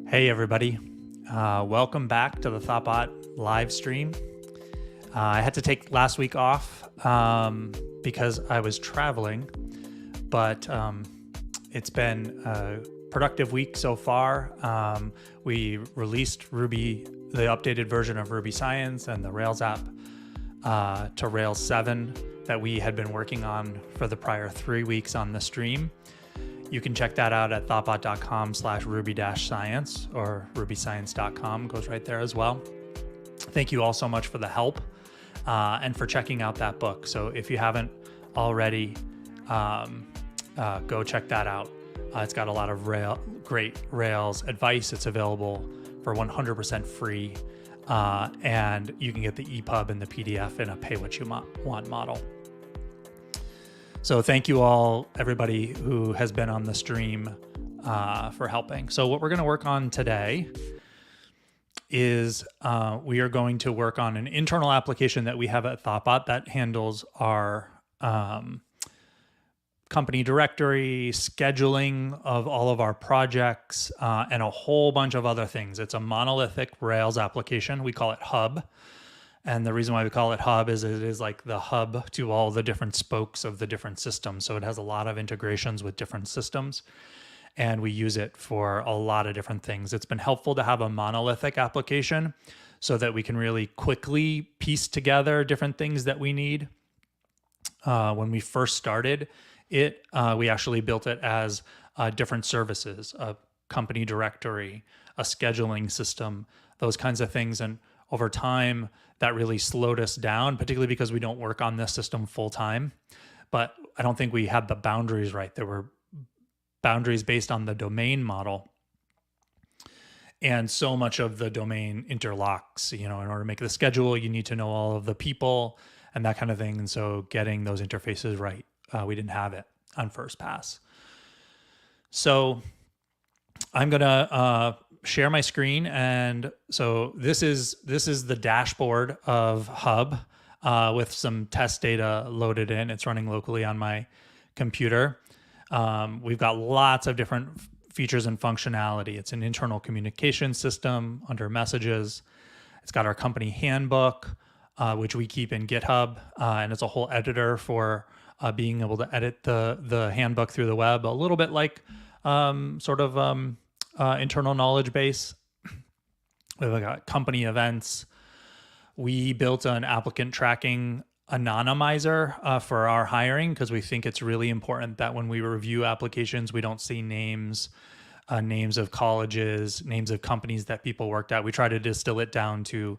Hey everybody, welcome back to the thoughtbot live stream. I had to take last week off because I was traveling, but it's been a productive week so far. We released Ruby, the updated version of Ruby Science and the Rails app to Rails 7 that we had been working on for the prior 3 weeks on the stream. You can check that out at thoughtbot.com/ruby-science or rubyscience.com, goes right there as well. Thank you all so much for the help and for checking out that book. So if you haven't already, go check that out. It's got a lot of great Rails advice. It's available for 100% free, and you can get the EPUB and the PDF in a pay what you want model. So thank you all, everybody who has been on the stream for helping. So what we're going to work on today is we are going to work on an internal application that we have at thoughtbot that handles our company directory, scheduling of all of our projects, and a whole bunch of other things. It's a monolithic Rails application. We call it Hub. And the reason why we call it Hub is it is like the hub to all the different spokes of the different systems. So it has a lot of integrations with different systems, and we use it for a lot of different things. It's been helpful to have a monolithic application so that we can really quickly piece together different things that we need. When we first started it, we actually built it as different services, a company directory, a scheduling system, those kinds of things. And over time, that really slowed us down, particularly because we don't work on this system full time. But I don't think we had the boundaries right. There were boundaries based on the domain model. And so much of the domain interlocks. In order to make the schedule, you need to know all of the people and that kind of thing. And so getting those interfaces right, we didn't have it on first pass. So I'm going to share my screen. And so this is the dashboard of Hub with some test data loaded in. It's running locally on my computer. We've got lots of different features and functionality. It's an internal communication system under messages. It's got our company handbook, which we keep in GitHub. And it's a whole editor for being able to edit the handbook through the web, a little bit like internal knowledge base. We've got company events. We built an applicant tracking anonymizer for our hiring because we think it's really important that when we review applications, we don't see names of colleges, names of companies that people worked at. We try to distill it down to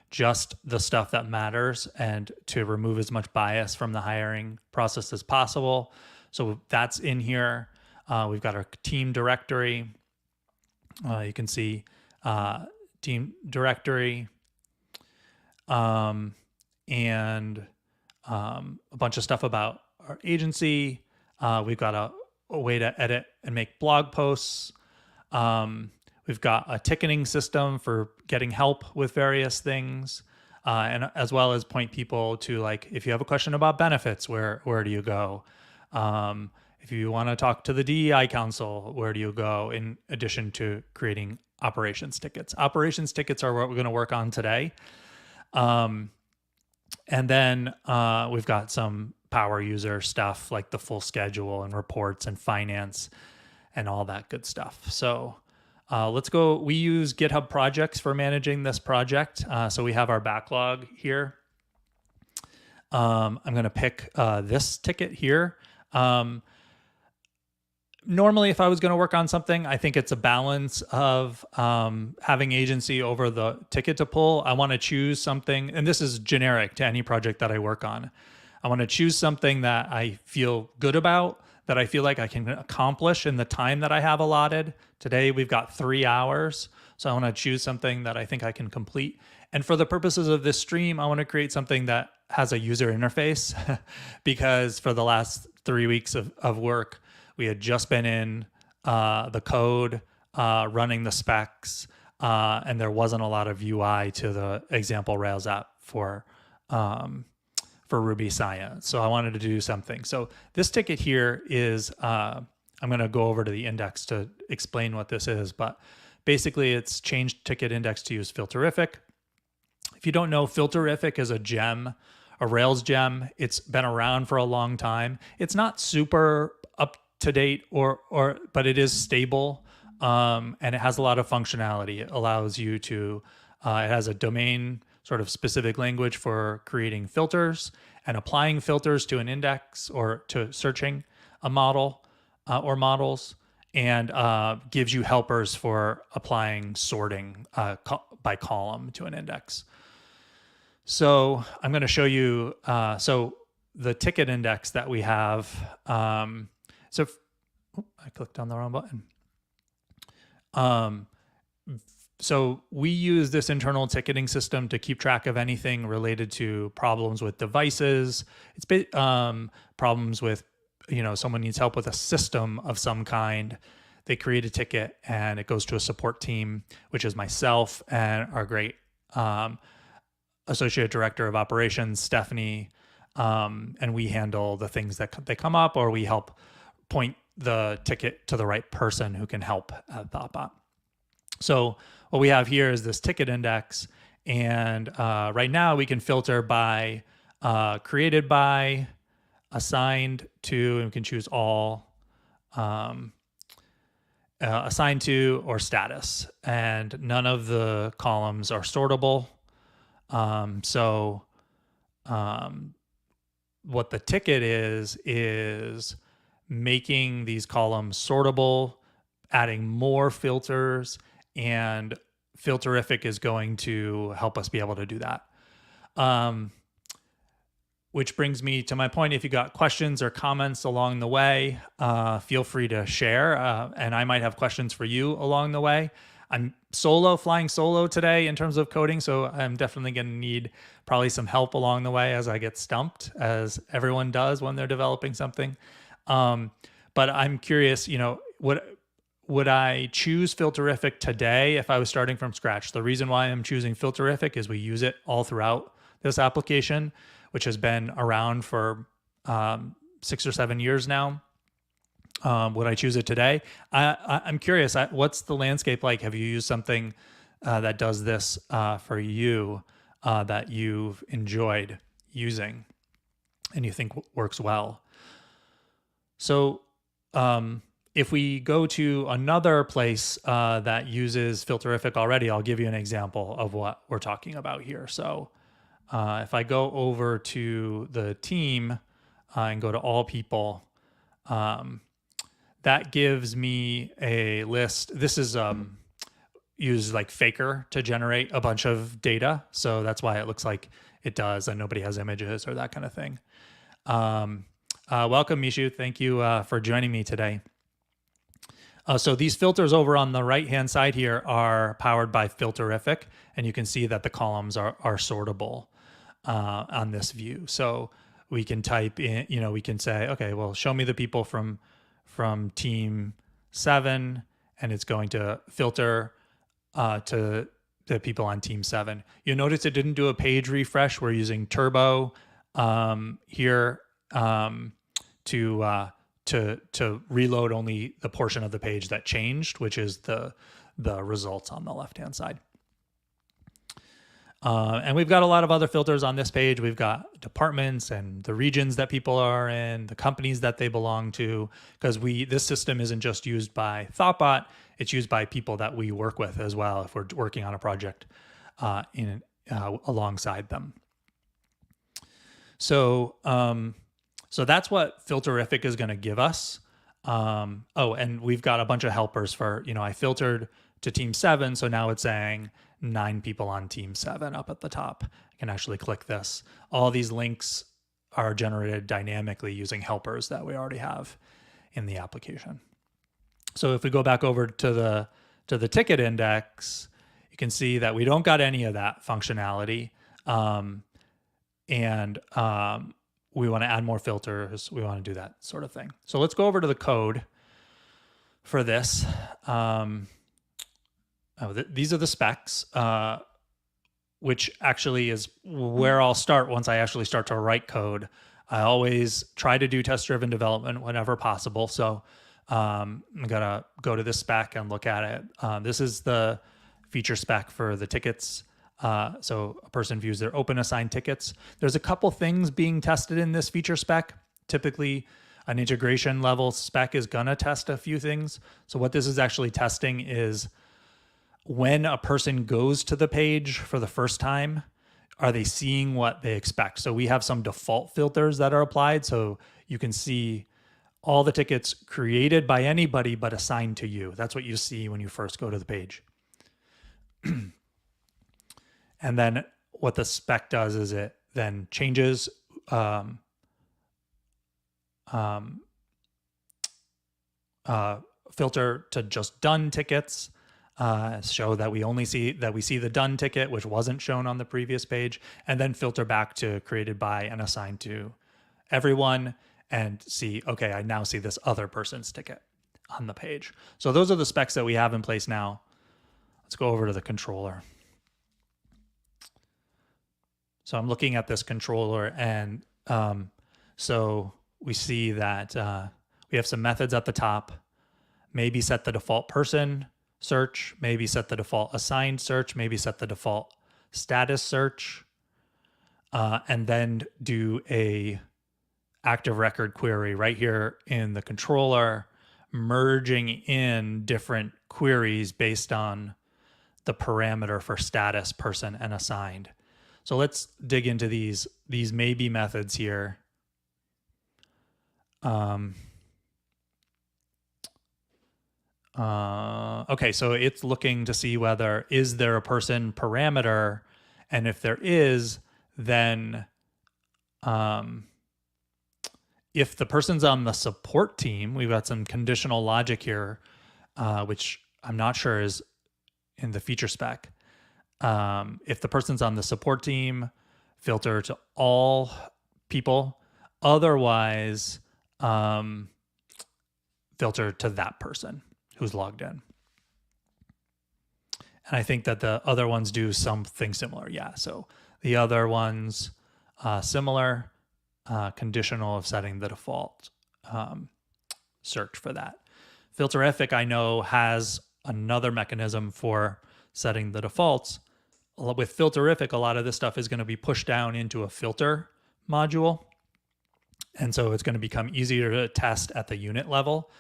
just the stuff that matters and to remove as much bias from the hiring process as possible. So that's in here. We've got our team directory. You can see team directory and a bunch of stuff about our agency. We've got a way to edit and make blog posts. We've got a ticketing system for getting help with various things, and as well as point people to, like, if you have a question about benefits, where do you go? If you want to talk to the DEI council, where do you go? In addition to creating operations tickets. Operations tickets are what we're going to work on today. And then we've got some power user stuff like the full schedule and reports and finance and all that good stuff. So let's go. We use GitHub projects for managing this project. So we have our backlog here. I'm going to pick this ticket here. Normally, if I was going to work on something, I think it's a balance of having agency over the ticket to pull. I want to choose something, and this is generic to any project that I work on. I want to choose something that I feel good about, that I feel like I can accomplish in the time that I have allotted. Today, we've got 3 hours, so I want to choose something that I think I can complete. And for the purposes of this stream, I want to create something that has a user interface because for the last 3 weeks of work, we had just been in the code, running the specs, and there wasn't a lot of UI to the example Rails app for Ruby Science. So I wanted to do something. So this ticket here is, I'm going to go over to the index to explain what this is, but Basically, it's changed ticket index to use filterrific. If you don't know, filterrific is a gem, a Rails gem. It's been around for a long time. It's not super up to date but it is stable, and it has a lot of functionality. It allows you to, it has a domain sort of specific language for creating filters and applying filters to an index or to searching a model or models, and gives you helpers for applying sorting by column to an index. So I'm going to show you, so the ticket index that we have, I clicked on the wrong button. So we use this internal ticketing system to keep track of anything related to problems with devices. It's problems with, someone needs help with a system of some kind. They create a ticket and it goes to a support team, which is myself and our great associate director of operations, Stephanie, and we handle the things that they come up, or we help point the ticket to the right person who can help at thoughtbot. So what we have here is this ticket index, and right now we can filter by created by, assigned to, and we can choose all, assigned to, or status, and none of the columns are sortable. What the ticket is making these columns sortable, adding more filters, and filterrific is going to help us be able to do that. Which brings me to my point. If you got questions or comments along the way, feel free to share, and I might have questions for you along the way. I'm flying solo today in terms of coding, so I'm definitely going to need probably some help along the way as I get stumped, as everyone does when they're developing something. But I'm curious, would I choose filterrific today if I was starting from scratch? The reason why I'm choosing filterrific is we use it all throughout this application, which has been around for 6 or 7 years now. Would I choose it today? I'm curious, what's the landscape like? Have you used something that does this for you that you've enjoyed using and you think works well? So if we go to another place that uses filterrific already, I'll give you an example of what we're talking about here. So if I go over to the team and go to all people, that gives me a list. This is use like Faker to generate a bunch of data. So that's why it looks like it does, and nobody has images or that kind of thing. Welcome, Mishu. Thank you for joining me today. So these filters over on the right-hand side here are powered by filterrific, and you can see that the columns are sortable on this view. So we can type in, we can say, okay, well, show me the people from team 7, and it's going to filter to the people on team 7. You'll notice it didn't do a page refresh. We're using Turbo here to reload only the portion of the page that changed, which is the results on the left-hand side. And we've got a lot of other filters on this page. We've got departments and the regions that people are in, the companies that they belong to, because this system isn't just used by thoughtbot, it's used by people that we work with as well if we're working on a project alongside them. So that's what filterrific is going to give us. And we've got a bunch of helpers for, I filtered to team 7, so now it's saying 9 people on team 7 up at the top. I can actually click this. All these links are generated dynamically using helpers that we already have in the application. So if we go back over to the ticket index, you can see that we don't got any of that functionality. We want to add more filters. We want to do that sort of thing. So let's go over to the code for this. These are the specs, which actually is where I'll start once I actually start to write code. I always try to do test-driven development whenever possible. So I'm gonna go to this spec and look at it. This is the feature spec for the tickets. So a person views their open assigned tickets. There's a couple things being tested in this feature spec. Typically, an integration level spec is gonna test a few things. So what this is actually testing is when a person goes to the page for the first time, are they seeing what they expect? So we have some default filters that are applied. So you can see all the tickets created by anybody but assigned to you. That's what you see when you first go to the page. And then what the spec does is it then changes filter to just done tickets, show that we see the done ticket, which wasn't shown on the previous page, and then filter back to created by and assigned to everyone, and see, okay, I now see this other person's ticket on the page. So those are the specs that we have in place now. Let's go over to the controller. So I'm looking at this controller, and so we see that we have some methods at the top. Maybe set the default person search, maybe set the default assigned search, maybe set the default status search, and then do a active record query right here in the controller, merging in different queries based on the parameter for status, person, and assigned. So let's dig into these maybe methods here. Okay, so it's looking to see whether is there a person parameter, and if there is, then if the person's on the support team, we've got some conditional logic here, which I'm not sure is in the feature spec. If the person's on the support team, filter to all people. Otherwise, filter to that person who's logged in. And I think that the other ones do something similar. Yeah, so the other ones, similar, conditional of setting the default search for that. Filterrific, I know, has another mechanism for setting the defaults. With Filterrific, a lot of this stuff is going to be pushed down into a filter module. And so it's going to become easier to test at the unit level.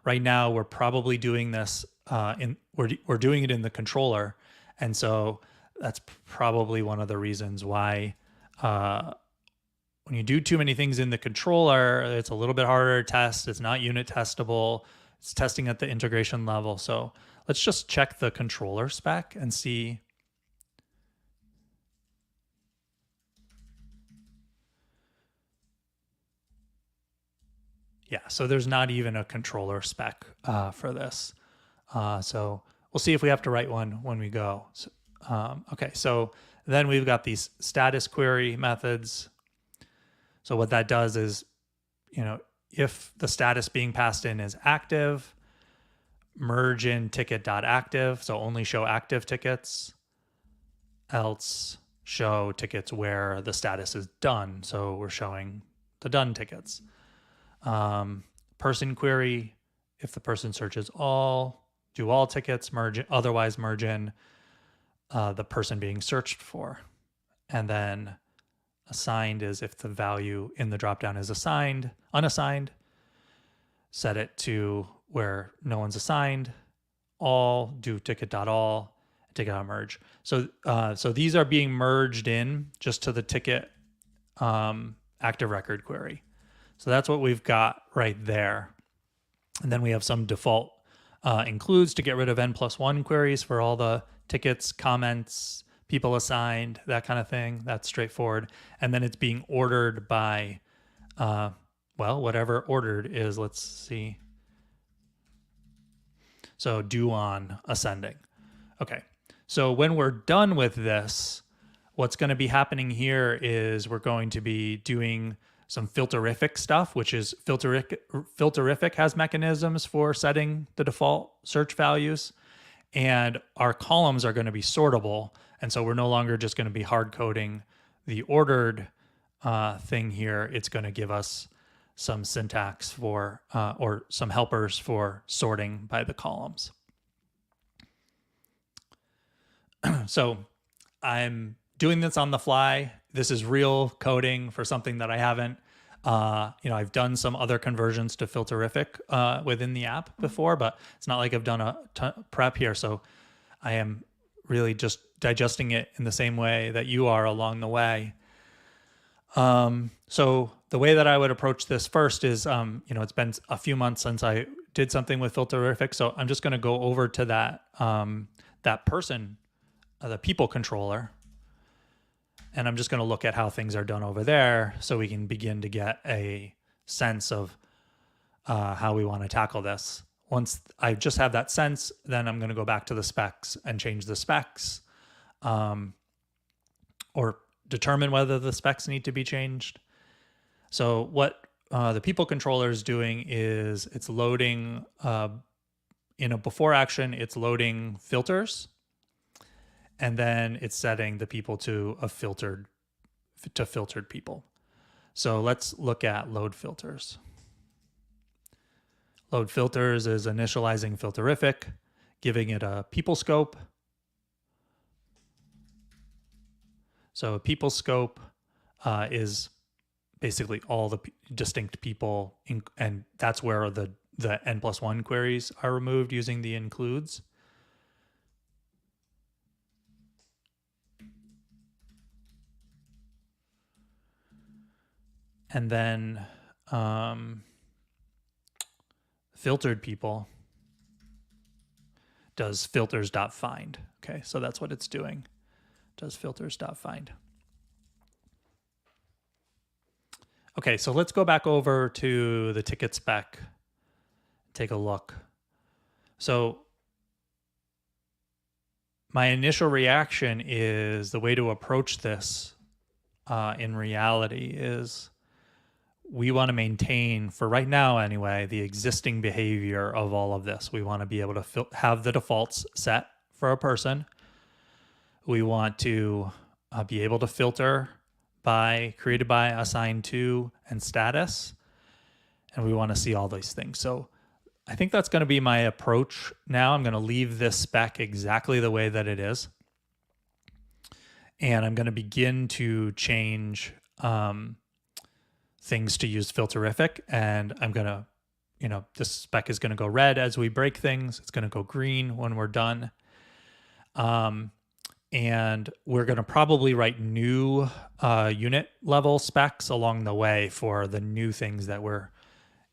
Right now, we're probably doing this we're doing it in the controller. And so that's probably one of the reasons why when you do too many things in the controller, it's a little bit harder to test. It's not unit testable. It's testing at the integration level. So let's just check the controller spec and see. Yeah, so there's not even a controller spec for this. So we'll see if we have to write one when we go. So, okay, so then we've got these status query methods. So what that does is, if the status being passed in is active, merge in ticket.active, so only show active tickets, else show tickets where the status is done. So we're showing the done tickets. Person query, if the person searches all, do all tickets, otherwise merge in the person being searched for. And then assigned is if the value in the dropdown is unassigned, set it to where no one's assigned, all, do ticket.all, ticket.merge. So these are being merged in just to the ticket active record query. So that's what we've got right there. And then we have some default includes to get rid of n+1 queries for all the tickets, comments, people assigned, that kind of thing. That's straightforward. And then it's being ordered by, whatever ordered is, let's see. So due on ascending. Okay. So when we're done with this, what's going to be happening here is we're going to be doing some filterrific stuff, which is filterrific has mechanisms for setting the default search values, and our columns are going to be sortable. And so we're no longer just going to be hard coding the ordered thing here. It's going to give us some syntax for, or some helpers for sorting by the columns. So I'm doing this on the fly. This is real coding for something that I haven't, I've done some other conversions to filterrific within the app before, but it's not like I've done a ton prep here. So I am really just digesting it in the same way that you are along the way. So the way that I would approach this first is, it's been a few months since I did something with filterrific. So I'm just going to go over to that, that person, the people controller, and I'm just going to look at how things are done over there so we can begin to get a sense of how we want to tackle this. Once I just have that sense, then I'm going to go back to the specs and change the specs, or determine whether the specs need to be changed. So what the people controller is doing is it's loading, in a before action, it's loading filters, and then it's setting the people to filtered people. So let's look at load filters. Load filters is initializing filterrific, giving it a people scope. So a people scope is basically all the distinct people, and that's where the n+1 queries are removed using the includes. And then filtered people does filters.find. Okay, so that's what it's doing. Does filters.find. Okay, so let's go back over to the ticket spec, take a look. So my initial reaction is the way to approach this in reality is we want to maintain, for right now anyway, the existing behavior of all of this. We want to be able to have the defaults set for a person. We want to be able to filter by created by, assigned to, and status. And we want to see all these things. So I think that's going to be my approach now. I'm going to leave this spec exactly the way that it is. And I'm going to begin to change things to use filterrific. And I'm going to, this spec is going to go red as we break things. It's going to go green when we're done. And we're going to probably write new unit level specs along the way for the new things that we're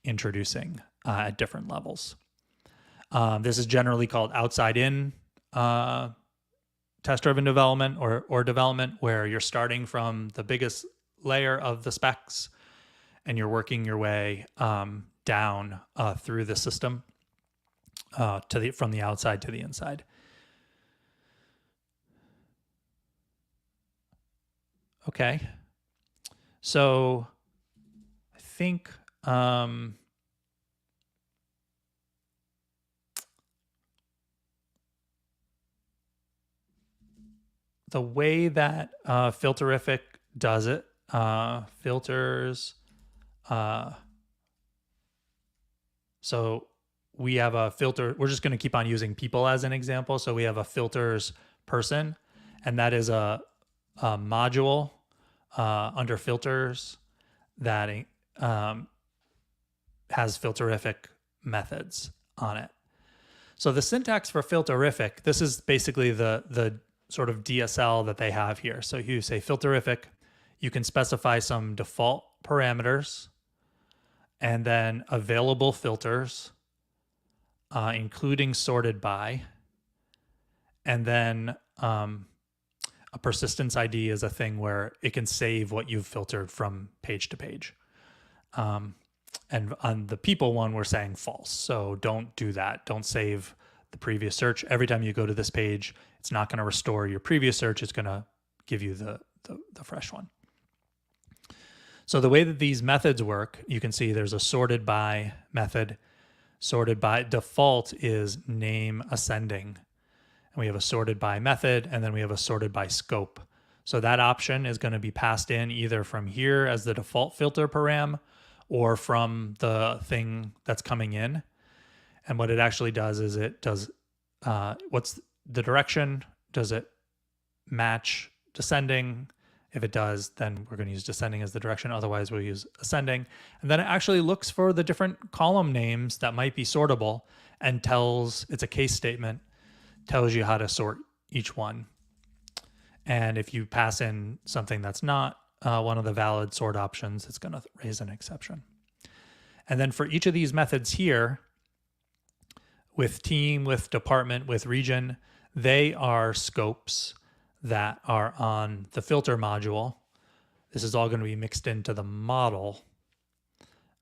introducing at different levels. This is generally called outside-in test-driven development or development, where you're starting from the biggest layer of the specs and you're working your way down through the system from the outside to the inside. Okay, so I think the way that filterrific does it, filters, so we have a filter, we're just going to keep on using people as an example. So we have a filters person, and that is a module under filters that has filterrific methods on it. So the syntax for filterrific, this is basically the sort of DSL that they have here. So you say filterrific, you can specify some default parameters and then available filters, including sorted by, and then a persistence ID is a thing where it can save what you've filtered from page to page. And on the people one, we're saying false. So don't do that. Don't save the previous search. Every time you go to this page, it's not going to restore your previous search. It's going to give you the fresh one. So the way that these methods work, you can see there's a sorted by method. Sorted by default is name ascending. And we have a sorted by method, and then we have a sorted by scope. So that option is going to be passed in either from here as the default filter param, or from the thing that's coming in. And what it actually does is it does, what's the direction? Does it match descending? If it does, then we're going to use descending as the direction. Otherwise, we'll use ascending. And then it actually looks for the different column names that might be sortable and tells, it's a case statement, tells you how to sort each one. And if you pass in something that's not one of the valid sort options, it's going to raise an exception. And then for each of these methods here, with team, with department, with region, they are scopes that are on the filter module. This is all going to be mixed into the model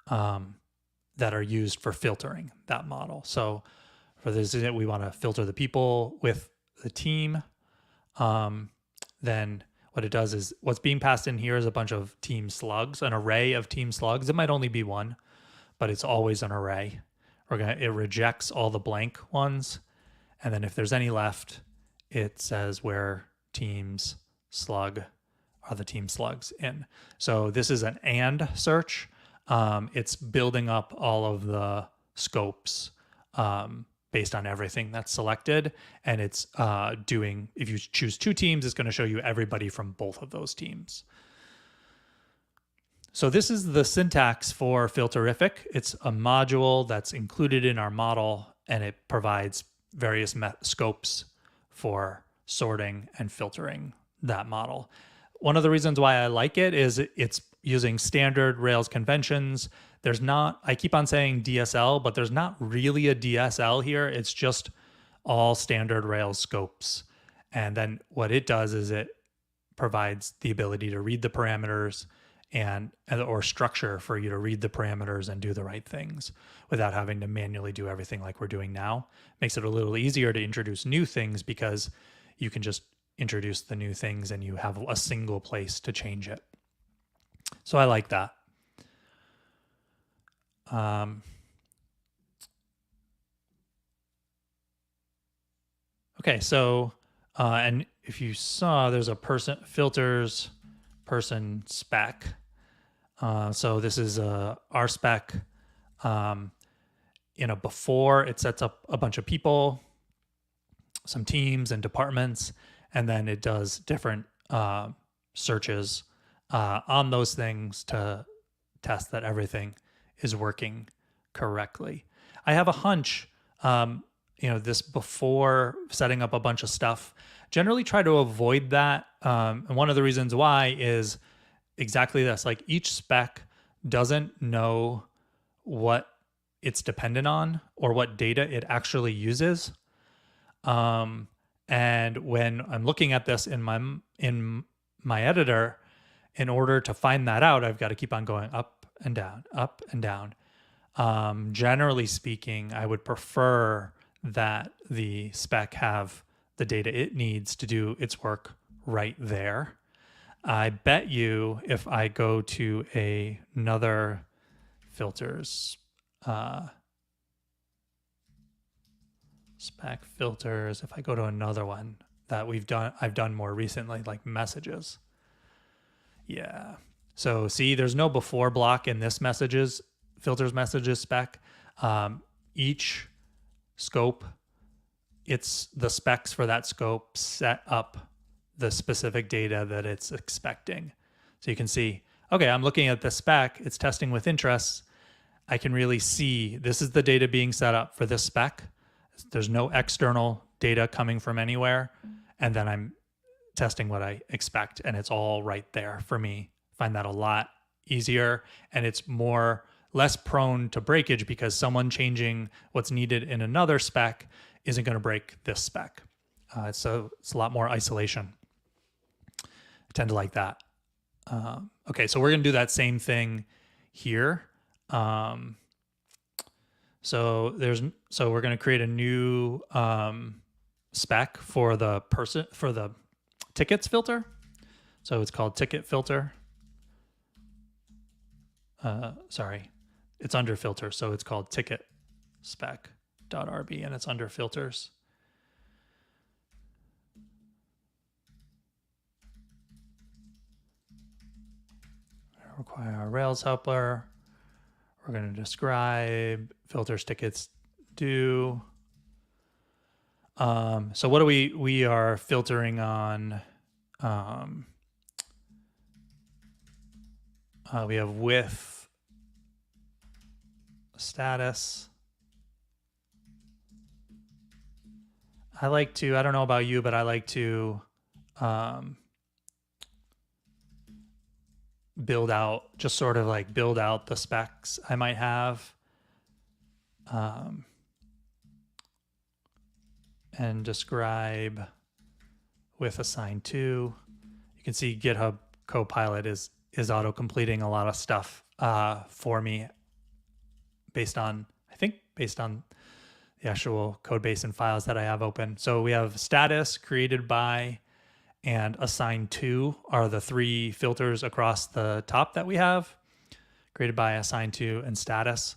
that are used for filtering that model. So for this, we want to filter the people with the team. Then what it does is what's being passed in here is a bunch of team slugs, an array of team slugs. It might only be one, but it's always an array. It rejects all the blank ones. And then if there's any left, it says where teams slug are the team slugs in. So this is an and search. It's building up all of the scopes based on everything that's selected. And it's doing, if you choose two teams, it's going to show you everybody from both of those teams. So this is the syntax for filterrific. It's a module that's included in our model, and it provides various scopes for sorting and filtering that model. One of the reasons why I like it is it's using standard Rails conventions. There's not, I keep on saying DSL, but there's not really a DSL here. It's just all standard Rails scopes. And then what it does is it provides the ability to read the parameters or structure for you to read the parameters and do the right things without having to manually do everything like we're doing now. Makes it a little easier to introduce new things because you can just introduce the new things and you have a single place to change it. So I like that. Okay, so, and if you saw, there's a filters person spec. So this is our spec. Before it sets up a bunch of people, some teams and departments, and then it does different searches on those things to test that everything is working correctly. I have a hunch, this before setting up a bunch of stuff, generally try to avoid that. And one of the reasons why is exactly this, like each spec doesn't know what it's dependent on or what data it actually uses. And when I'm looking at this in my editor, in order to find that out, I've got to keep on going up and down, up and down. Generally speaking, I would prefer that the spec have the data it needs to do its work right there. I bet you if I go to another filters, spec filters, if I go to another one that I've done more recently, like messages. Yeah. So see, there's no before block in this filters messages spec. Each scope, it's the specs for that scope set up the specific data that it's expecting. So you can see, okay, I'm looking at the spec, it's testing with interests. I can really see this is the data being set up for this spec. There's no external data coming from anywhere. And then I'm testing what I expect, and it's all right there for me. Find that a lot easier, and it's less prone to breakage because someone changing what's needed in another spec isn't going to break this spec. So it's a lot more isolation. I tend to like that. Okay, so we're going to do that same thing here. So we're going to create a new spec for the tickets filter. So it's called ticket filter. Sorry, it's under filter. So it's called ticket spec.rb and it's under filters. Require a Rails helper. we're going to describe filters tickets do. So what do we are filtering on? We have with status. I don't know about you, but I like to build out the specs I might have. And describe with assigned to. You can see GitHub Copilot is auto-completing a lot of stuff for me based on the actual code base and files that I have open. So we have status, created by, and assigned to are the three filters across the top that we have. Created by, assigned to, and status.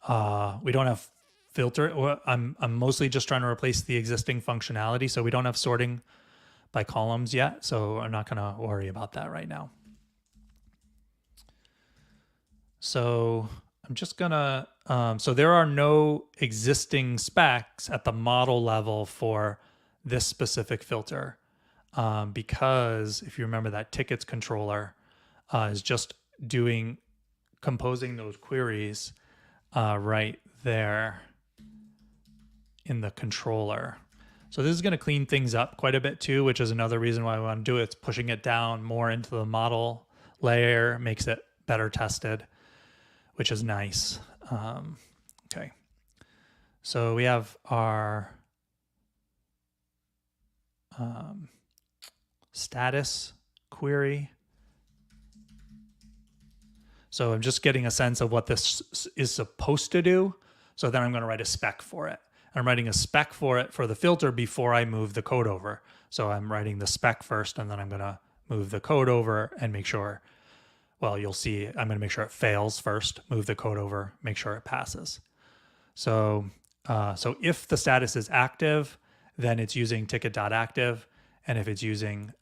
We don't have filter. I'm mostly just trying to replace the existing functionality, so we don't have sorting by columns yet, so I'm not going to worry about that right now. So I'm just gonna, so there are no existing specs at the model level for this specific filter, because if you remember, that tickets controller is just composing those queries right there in the controller. So this is going to clean things up quite a bit too, which is another reason why we want to do it. It's pushing it down more into the model layer, makes it better tested, which is nice. Okay. So we have our status query. So I'm just getting a sense of what this is supposed to do. So then I'm going to write a spec for it. I'm writing a spec for it for the filter before I move the code over. So I'm writing the spec first, and then I'm going to move the code over and make sure, well, you'll see, I'm going to make sure it fails first, move the code over, make sure it passes. So, so if the status is active, then it's using ticket.active. And if it's using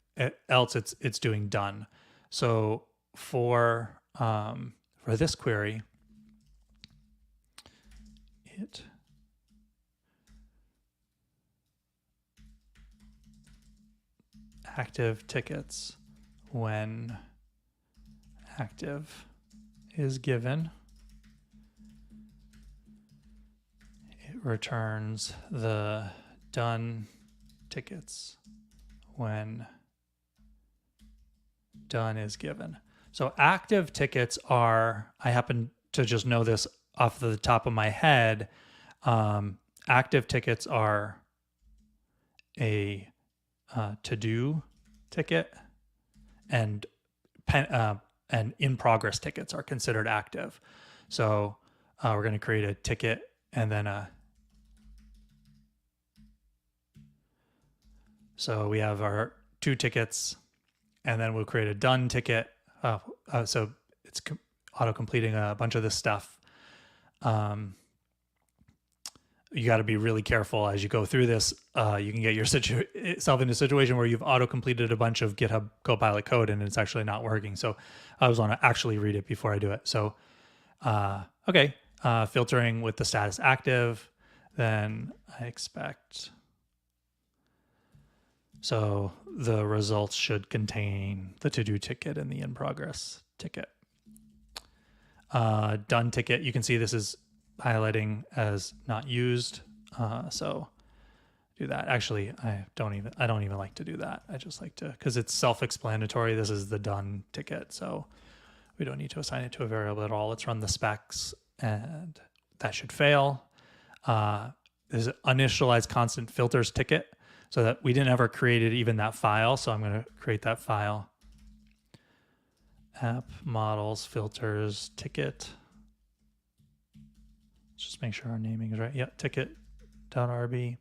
else, it's doing done. So for this query, it active tickets when active is given, it returns the done tickets when done is given. So active tickets are, I happen to just know this off the top of my head, active tickets are a to-do ticket, and in progress tickets are considered active. So we're going to create a ticket and then so we have our 2 tickets, and then we'll create a done ticket. So it's auto-completing a bunch of this stuff. You got to be really careful as you go through this. You can get yourself in a situation where you've auto-completed a bunch of GitHub Copilot code and it's actually not working. So I always want to actually read it before I do it. So, okay, filtering with the status active, then I expect. So the results should contain the to-do ticket and the in-progress ticket. Done ticket, you can see this is highlighting as not used. So do that. Actually, I don't even like to do that. I just like to, because it's self-explanatory. This is the done ticket. So we don't need to assign it to a variable at all. Let's run the specs, and that should fail. There's an initialize constant filters ticket, so that we didn't ever create even that file. So I'm going to create that file. App models filters ticket. Let's just make sure our naming is right. Yeah, ticket.rb.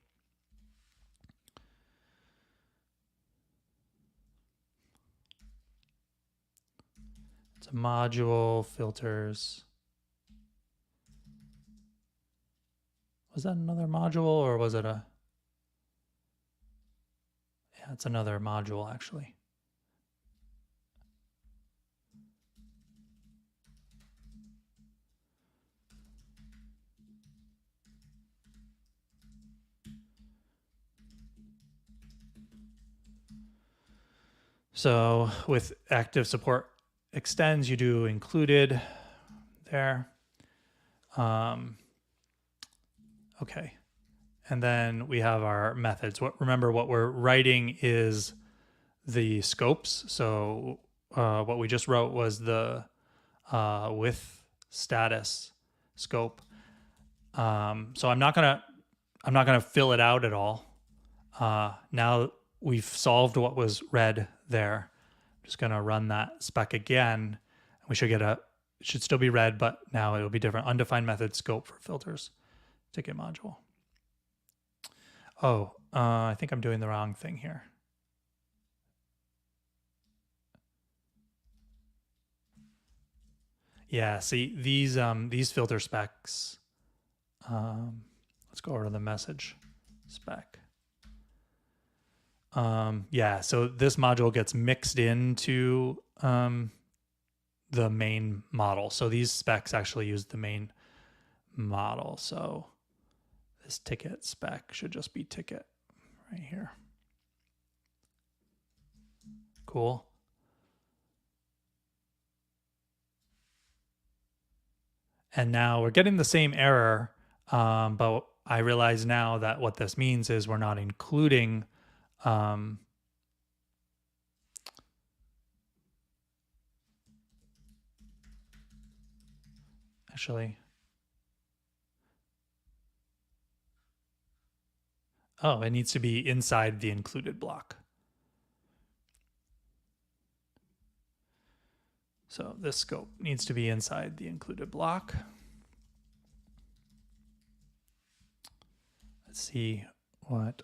It's a module filters. Was that another module, or was it a? Yeah, it's another module actually. So with active support extends, you do included there. Okay. And then we have our methods. Remember, what we're writing is the scopes. So what we just wrote was the with status scope. So I'm not gonna fill it out at all. Now we've solved what was read there. I'm just gonna run that spec again. We should get it should still be red, but now it'll be different. Undefined method scope for filters, ticket module. Oh, I think I'm doing the wrong thing here. Yeah, see these filter specs. Let's go over to the message spec. Yeah, so this module gets mixed into the main model. So these specs actually use the main model. So this ticket spec should just be ticket right here. Cool. And now we're getting the same error, but I realize now that what this means is we're not including actually. Oh, it needs to be inside the included block. So this scope needs to be inside the included block. Let's see what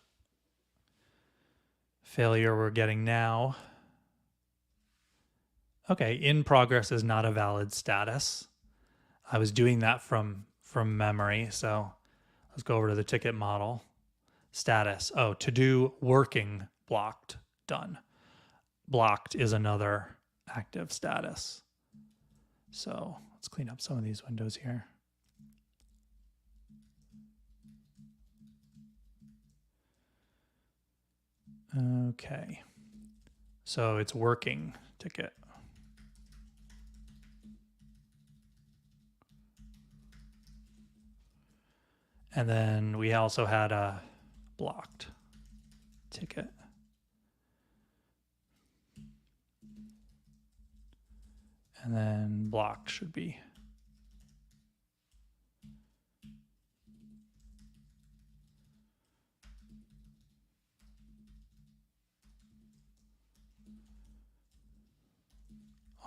failure we're getting now. Okay, in progress is not a valid status. I was doing that from memory, so let's go over to the ticket model. Status, oh, to do working blocked, done. Blocked is another active status. So let's clean up some of these windows here. Okay, so it's working ticket. And then we also had a blocked ticket. And then blocked should be.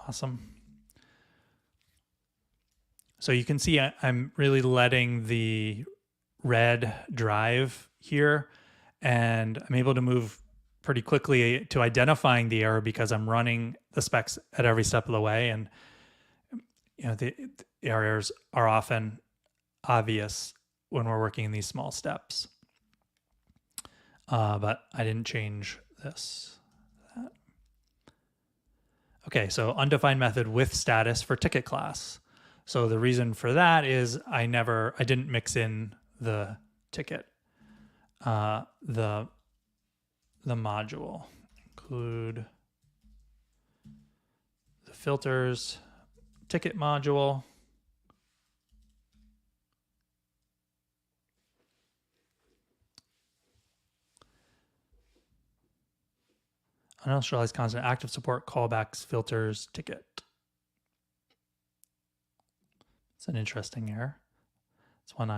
Awesome. So you can see I'm really letting the red drive here, and I'm able to move pretty quickly to identifying the error because I'm running the specs at every step of the way. And you know, the errors are often obvious when we're working in these small steps. But I didn't change this. Okay, so undefined method with status for ticket class. So the reason for that is I didn't mix in the ticket, the module. Include the filters ticket module. Uninitialized constant active support callbacks filters ticket. It's an interesting error. It's one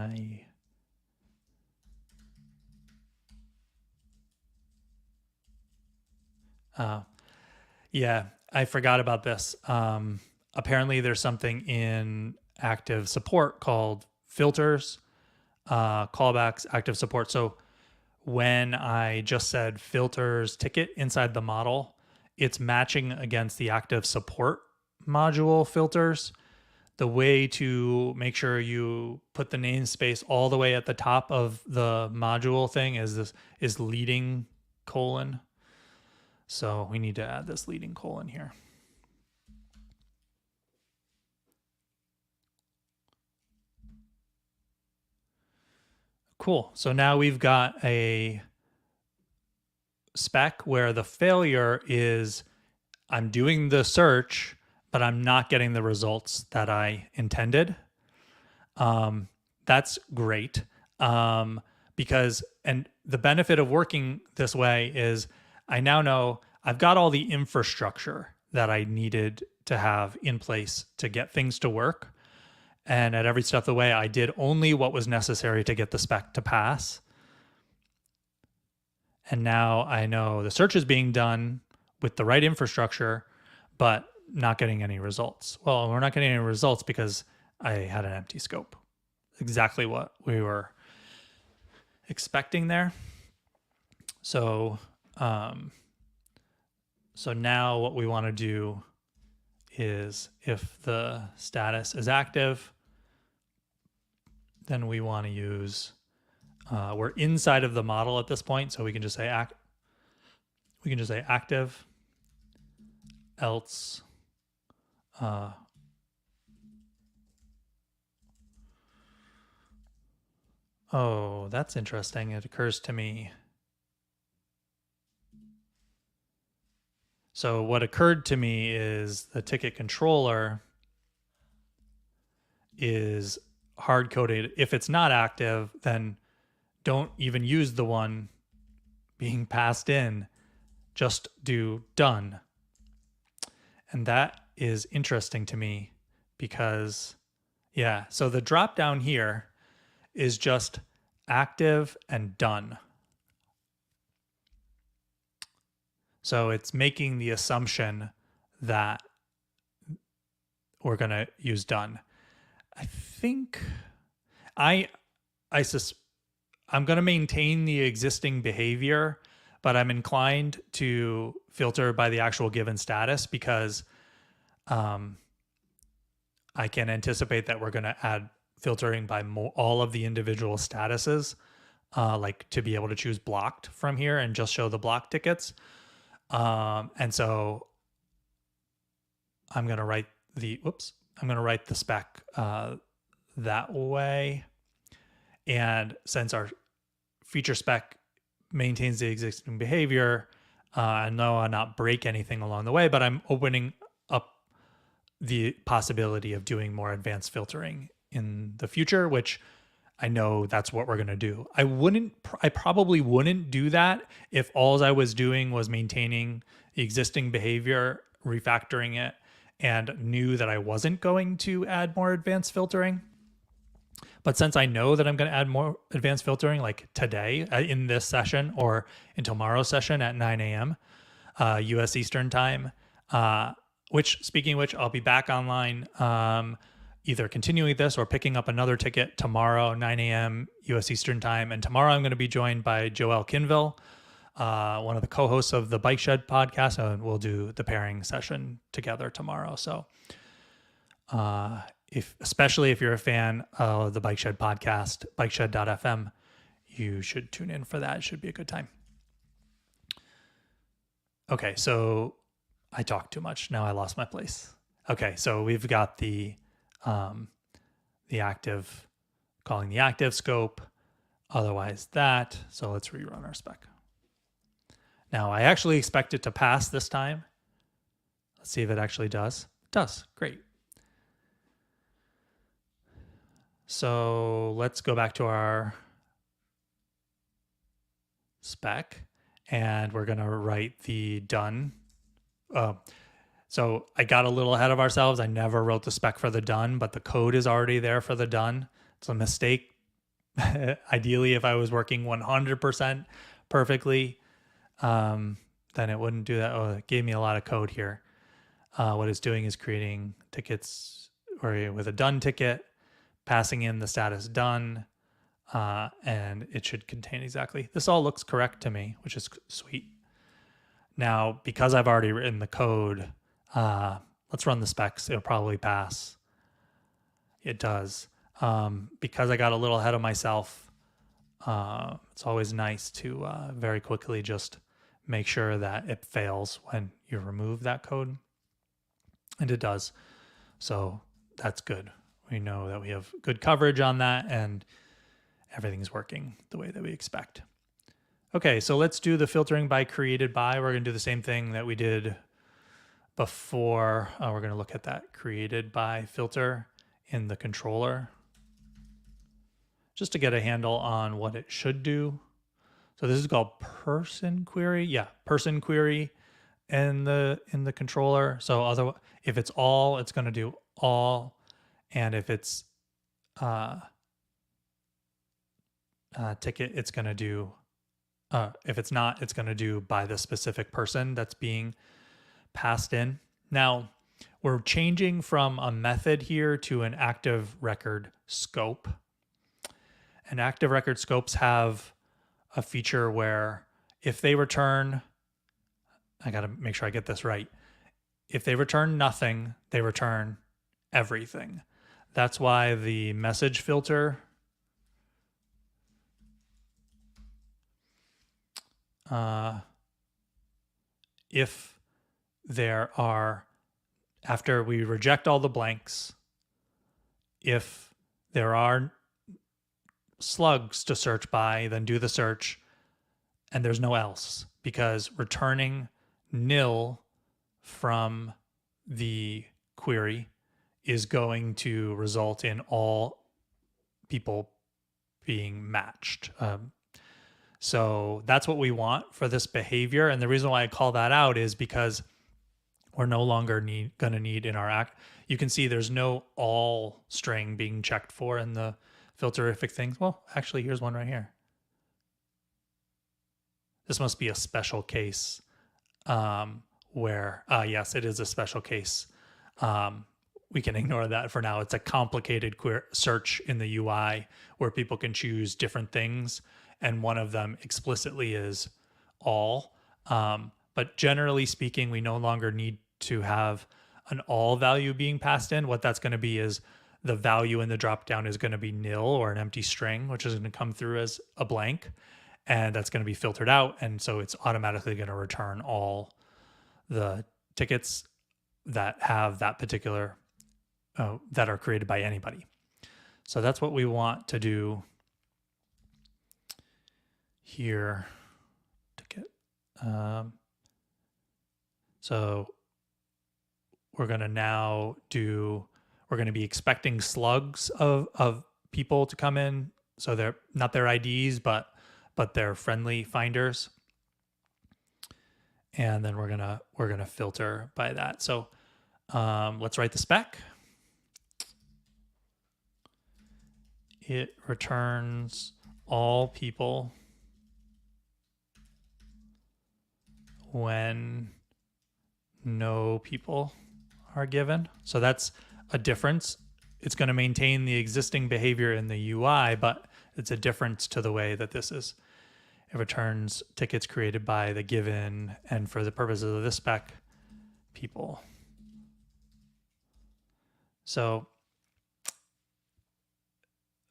yeah, I forgot about this. Apparently there's something in active support called filters, callbacks, active support. So when I just said filters ticket inside the model, it's matching against the active support module filters. The way to make sure you put the namespace all the way at the top of the module thing is leading colon. So we need to add this leading colon here. Cool. So now we've got a spec where the failure is I'm doing the search, but I'm not getting the results that I intended. That's great. Because, and the benefit of working this way is I now know I've got all the infrastructure that I needed to have in place to get things to work. And at every step of the way, I did only what was necessary to get the spec to pass. And now I know the search is being done with the right infrastructure, but not getting any results. Well, we're not getting any results because I had an empty scope. Exactly what we were expecting there. So, so now what we want to do is if the status is active, then we want to use, we're inside of the model at this point. So we can just say active, else, oh, that's interesting. It occurs to me. So what occurred to me is the ticket controller is hard coded. If it's not active, then don't even use the one being passed in. Just do done. And that is interesting to me because, yeah, so the drop down here is just active and done. So it's making the assumption that we're going to use done. I think I'm going to maintain the existing behavior, but I'm inclined to filter by the actual given status because I can anticipate that we're going to add filtering by all of the individual statuses, like to be able to choose blocked from here and just show the blocked tickets. And so I'm going to write the spec that way. And since our feature spec maintains the existing behavior, I know I'll not break anything along the way, but I'm opening up the possibility of doing more advanced filtering in the future, which I know that's what we're going to do. I probably wouldn't do that if all I was doing was maintaining the existing behavior, refactoring it, and knew that I wasn't going to add more advanced filtering. But since I know that I'm going to add more advanced filtering, like today in this session or in tomorrow's session at 9 a.m. US Eastern time, speaking of which, I'll be back online either continuing this or picking up another ticket tomorrow, 9 a.m. US Eastern time. And tomorrow I'm going to be joined by Joel Kinville, one of the co-hosts of the Bike Shed podcast, and we'll do the pairing session together tomorrow. So especially if you're a fan of the Bike Shed podcast, bikeshed.fm, you should tune in for that. It should be a good time. Okay, so I talked too much. Now I lost my place. Okay, so we've got the active, calling the active scope, otherwise that. So let's rerun our spec. Now I actually expect it to pass this time. Let's see if it actually does. It does, great. So let's go back to our spec and we're going to write the done. So I got a little ahead of ourselves. I never wrote the spec for the done, but the code is already there for the done. It's a mistake. Ideally, if I was working 100% perfectly, then it wouldn't do that. Oh, it gave me a lot of code here. What it's doing is creating tickets or with a done ticket, passing in the status done, and it should contain exactly. This all looks correct to me, which is sweet. Now, because I've already written the code, let's run the specs. It'll probably pass. It does. Because I got a little ahead of myself, it's always nice to very quickly just make sure that it fails when you remove that code. And it does. So that's good. We know that we have good coverage on that and everything's working the way that we expect. Okay, so let's do the filtering by created by. We're going to do the same thing that we did before we're going to look at that created by filter in the controller, just to get a handle on what it should do. So this is called person query. Yeah, person query in the controller. So otherwise, if it's all, it's going to do all, and if it's ticket, it's going to do. If it's not, it's going to do by the specific person that's being passed in. Now, we're changing from a method here to an active record scope. And active record scopes have a feature where if they return, I got to make sure I get this right. If they return nothing, they return everything. That's why the message filter if there are, after we reject all the blanks, if there are slugs to search by, then do the search, and there's no else, because returning nil from the query is going to result in all people being matched. So that's what we want for this behavior. And the reason why I call that out is because we're no longer going to need in our act. You can see there's no all string being checked for in the filterrific things. Well, actually, here's one right here. This must be a special case where, yes, it is a special case. We can ignore that for now. It's a complicated search in the UI where people can choose different things, and one of them explicitly is all. But generally speaking, we no longer need to have an all value being passed in. What that's going to be is the value in the dropdown is going to be nil or an empty string, which is going to come through as a blank, and that's going to be filtered out. And so it's automatically going to return all the tickets that have that particular, that are created by anybody. So that's what we want to do here. Ticket. So we're going to now do, we're going to be expecting slugs of people to come in. So they're not their IDs, but they're friendly finders. And then we're gonna filter by that. So let's write the spec. It returns all people when no people are given. So that's a difference. It's going to maintain the existing behavior in the UI, but it's a difference to the way that this is. It returns tickets created by the given, and for the purposes of this spec, people. So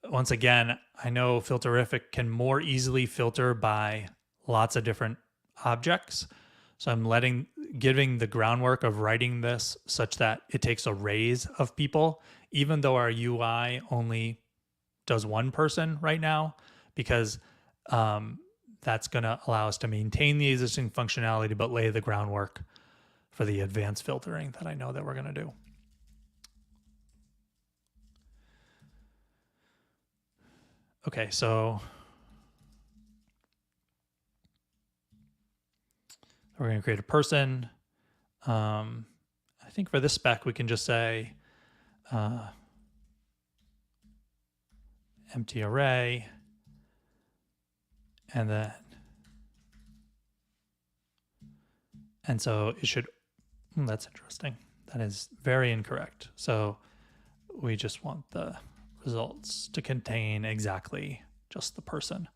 once again, I know filterrific can more easily filter by lots of different objects. So I'm giving the groundwork of writing this such that it takes arrays of people, even though our UI only does one person right now, because that's going to allow us to maintain the existing functionality, but lay the groundwork for the advanced filtering that I know that we're going to do. Okay, so we're going to create a person. I think for this spec, we can just say empty array, and so it should, that's interesting. That is very incorrect. So we just want the results to contain exactly just the person.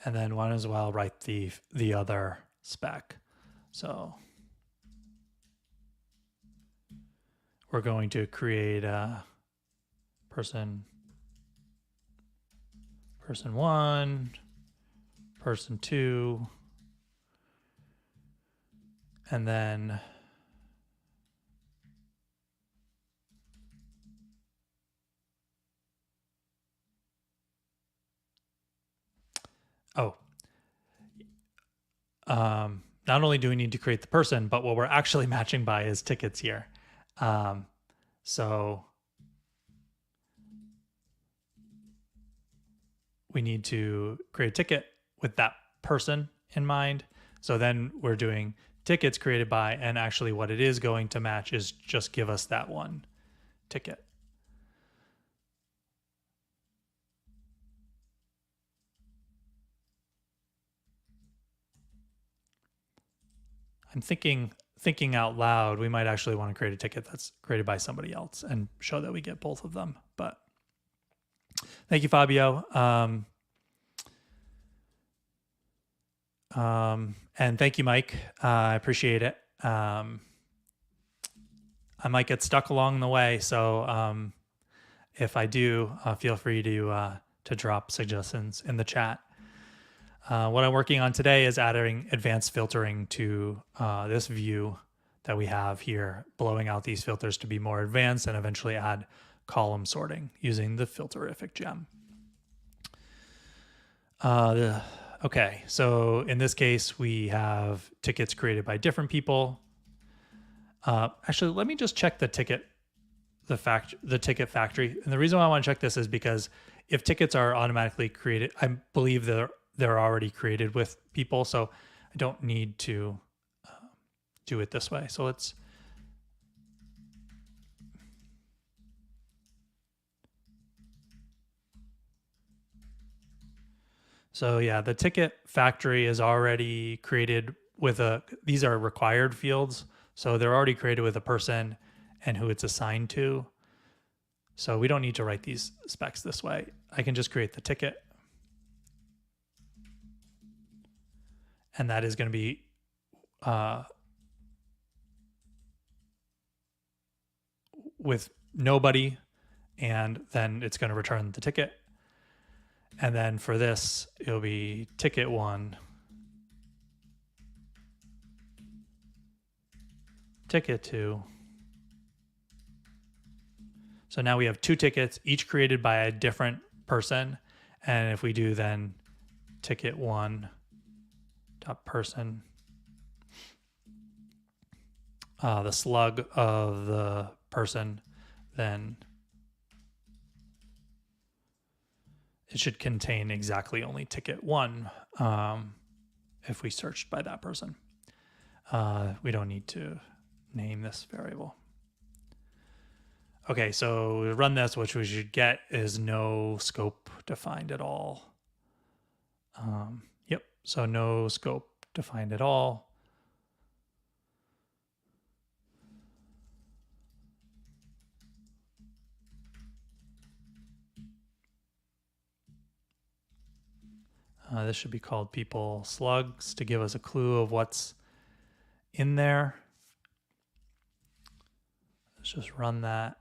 And then one as well write the other spec. So we're going to create a person 1, person 2, and then not only do we need to create the person, but what we're actually matching by is tickets here. So we need to create a ticket with that person in mind. So then we're doing tickets created by, and actually what it is going to match is just give us that one ticket. I'm thinking out loud, we might actually want to create a ticket that's created by somebody else and show that we get both of them. But thank you, Fabio. And thank you, Mike. I appreciate it. I might get stuck along the way, so if I do, feel free to drop suggestions in the chat. What I'm working on today is adding advanced filtering to this view that we have here, blowing out these filters to be more advanced and eventually add column sorting using the filterrific gem. Okay, so in this case, we have tickets created by different people. Actually, let me just check the ticket factory. And the reason why I want to check this is because if tickets are automatically created, I believe they're already created with people, so I don't need to do it this way. So let's yeah, the ticket factory is already created with these are required fields. So they're already created with a person and who it's assigned to. So we don't need to write these specs this way. I can just create the ticket. And that is going to be with nobody. And then it's going to return the ticket. And then for this, it'll be ticket 1, ticket 2. So now we have 2 tickets, each created by a different person. And if we do then ticket 1 dot person, the slug of the person, then it should contain exactly only ticket 1 if we searched by that person. We don't need to name this variable. Okay, so we run this, which we should get is no scope defined at all. Yep, so no scope defined at all. This should be called people slugs to give us a clue of what's in there. Let's just run that.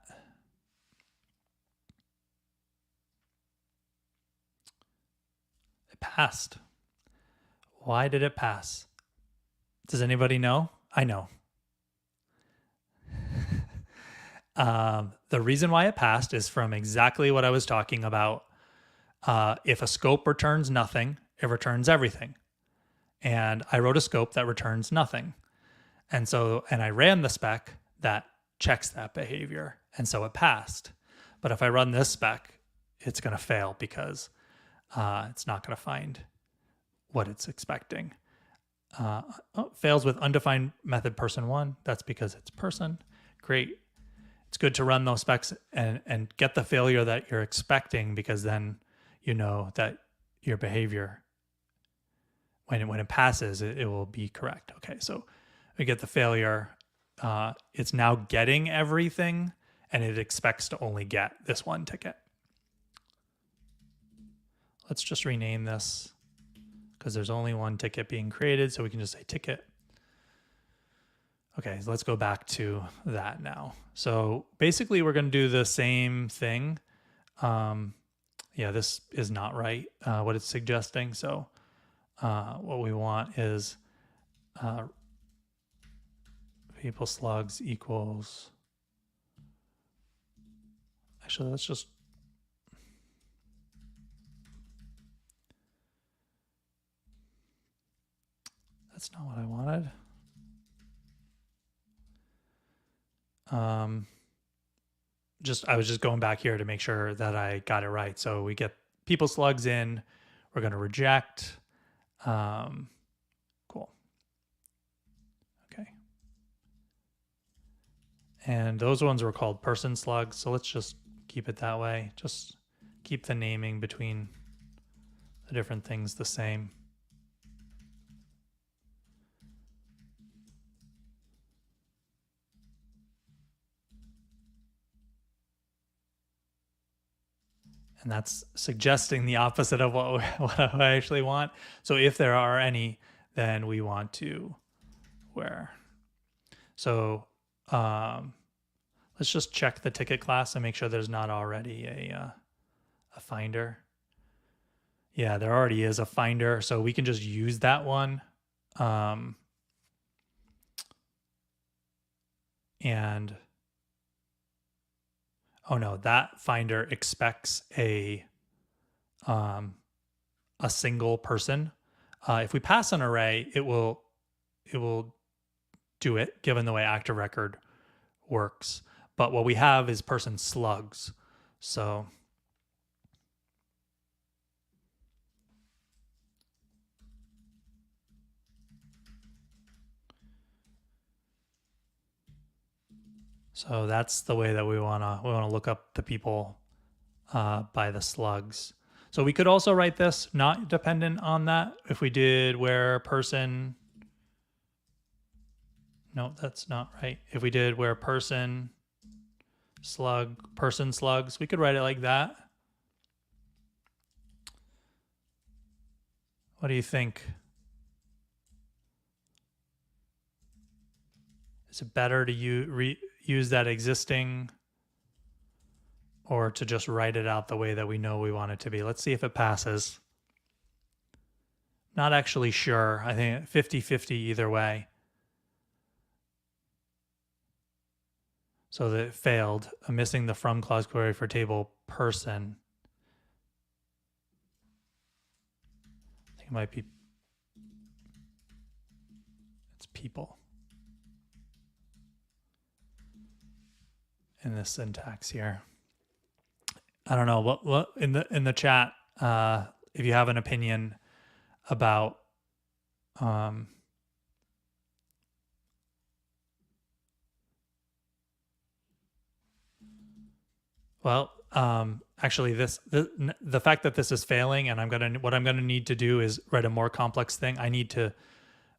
It passed. Why did it pass? Does anybody know? I know. The reason why it passed is from exactly what I was talking about. If a scope returns nothing, it returns everything. And I wrote a scope that returns nothing. And I ran the spec that checks that behavior. And so it passed. But if I run this spec, it's going to fail because it's not going to find what it's expecting. Fails with undefined method person 1. That's because it's person. Great. It's good to run those specs and get the failure that you're expecting, because then you know that your behavior, when it passes, it will be correct. Okay, so we get the failure. It's now getting everything, and it expects to only get this one ticket. Let's just rename this because there's only one ticket being created, so we can just say ticket. Okay, so let's go back to that now. So basically, we're going to do the same thing. Yeah, this is not right, what it's suggesting. So what we want is people slugs equals, actually, let's That's not what I wanted. I was just going back here to make sure that I got it right. So we get people slugs in, we're going to reject. Cool. Okay. And those ones were called person slugs. So let's just keep it that way. Just keep the naming between the different things the same. And that's suggesting the opposite of what I actually want. So if there are any, then we want to where. So let's just check the ticket class and make sure there's not already a finder. Yeah, there already is a finder, so we can just use that one. And oh no, that finder expects a single person. If we pass an array, it will do it given the way active record works. But what we have is person slugs. So that's the way that we wanna look up the people by the slugs. So we could also write this not dependent on that. If we did where person, no, that's not right. If we did where person slugs, we could write it like that. What do you think? Is it better to use that existing or to just write it out the way that we know we want it to be? Let's see if it passes. Not actually sure. I think 50-50 either way. So that it failed. I'm missing the from clause query for table person. I think it might be, it's people in this syntax here. I don't know what in the chat, if you have an opinion about actually the fact that this is failing and what I'm gonna need to do is write a more complex thing. I need to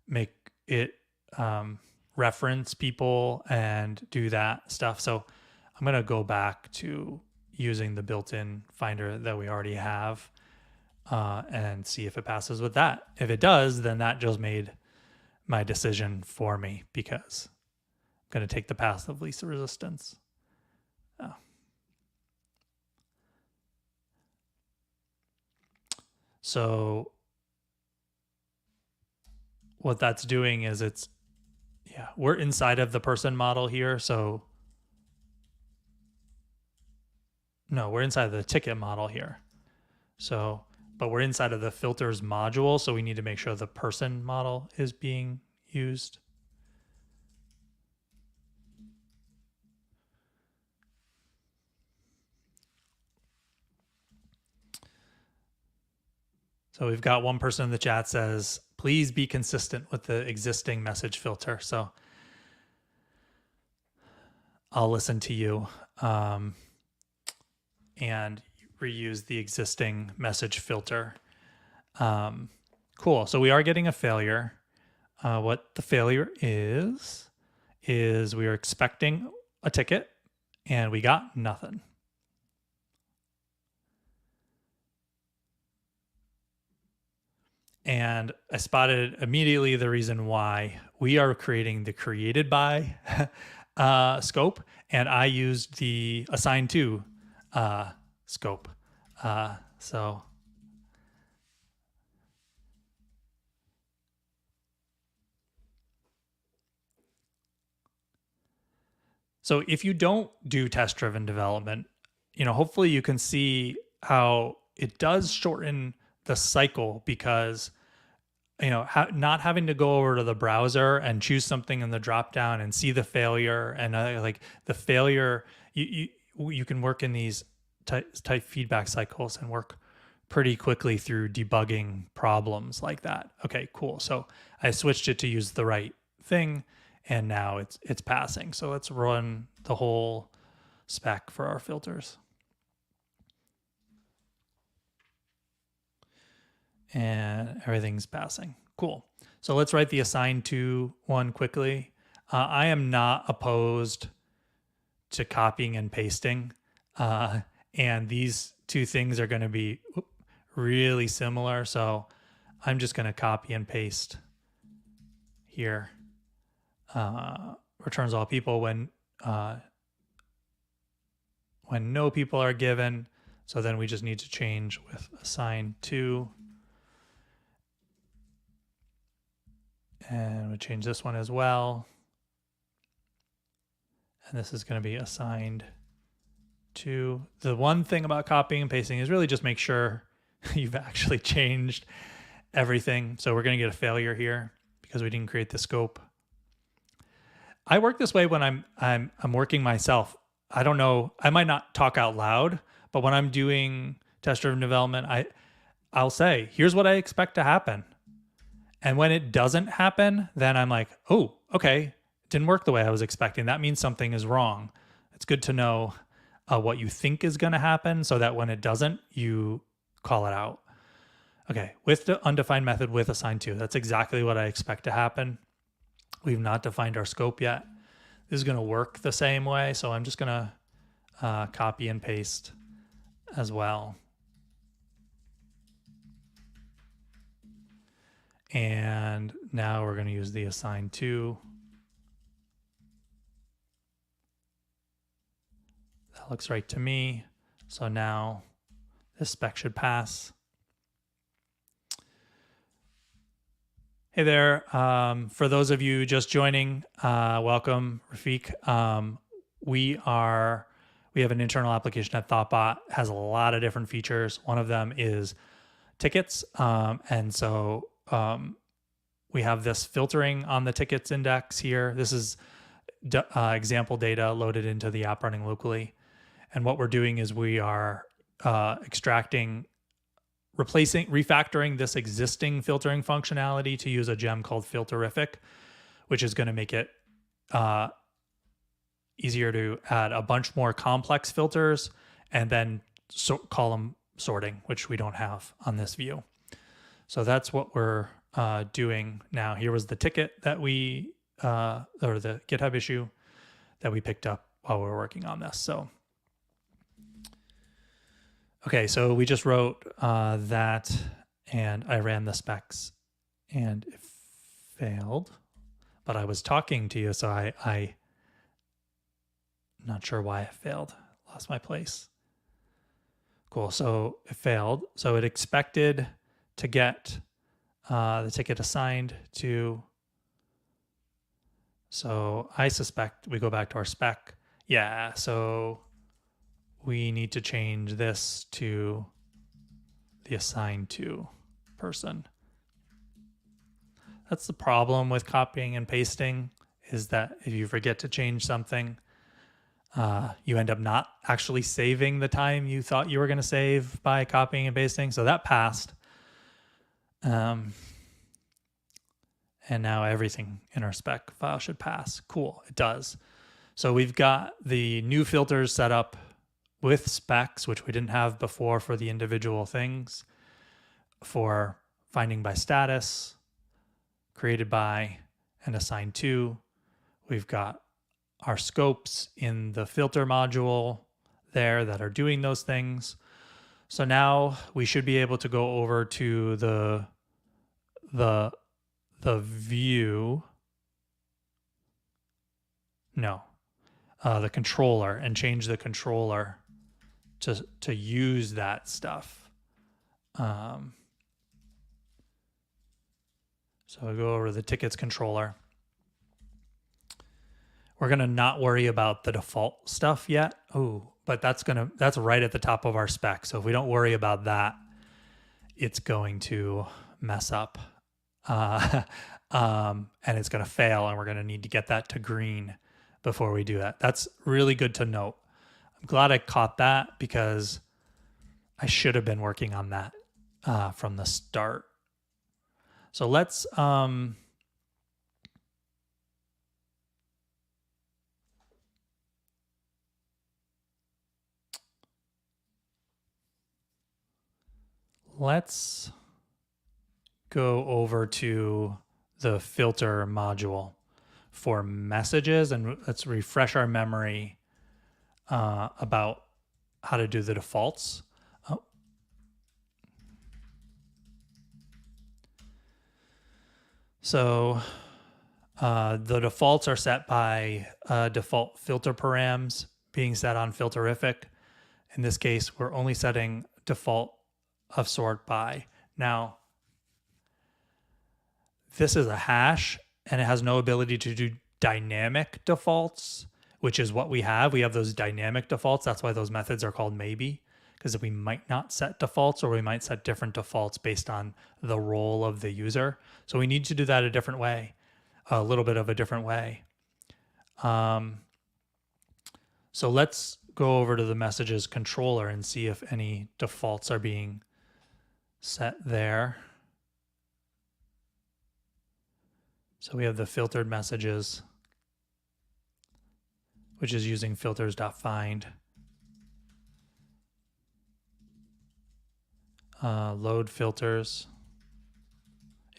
make it reference people and do that stuff. So I'm gonna go back to using the built-in finder that we already have and see if it passes with that. If it does, then that just made my decision for me because I'm gonna take the path of least resistance. Oh. So what that's doing is we're inside of the person model here. So no, we're inside of the ticket model here. So, but we're inside of the filters module. So we need to make sure the person model is being used. So we've got one person in the chat says, please be consistent with the existing message filter. So I'll listen to you and reuse the existing message filter. Cool. So we are getting a failure. What the failure is we are expecting a ticket and we got nothing. And I spotted immediately the reason why. We are creating the created by scope, and I used the assigned to scope. So if you don't do test-driven development, hopefully you can see how it does shorten the cycle, because not having to go over to the browser and choose something in the dropdown and see the failure and like the failure, you can work in these type feedback cycles and work pretty quickly through debugging problems like that. Okay, cool. So I switched it to use the right thing, and now it's passing. So let's run the whole spec for our filters. And everything's passing. Cool. So let's write the assign to one quickly. I am not opposed to copying and pasting. And these two things are going to be really similar. So I'm just going to copy and paste here. Returns all people when no people are given. So then we just need to change with assign to. And we change this one as well. And this is going to be assigned to. The one thing about copying and pasting is really just make sure you've actually changed everything. So we're going to get a failure here because we didn't create the scope. I work this way when I'm working myself. I don't know, I might not talk out loud, but when I'm doing test-driven development, I'll say, here's what I expect to happen. And when it doesn't happen, then I'm like, oh, okay, it didn't work the way I was expecting. That means something is wrong. It's good to know what you think is going to happen so that when it doesn't, you call it out. Okay, with the undefined method with assign to, that's exactly what I expect to happen. We've not defined our scope yet. This is going to work the same way, so I'm just going to copy and paste as well. And now we're going to use the assign to. That looks right to me. So now this spec should pass. Hey there. For those of you just joining, welcome, Rafik. We have an internal application at thoughtbot. It has a lot of different features. One of them is tickets. And so we have this filtering on the tickets index here. This is example data loaded into the app running locally. And what we're doing is we are refactoring this existing filtering functionality to use a gem called filterrific, which is going to make it easier to add a bunch more complex filters and then column sorting, which we don't have on this view. So that's what we're doing now. Here was the ticket that or the GitHub issue that we picked up while we were working on this. So, okay, so we just wrote that, and I ran the specs, and it failed. But I was talking to you, so I not sure why it failed. Lost my place. Cool. So it failed. So it expected to get the ticket assigned to. So I suspect we go back to our spec. Yeah. So we need to change this to the assigned to person. That's the problem with copying and pasting, is that if you forget to change something, you end up not actually saving the time you thought you were going to save by copying and pasting. So that passed. And now everything in our spec file should pass. Cool, it does. So we've got the new filters set up with specs, which we didn't have before for the individual things, for finding by status, created by, and assigned to. We've got our scopes in the filter module there that are doing those things. So now we should be able to go over to the view, the controller, and change the controller to use that stuff. So we go over to the tickets controller. We're gonna not worry about the default stuff yet. Oh, but that's right at the top of our spec. So if we don't worry about that, it's going to mess up and it's going to fail, and we're going to need to get that to green before we do that. That's really good to note. I'm glad I caught that because I should have been working on that from the start. So let's go over to the filter module for messages, and let's refresh our memory about how to do the defaults. So the defaults are set by default filter params being set on filterrific. In this case, we're only setting default of sort by. Now, this is a hash and it has no ability to do dynamic defaults, which is what we have. We have those dynamic defaults. That's why those methods are called maybe, because we might not set defaults, or we might set different defaults based on the role of the user. So we need to do that a different way, a little bit of a different way. So let's go over to the messages controller and see if any defaults are being set there. So we have the filtered messages, which is using filters.find. Load filters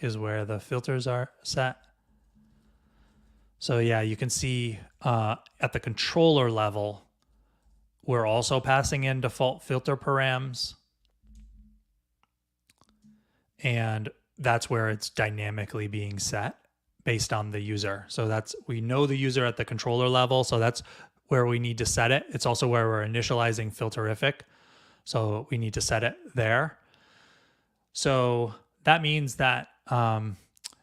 is where the filters are set. So yeah, you can see at the controller level, we're also passing in default filter params. And that's where it's dynamically being set based on the user. So we know the user at the controller level. So that's where we need to set it. It's also where we're initializing filterrific. So we need to set it there. So that means that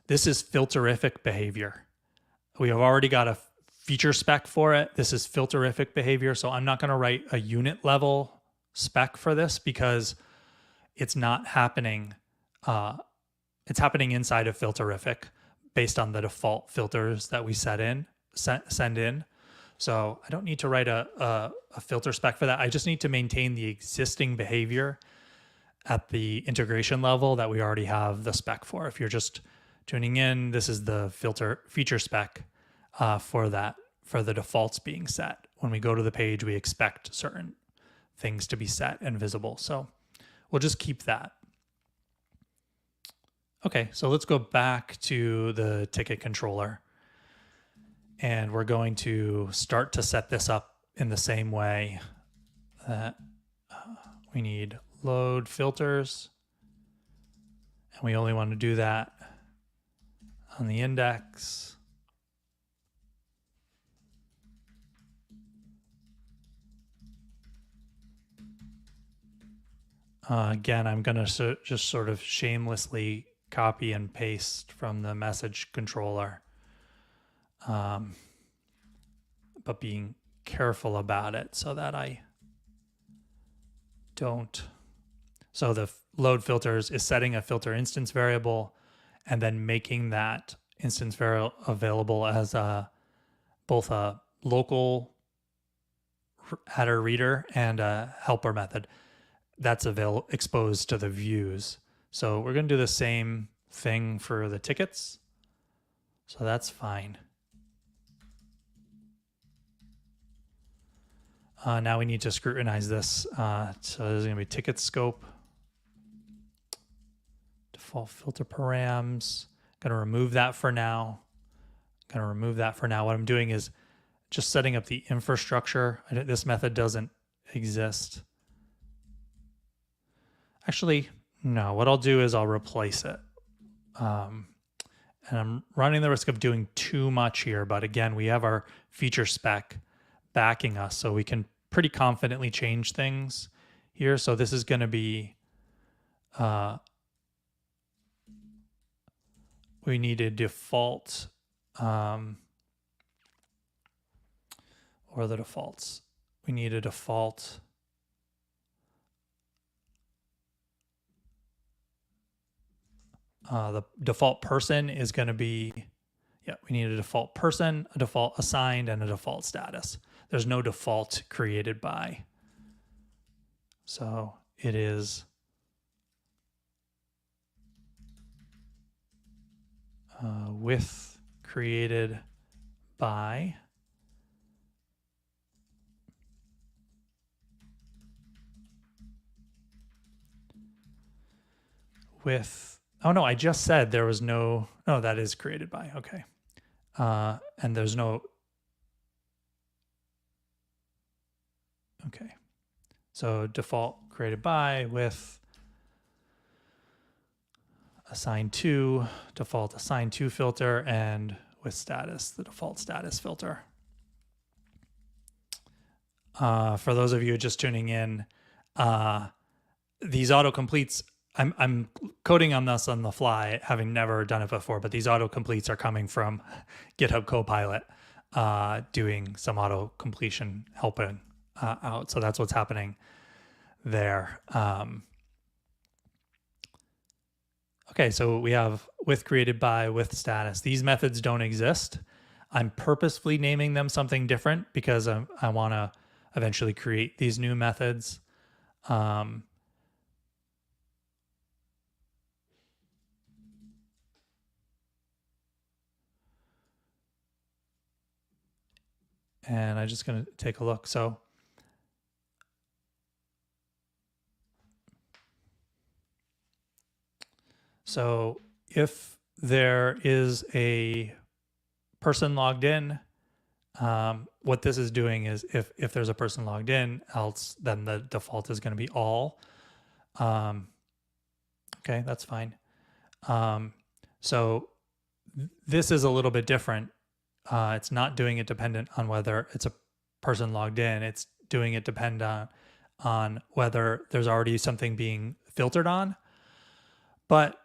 this is filterrific behavior. We have already got a feature spec for it. This is filterrific behavior. So I'm not going to write a unit level spec for this because it's not happening. It's happening inside of filterrific based on the default filters that we send in. So I don't need to write a filter spec for that. I just need to maintain the existing behavior at the integration level that we already have the spec for. If you're just tuning in, this is the filter feature spec for the defaults being set. When we go to the page, we expect certain things to be set and visible. So we'll just keep that. Okay, so let's go back to the ticket controller. And we're going to start to set this up in the same way that we need load filters. And we only want to do that on the index. Again, I'm going to just sort of shamelessly copy and paste from the message controller, but being careful about it so that I don't. So the load filters is setting a filter instance variable and then making that instance variable available as both a local header reader and a helper method that's exposed to the views. So we're going to do the same thing for the tickets. So that's fine. Now we need to scrutinize this. So there's going to be ticket scope, default filter params. Going to remove that for now. What I'm doing is just setting up the infrastructure. This method doesn't exist. Actually, no, what I'll do is I'll replace it. And I'm running the risk of doing too much here, but again, we have our feature spec backing us, so we can pretty confidently change things here. So this is going to be, we need a default, or the defaults. We need a default The default person is going to be, yeah, we need a default person, a default assigned, and a default status. There's no default created by. So it is with created by with, oh no, I just said there was no, no, that is created by, okay. And there's no, okay. So default created by with assigned to, default assigned to filter, and with status, the default status filter. For those of you just tuning in, these autocompletes, I'm coding on this on the fly, having never done it before, but these autocompletes are coming from GitHub Copilot, doing some auto completion helping out. So that's what's happening there. Okay, so we have with created by, with status. These methods don't exist. I'm purposefully naming them something different because I want to eventually create these new methods. And I'm just going to take a look. So if there is a person logged in, what this is doing is if there's a person logged in, else then the default is going to be all. Okay, that's fine. So this is a little bit different. It's not doing it dependent on whether it's a person logged in. It's doing it dependent on whether there's already something being filtered on. But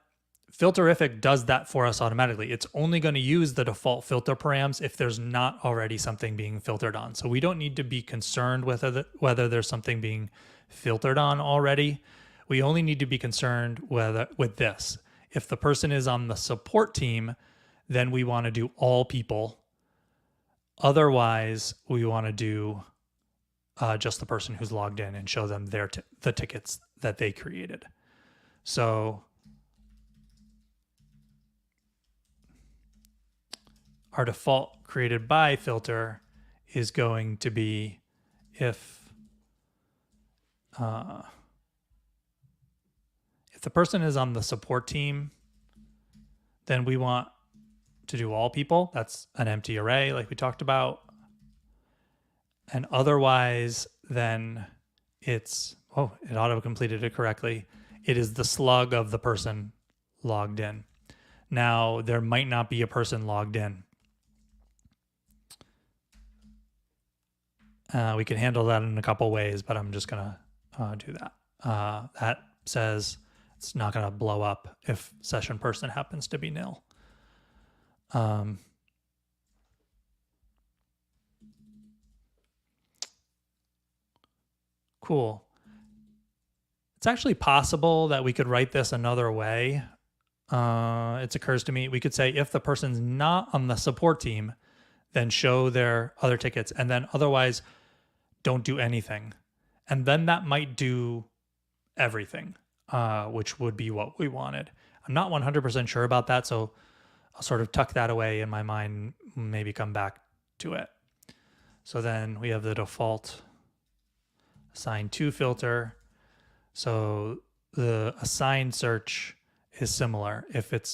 filterrific does that for us automatically. It's only going to use the default filter params if there's not already something being filtered on. So we don't need to be concerned with whether there's something being filtered on already. We only need to be concerned with this. If the person is on the support team, then we want to do all people. Otherwise, we want to do just the person who's logged in and show them the tickets that they created. So our default created by filter is going to be if the person is on the support team, then we want to do all people. That's an empty array like we talked about. And otherwise, then it's, oh, it auto-completed it correctly. It is the slug of the person logged in. Now, there might not be a person logged in. We can handle that in a couple ways, but I'm just going to do that. That says it's not going to blow up if session person happens to be nil. Cool. It's actually possible that we could write this another way. It occurs to me, we could say if the person's not on the support team, then show their other tickets, and then otherwise don't do anything. And then that might do everything, which would be what we wanted. I'm not 100% sure about that, so I'll sort of tuck that away in my mind, maybe come back to it. So then we have the default assigned to filter. So the assigned search is similar. If the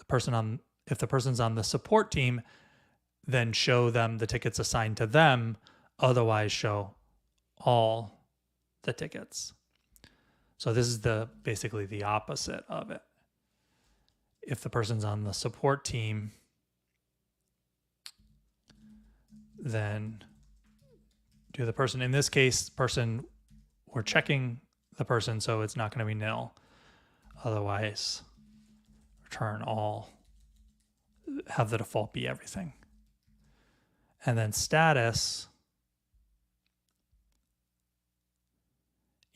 person's on the support team, then show them the tickets assigned to them. Otherwise, show all the tickets. So this is basically the opposite of it. If the person's on the support team, then do the person. In this case, we're checking the person, so it's not going to be nil. Otherwise, return all, have the default be everything. And then status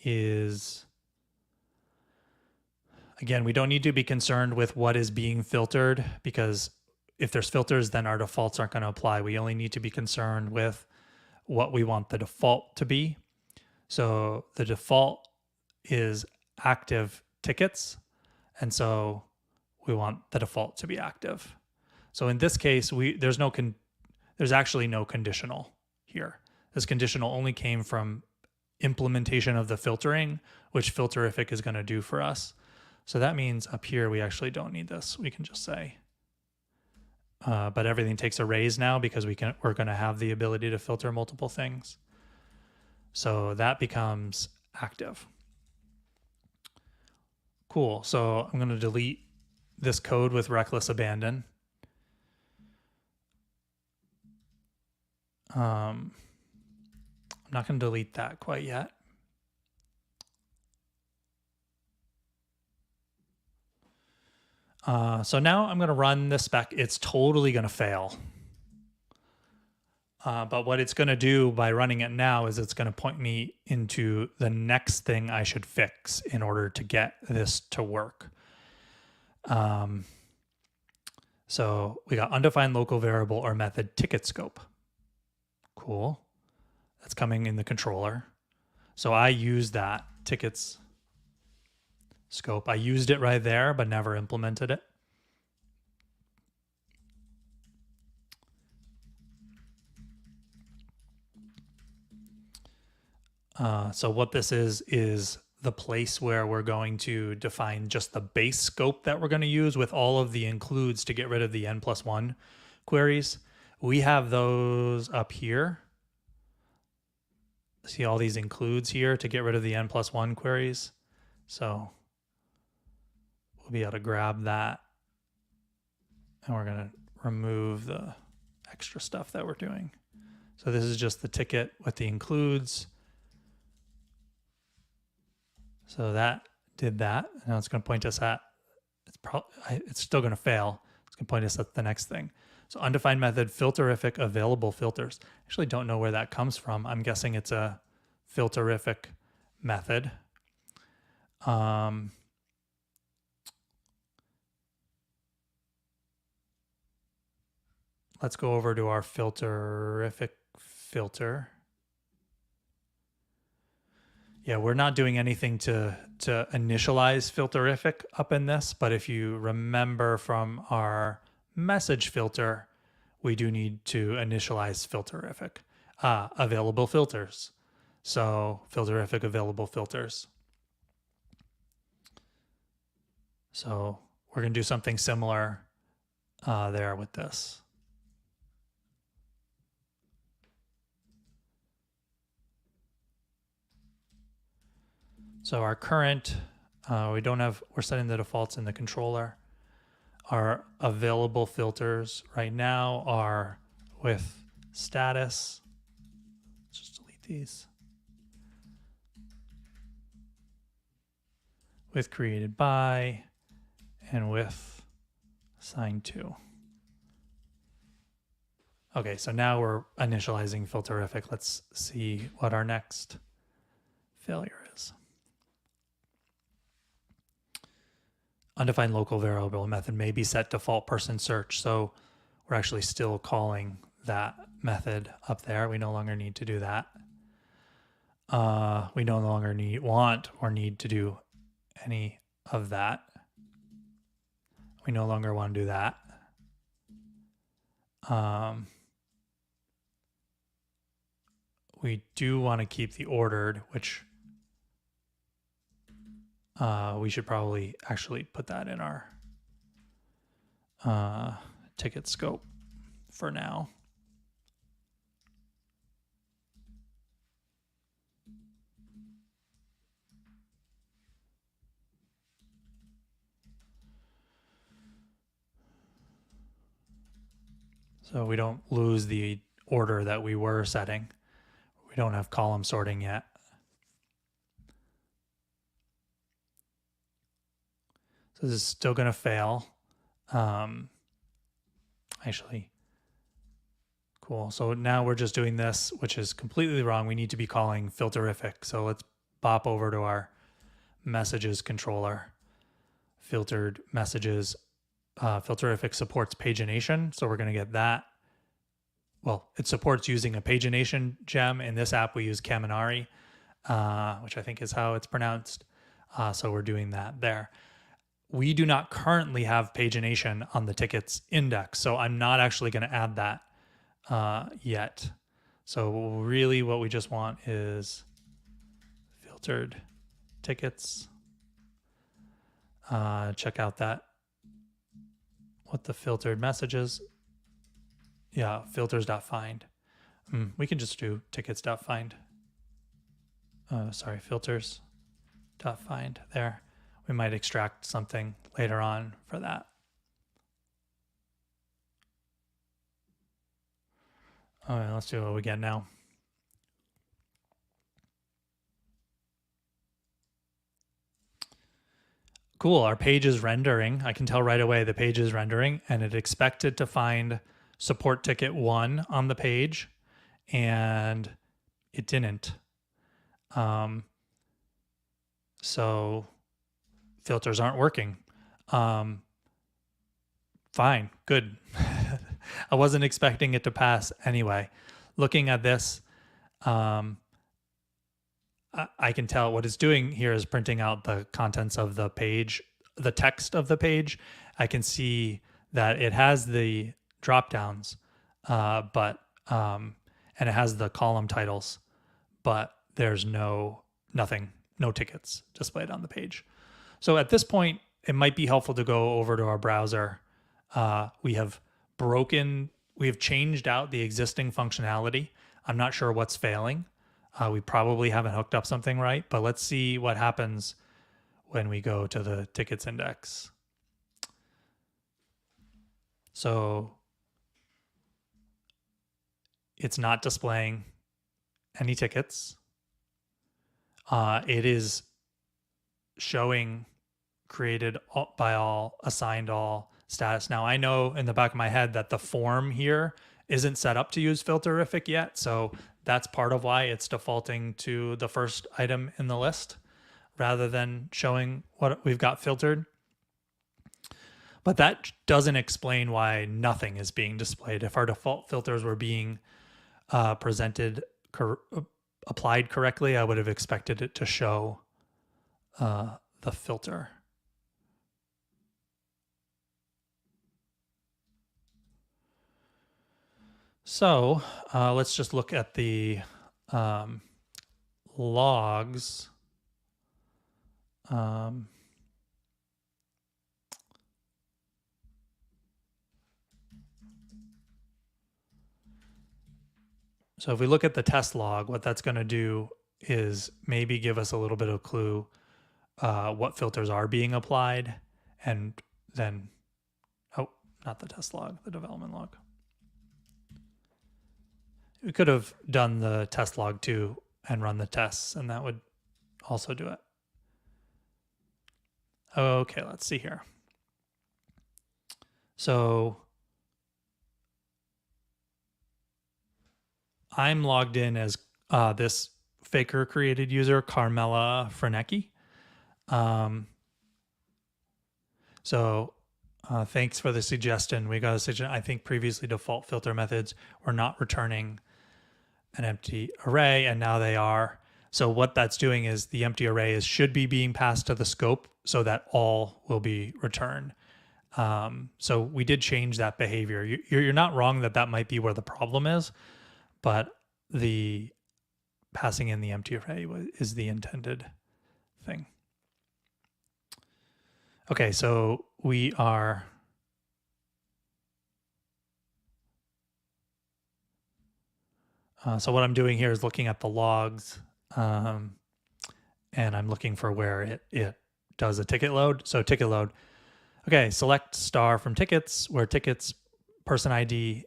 is Again, we don't need to be concerned with what is being filtered, because if there's filters, then our defaults aren't going to apply. We only need to be concerned with what we want the default to be. So the default is active tickets. And so we want the default to be active. So in this case, there's actually no conditional here. This conditional only came from implementation of the filtering, which filterrific is going to do for us. So that means up here, we actually don't need this. We can just say, but everything takes a raise now because we're going to have the ability to filter multiple things. So that becomes active. Cool. So I'm going to delete this code with reckless abandon. I'm not going to delete that quite yet. So now I'm going to run this spec. It's totally going to fail. But what it's going to do by running it now is it's going to point me into the next thing I should fix in order to get this to work. So we got undefined local variable or method ticket scope. Cool. That's coming in the controller. So I use that tickets scope. I used it right there, but never implemented it. So what this is the place where we're going to define just the base scope that we're going to use with all of the includes to get rid of the n+1 queries. We have those up here. See all these includes here to get rid of the n+1 queries. So we'll be able to grab that, and we're going to remove the extra stuff that we're doing. So this is just the ticket with the includes. So that did that. Now it's going to point us at, it's still going to fail. It's going to point us at the next thing. So undefined method filterrific available filters. Actually don't know where that comes from. I'm guessing it's a filterrific method. Let's go over to our filterrific filter. Yeah, we're not doing anything to initialize filterrific up in this, but if you remember from our message filter, we do need to initialize filterrific available filters. So filterrific available filters. So we're going to do something similar there with this. So our current, we're setting the defaults in the controller. Our available filters right now are with status. Let's just delete these. With created by and with assigned to. Okay, so now we're initializing filterrific. Let's see what our next failure is. Undefined local variable method may be set default person search. So we're actually still calling that method up there. We no longer need to do that. We no longer want or need to do any of that. We no longer want to do that. We do want to keep the ordered, which we should probably actually put that in our ticket scope for now. So we don't lose the order that we were setting. We don't have column sorting yet. So this is still going to fail. Actually, cool. So now we're just doing this, which is completely wrong. We need to be calling filterrific. So let's bop over to our messages controller. filtered messages. Filterrific supports pagination, so we're going to get that. Well, it supports using a pagination gem. In this app, we use Kaminari, which I think is how it's pronounced. So we're doing that there. We do not currently have pagination on the tickets index, so I'm not actually going to add that yet. So really what we just want is filtered tickets. Check out that, what the filtered messages. Yeah, filters.find. We can just do tickets.find. Sorry, filters.find there. We might extract something later on for that. All right, let's do what we get now. Cool, our page is rendering. I can tell right away the page is rendering, and it expected to find support ticket 1 on the page, and it didn't. So filters aren't working. Fine, good. I wasn't expecting it to pass anyway. Looking at this, I can tell what it's doing here is printing out the contents of the page, the text of the page. I can see that it has the drop downs, and it has the column titles, but there's nothing, no tickets displayed on the page. So at this point, it might be helpful to go over to our browser. We have changed out the existing functionality. I'm not sure what's failing. We probably haven't hooked up something right, but let's see what happens when we go to the tickets index. So it's not displaying any tickets. It is showing created by all, assigned all status. Now I know in the back of my head that the form here isn't set up to use filterrific yet, so that's part of why it's defaulting to the first item in the list rather than showing what we've got filtered. But that doesn't explain why nothing is being displayed. If our default filters were being applied correctly, I would have expected it to show the filter. So let's just look at the logs. So if we look at the test log, what that's going to do is maybe give us a little bit of clue what filters are being applied, and then, oh, not the test log, the development log. We could have done the test log too and run the tests, and that would also do it. Okay, let's see here. So I'm logged in as this Faker created user, Carmela Frenecki. Thanks for the suggestion. We got a suggestion. I think previously default filter methods were not returning an empty array, and now they are. So what that's doing is the empty array should be being passed to the scope so that all will be returned. So we did change that behavior. You're not wrong that might be where the problem is, but the passing in the empty array is the intended thing. Okay, so we are so what I'm doing here is looking at the logs, and I'm looking for where it does a ticket load. So ticket load. Okay, select star from tickets, where tickets person ID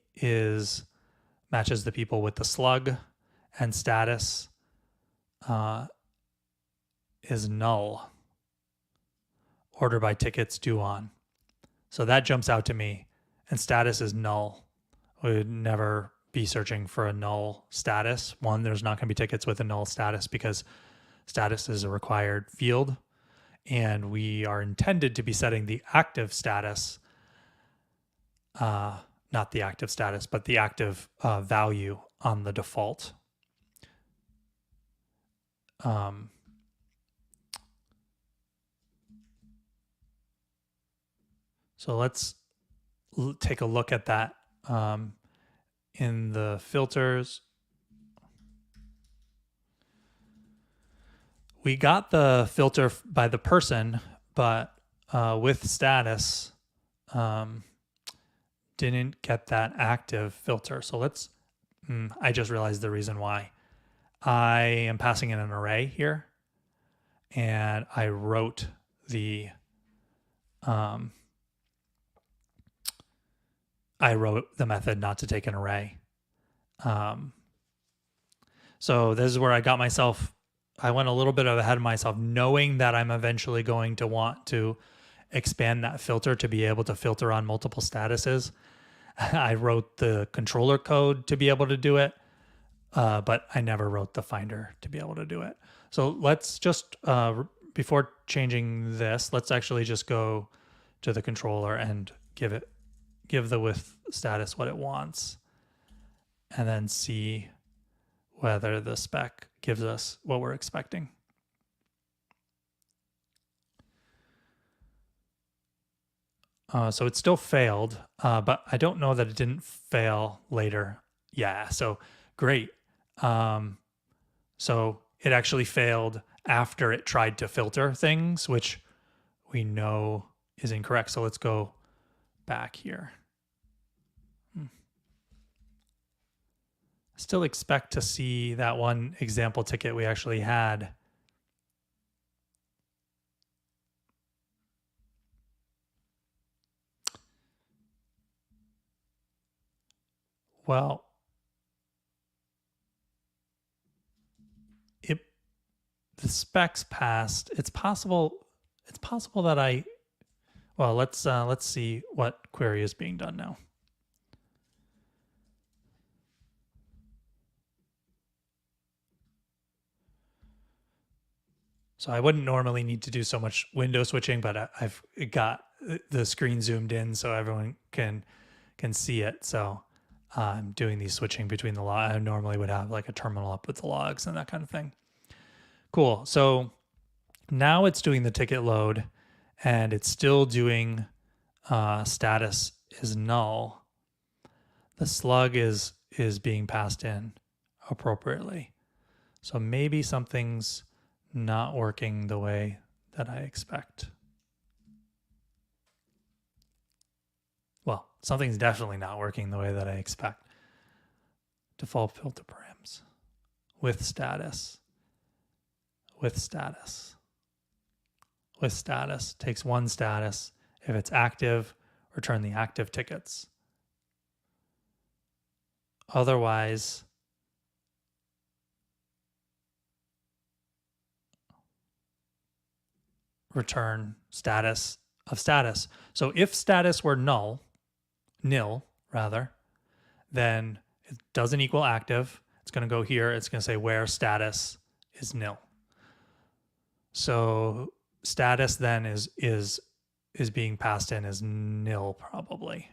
matches the people with the slug, and status is null. Order by tickets due on. So that jumps out to me, and status is null. We would never be searching for a null status. One, there's not going to be tickets with a null status because status is a required field. and we are intended to be setting the active status, not the active status, but the active value on the default. So let's take a look at that in the filters. We got the filter by the person, but with status, didn't get that active filter. So let's, I just realized the reason why. I am passing in an array here, and I wrote the method not to take an array. So this is where I got myself, I went a little bit ahead of myself, knowing that I'm eventually going to want to expand that filter to be able to filter on multiple statuses. I wrote the controller code to be able to do it, but I never wrote the finder to be able to do it. So let's just, before changing this, let's actually just go to the controller and give the with status what it wants, and then see whether the spec gives us what we're expecting. So it still failed, but I don't know that it didn't fail later. Yeah, so great. So it actually failed after it tried to filter things, which we know is incorrect. So let's go back here. Still expect to see that one example ticket we actually had. Well, the specs passed. It's possible that well, let's see what query is being done now. So I wouldn't normally need to do so much window switching, but I've got the screen zoomed in so everyone can see it. So I'm doing these switching between the logs. I normally would have like a terminal up with the logs and that kind of thing. Cool. So now it's doing the ticket load, and it's still doing status is null. The slug is being passed in appropriately. So maybe something's not working the way that I expect. Well, something's definitely not working the way that I expect. Default filter params with status. With status. With status takes one status. If it's active, return the active tickets. Otherwise, return status of status. So if status were nil rather, then it doesn't equal active. It's going to go here. It's going to say where status is nil. So status then is being passed in as nil probably.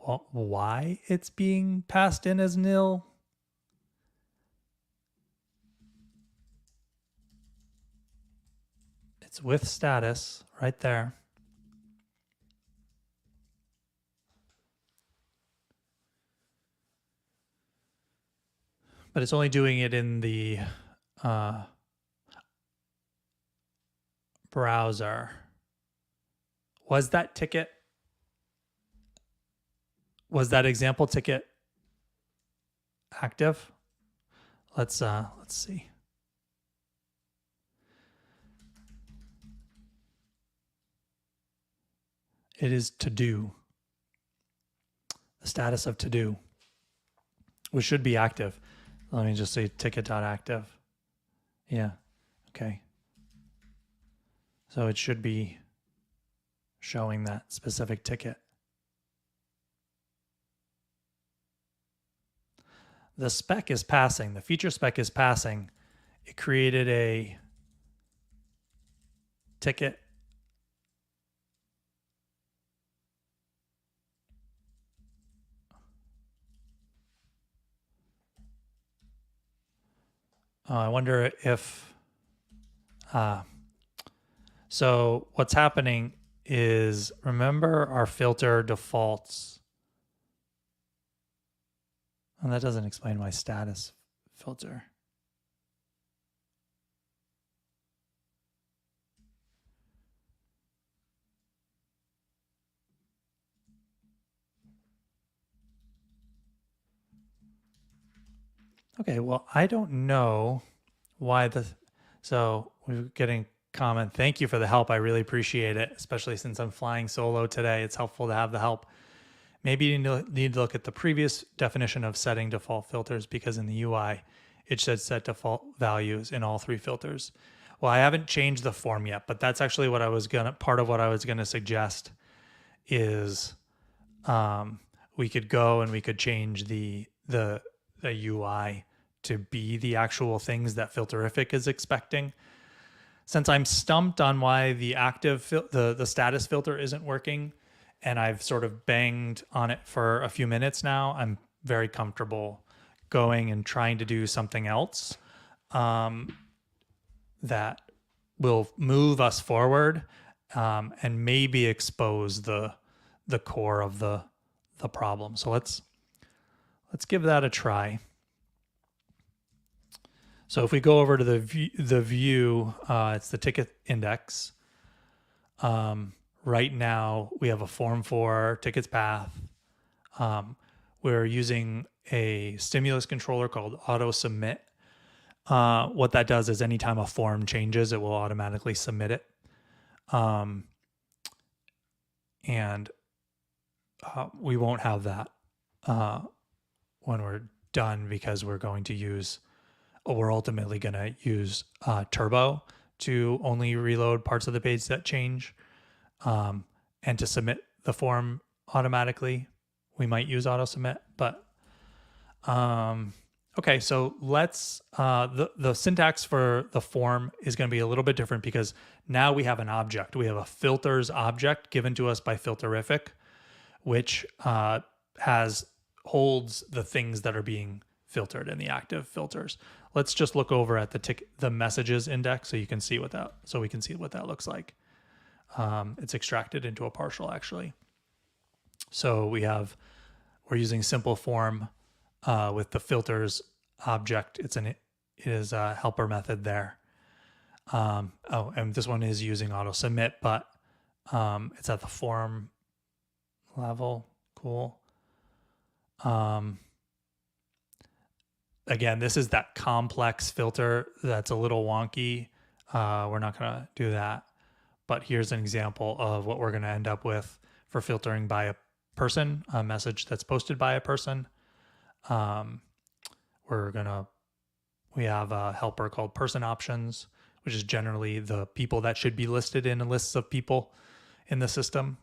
Well, why it's being passed in as nil? It's with status right there. But it's only doing it in the browser. Was that example ticket active? Let's see. It is to do. The status of to do, which should be active. Let me just say ticket.active. Yeah. Okay. So it should be showing that specific ticket. The spec is passing. The feature spec is passing. It created a ticket. I wonder if, so what's happening is, remember our filter defaults. And that doesn't explain my status filter. Okay, well, I don't know why so we're getting comment. Thank you for the help. I really appreciate it, especially since I'm flying solo today. It's helpful to have the help. Maybe you need to look at the previous definition of setting default filters, because in the UI, it should set default values in all 3 filters. Well, I haven't changed the form yet, but that's actually what I was part of what I was gonna suggest is we could go and we could change the UI to be the actual things that filterrific is expecting. Since I'm stumped on why the active the status filter isn't working, and I've sort of banged on it for a few minutes now, I'm very comfortable going and trying to do something else that will move us forward and maybe expose the core of the problem. So let's give that a try. So if we go over to the view, it's the ticket index. Right now we have a form for tickets path. We're using a stimulus controller called auto submit. What that does is anytime a form changes, it will automatically submit it. And we won't have that when we're done, because we're ultimately going to use Turbo to only reload parts of the page that change, and to submit the form automatically. We might use auto submit, but okay. So let's the syntax for the form is going to be a little bit different, because now we have an object. We have a filters object given to us by filterrific, which holds the things that are being filtered in the active filters. Let's just look over at the messages index so we can see what that looks like. It's extracted into a partial, actually. So we're using simple form with the filters object. It is a helper method there. And this one is using auto submit, but it's at the form level. Cool. Again, this is that complex filter that's a little wonky. We're not going to do that. But here's an example of what we're going to end up with for filtering by a person, a message that's posted by a person. We have a helper called person options, which is generally the people that should be listed in lists of people in the system.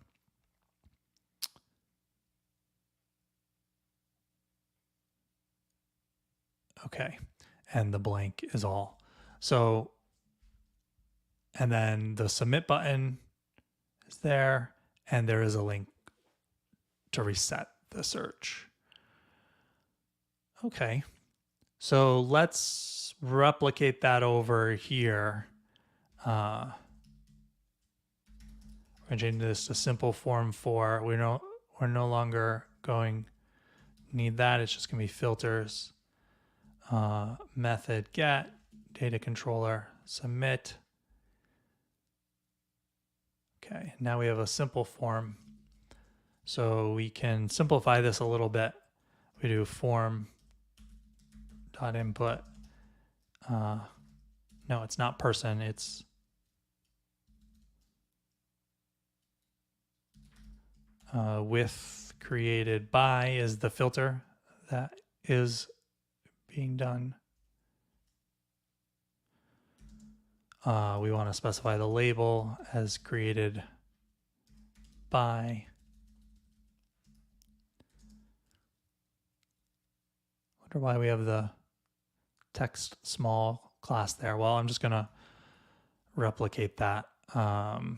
Okay, and the blank is all. So, and then the submit button is there, and there is a link to reset the search. Okay, so let's replicate that over here. We're changing this to simple form 4. We're no longer need that. It's just gonna be filters. Method get, data controller, submit. Okay, now we have a simple form. So we can simplify this a little bit. We do form dot input. No, it's not person, it's with created by is the filter that is being done. We want to specify the label as created by. Wonder why we have the text small class there. Well, I'm just going to replicate that So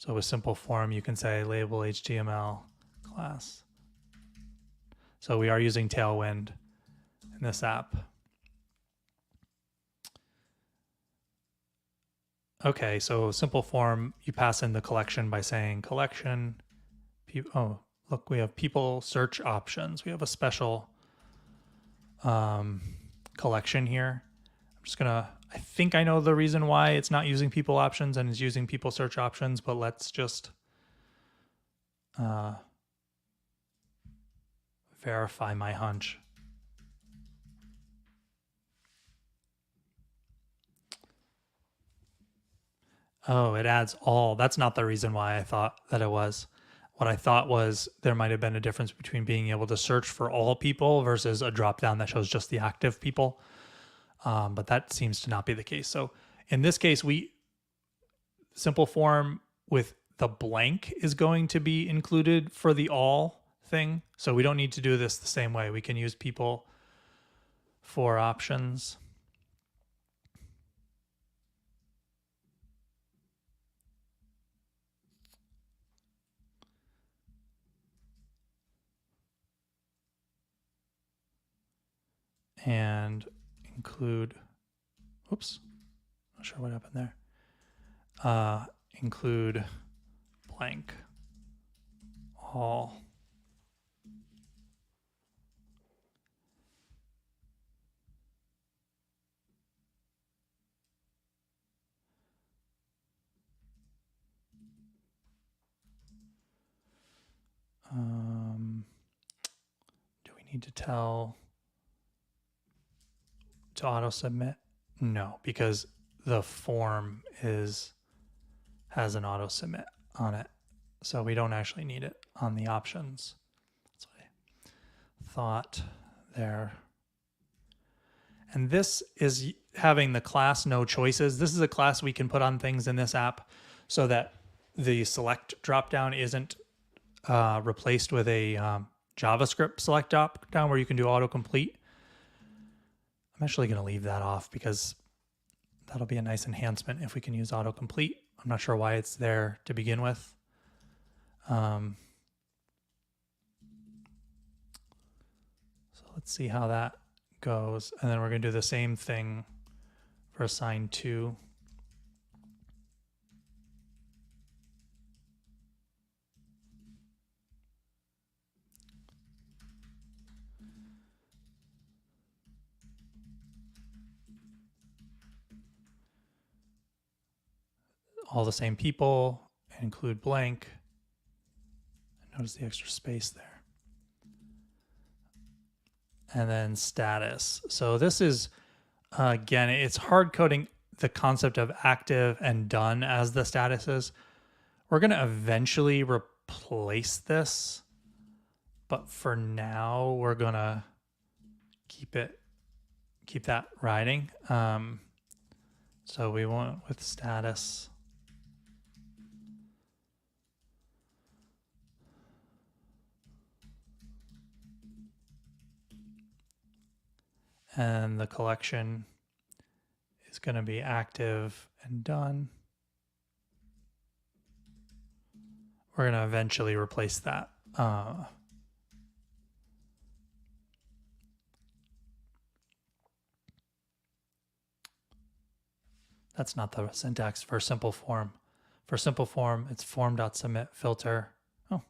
with simple form, you can say label HTML class. So we are using Tailwind in this app. Okay, so simple form, you pass in the collection by saying collection. Oh, look, we have people search options. We have a special collection here. I'm just gonna, I think I know the reason why it's not using people options and is using people search options, but let's just verify my hunch. Oh, it adds all. That's not the reason why I thought that it was. What I thought was there might have been a difference between being able to search for all people versus a drop down that shows just the active people. But that seems to not be the case. So in this case, simple form with the blank is going to be included for the all thing. So we don't need to do this the same way. We can use people for options. And include, oops, not sure what happened there. Include blank all. Do we need to tell to auto submit? No, because the form has an auto submit on it. So we don't actually need it on the options. That's what I thought there. And this is having the class no choices. This is a class we can put on things in this app so that the select dropdown isn't replaced with a JavaScript select dropdown where you can do autocomplete. I'm actually going to leave that off because that'll be a nice enhancement if we can use autocomplete. I'm not sure why it's there to begin with. So let's see how that goes. And then we're going to do the same thing for assign to. All the same people, include blank. Notice the extra space there. And then status. So this is, again, it's hard coding the concept of active and done as the statuses. We're going to eventually replace this, but for now we're going to keep that riding. So we want with status. And the collection is going to be active and done. We're going to eventually replace that. That's not the syntax for simple form. For simple form, it's form.submit filter. Oh,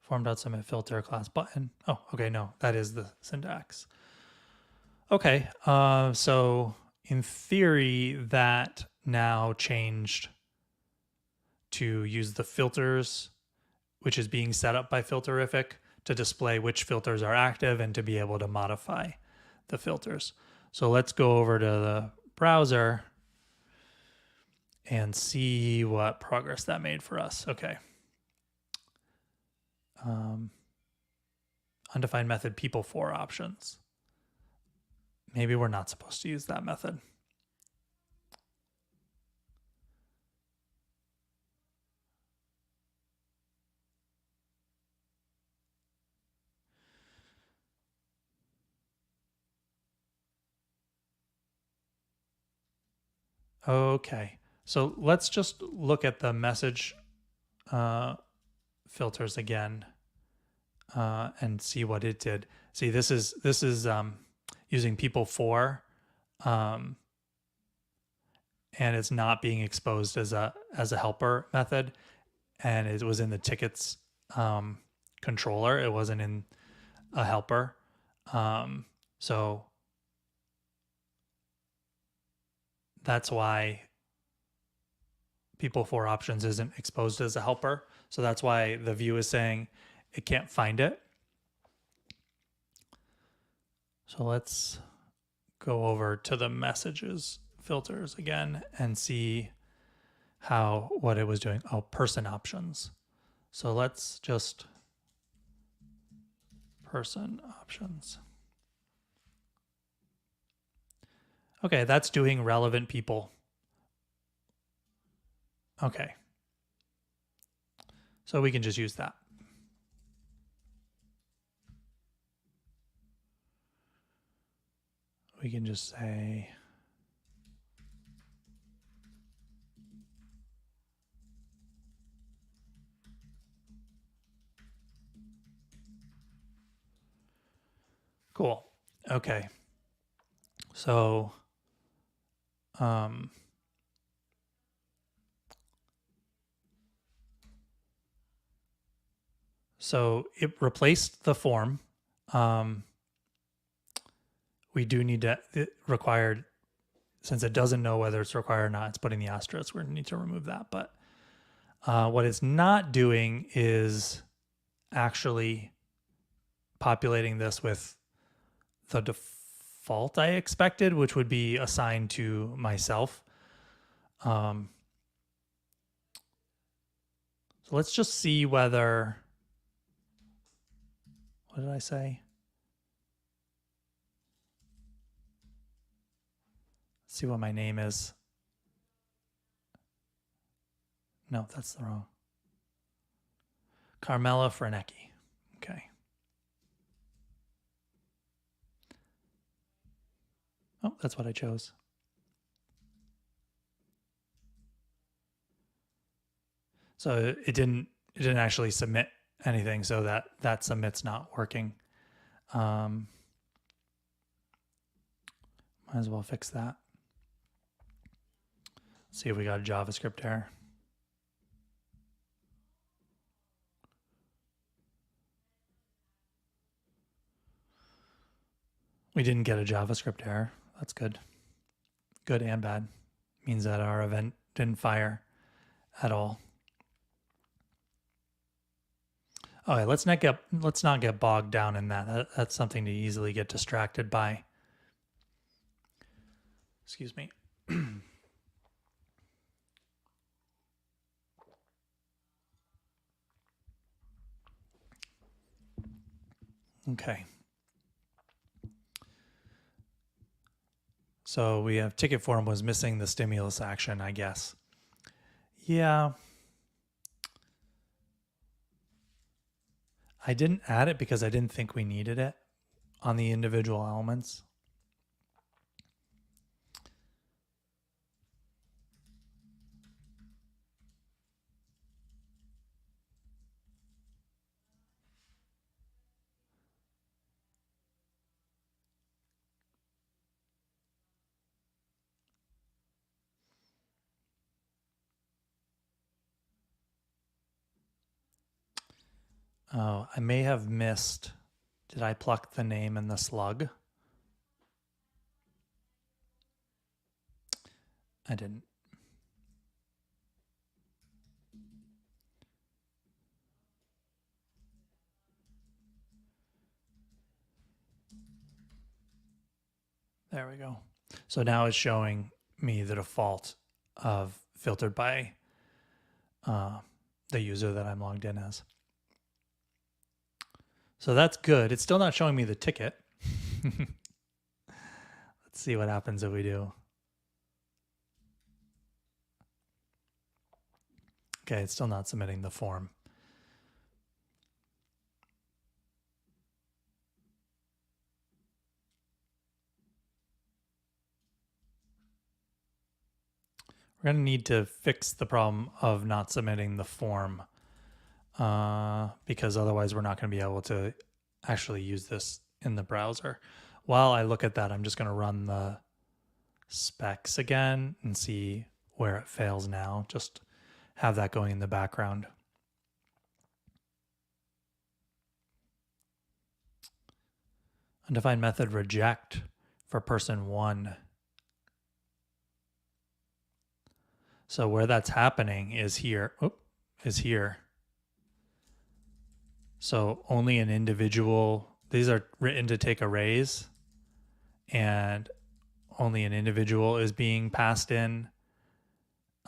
form.submit filter class button. Oh, okay, no, that is the syntax. Okay, so in theory, that now changed to use the filters, which is being set up by filterrific to display which filters are active and to be able to modify the filters. So let's go over to the browser and see what progress that made for us. Okay. Undefined method people for options. Maybe we're not supposed to use that method. Okay, so let's just look at the message filters again and see what it did. See, this is using people for, and it's not being exposed as a helper method, and it was in the tickets controller. It wasn't in a helper. So that's why people for options isn't exposed as a helper. So that's why the view is saying it can't find it. So let's go over to the messages filters again and see what it was doing. Oh, person options. So let's just person options. Okay, that's doing relevant people. Okay. So we can just use that. We can just say cool. Okay. So so it replaced the form. We do need to, it required, since it doesn't know whether it's required or not, it's putting the asterisk. We're going to need to remove that. But what it's not doing is actually populating this with the default I expected, which would be assigned to myself. So let's just see whether, what did I say? Let's see what my name is. No, that's the wrong. Carmela Franecki. Okay. Oh, that's what I chose. So it didn't actually submit anything, so that submit's not working. Might as well fix that. See if we got a JavaScript error. We didn't get a JavaScript error. That's good. Good and bad. Means that our event didn't fire at all. All right, let's not get bogged down in that. That's something to easily get distracted by. Excuse me. Okay. So we have ticket form was missing the stimulus action, I guess. Yeah. I didn't add it because I didn't think we needed it on the individual elements. Oh, I may have missed. Did I pluck the name and the slug? I didn't. There we go. So now it's showing me the default of filtered by the user that I'm logged in as. So that's good. It's still not showing me the ticket. Let's see what happens if we do. Okay, it's still not submitting the form. We're going to need to fix the problem of not submitting the form because otherwise we're not going to be able to actually use this in the browser. While I look at that, I'm just going to run the specs again and see where it fails now. Just have that going in the background. Undefined method reject for person 1. So where that's happening is here. So only an individual, these are written to take arrays, and only an individual is being passed in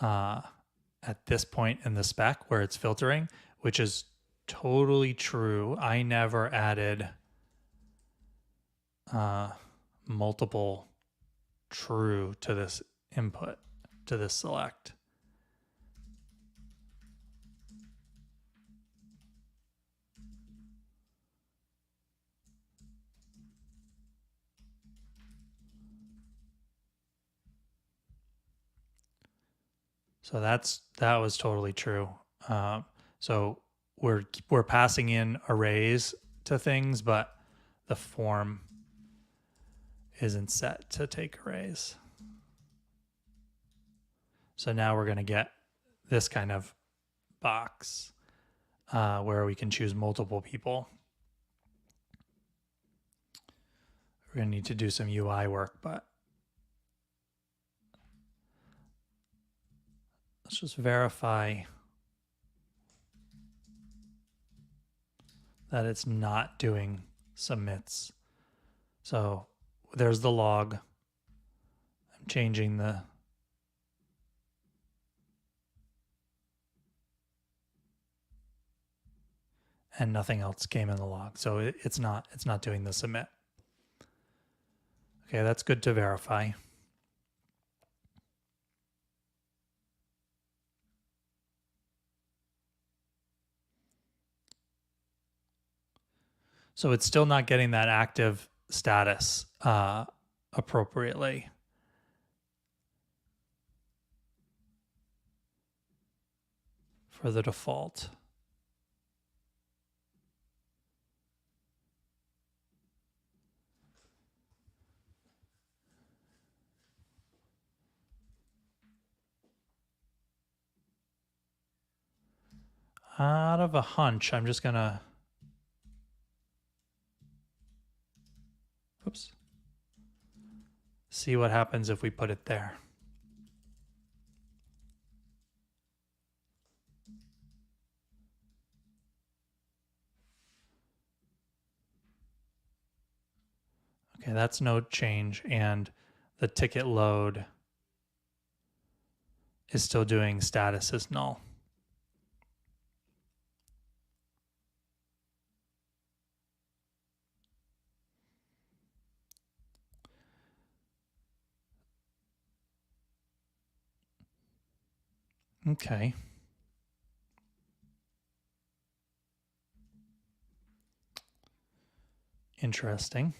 at this point in the spec where it's filtering, which is totally true. I never added multiple true to this input, to this select. So that was totally true. So we're passing in arrays to things, but the form isn't set to take arrays. So now we're going to get this kind of box where we can choose multiple people. We're going to need to do some UI work, but let's just verify that it's not doing submits. So there's the log. I'm changing the and nothing else came in the log. So it's not doing the submit. Okay, that's good to verify. So it's still not getting that active status appropriately. For the default. Out of a hunch, I'm just gonna, see what happens if we put it there. Okay, that's no change, and the ticket load is still doing status is null. Okay. Interesting.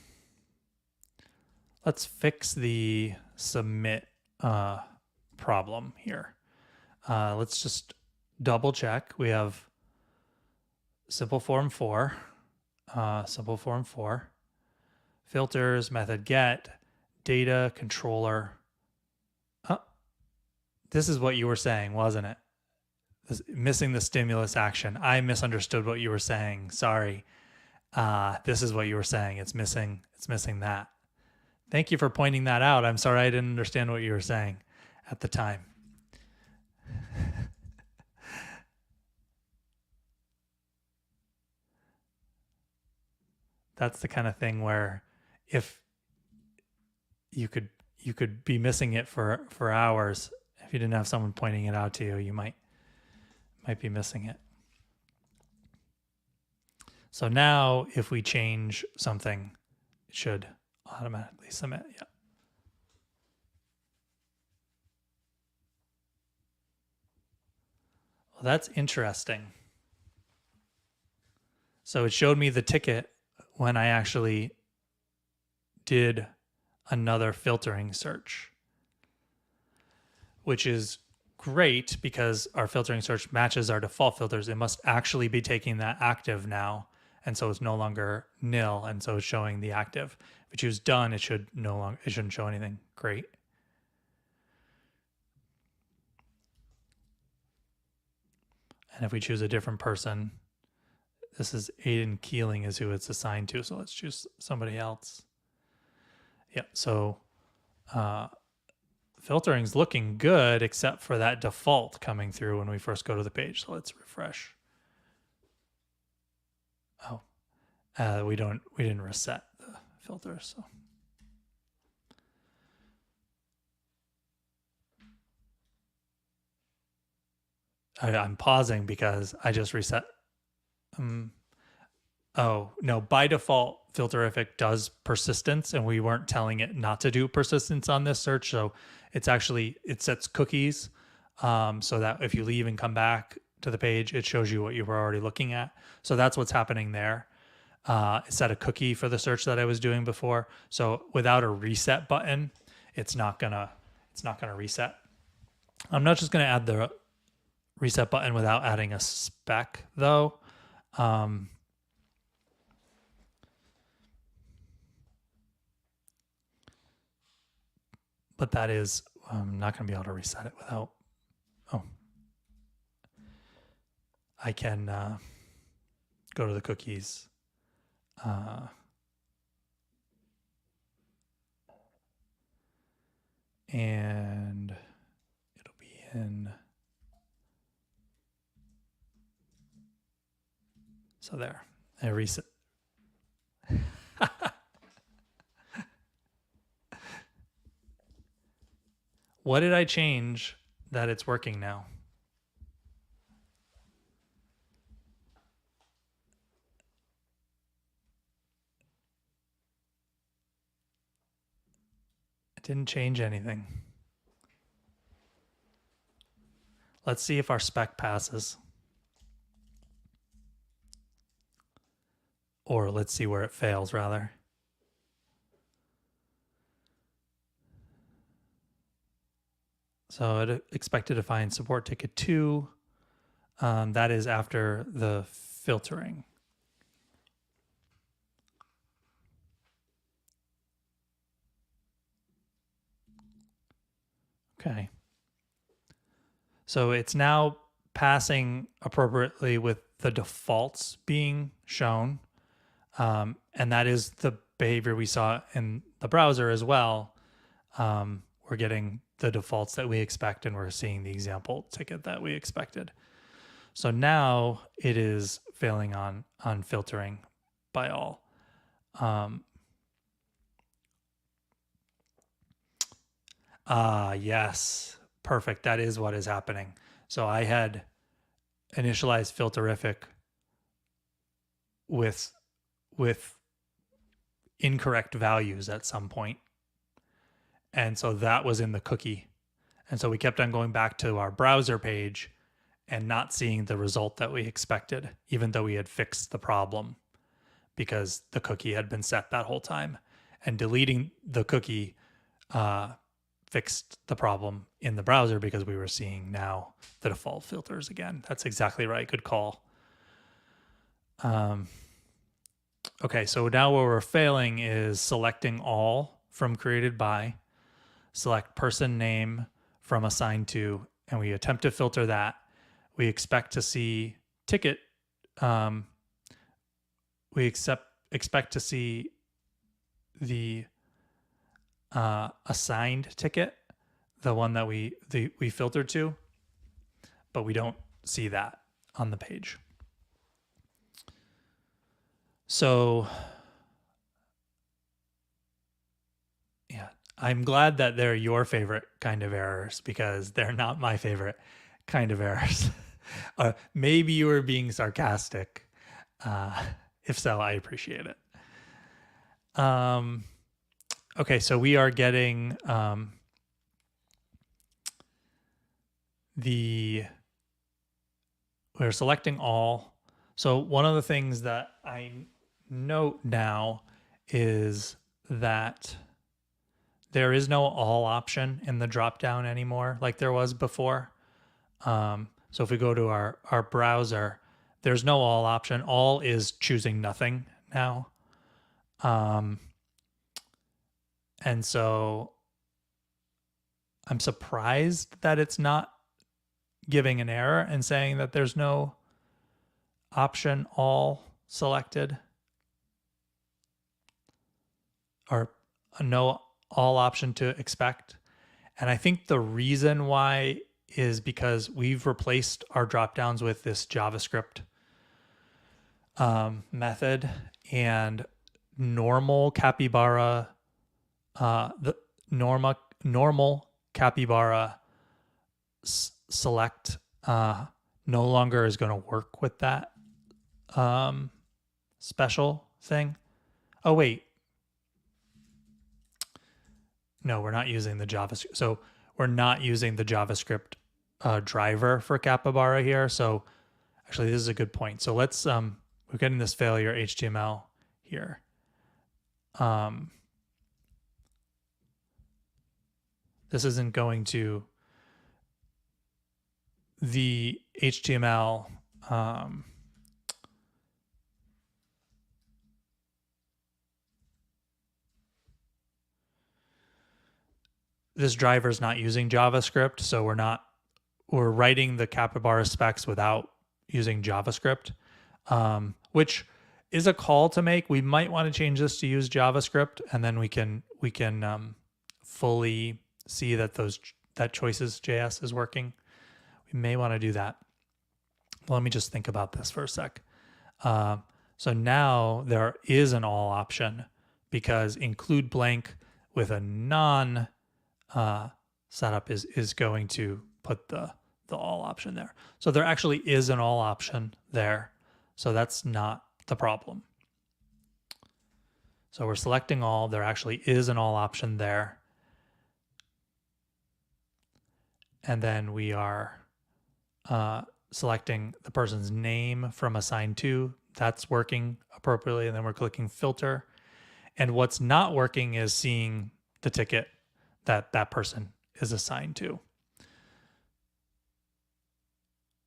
Let's fix the submit problem here. Let's just double check. We have simple form 4, filters, method get, data, controller. This is what you were saying, wasn't it? Missing the stimulus action. I misunderstood what you were saying. Sorry. This is what you were saying. It's missing that. Thank you for pointing that out. I'm sorry I didn't understand what you were saying at the time. That's the kind of thing where if you could be missing it for hours. If you didn't have someone pointing it out to you, you might be missing it. So now if we change something, it should automatically submit. Yeah. Well, that's interesting. So it showed me the ticket when I actually did another filtering search, which is great because our filtering search matches our default filters. It must actually be taking that active now. And so it's no longer nil. And so it's showing the active. If we choose done, it shouldn't show anything. Great. And if we choose a different person, this is Aiden Keeling is who it's assigned to. So let's choose somebody else. Yeah. So, filtering's looking good, except for that default coming through when we first go to the page. So let's refresh. Oh, we didn't reset the filter. So I'm pausing because I just reset. Oh no, by default, filterrific does persistence, and we weren't telling it not to do persistence on this search. So it sets cookies, so that if you leave and come back to the page, it shows you what you were already looking at. So that's what's happening there. It set a cookie for the search that I was doing before. So without a reset button, it's not gonna reset. I'm not just gonna add the reset button without adding a spec though. But that is, I'm not going to be able to reset it without, I can go to the cookies. And it'll be in, so there, I reset. What did I change that it's working now? It didn't change anything. Let's see if our spec passes. Or let's see where it fails, rather. So it expected to find support ticket 2. That is after the filtering. Okay. So it's now passing appropriately with the defaults being shown. And that is the behavior we saw in the browser as well. We're getting the defaults that we expect, and we're seeing the example ticket that we expected. So now it is failing on filtering by all. Yes, perfect. That is what is happening. So I had initialized filterrific with incorrect values at some point. And so that was in the cookie. And so we kept on going back to our browser page and not seeing the result that we expected, even though we had fixed the problem because the cookie had been set that whole time. And deleting the cookie fixed the problem in the browser because we were seeing now the default filters again. That's exactly right. Good call. Okay, so now where we're failing is selecting all from created by, select person name from assigned to, and we attempt to filter that. We expect to see ticket. We expect to see the assigned ticket, the one that we filtered to, but we don't see that on the page. So yeah, I'm glad that they're your favorite kind of errors because they're not my favorite kind of errors. Maybe you were being sarcastic. If so, I appreciate it. Okay, so we are getting we're selecting all. So one of the things that I note now is that there is no all option in the dropdown anymore like there was before. So if we go to our browser, there's no all option. All is choosing nothing now. And so I'm surprised that it's not giving an error and saying that there's no option all selected, or a no all option to expect. And I think the reason why is because we've replaced our dropdowns with this JavaScript method, and normal capybara, the normal capybara select no longer is going to work with that special thing. Oh wait, no, we're not using the JavaScript. So we're not using the JavaScript driver for capybara here. So actually, this is a good point. So let's we're getting this failure HTML here. This isn't going to the HTML this driver is not using JavaScript, so we're writing the capybara specs without using JavaScript, which is a call to make. We might want to change this to use JavaScript, and then we can fully see that that choices.js is working. We may want to do that. Well, let me just think about this for a sec. So now there is an all option, because include blank with a non setup is going to put the all option there. So there actually is an all option there. So that's not the problem. So we're selecting all. There actually is an all option there. And then we are selecting the person's name from assigned to. That's working appropriately. And then we're clicking filter. And what's not working is seeing the ticket that person is assigned to.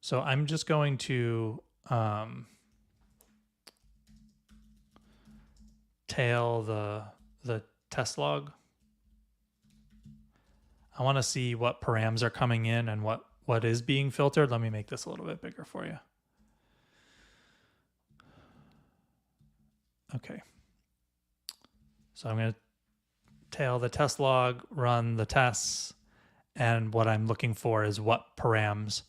So I'm just going to tail the test log. I want to see what params are coming in and what is being filtered. Let me make this a little bit bigger for you. Okay. So I'm going to tail the test log, run the tests, and what I'm looking for is what params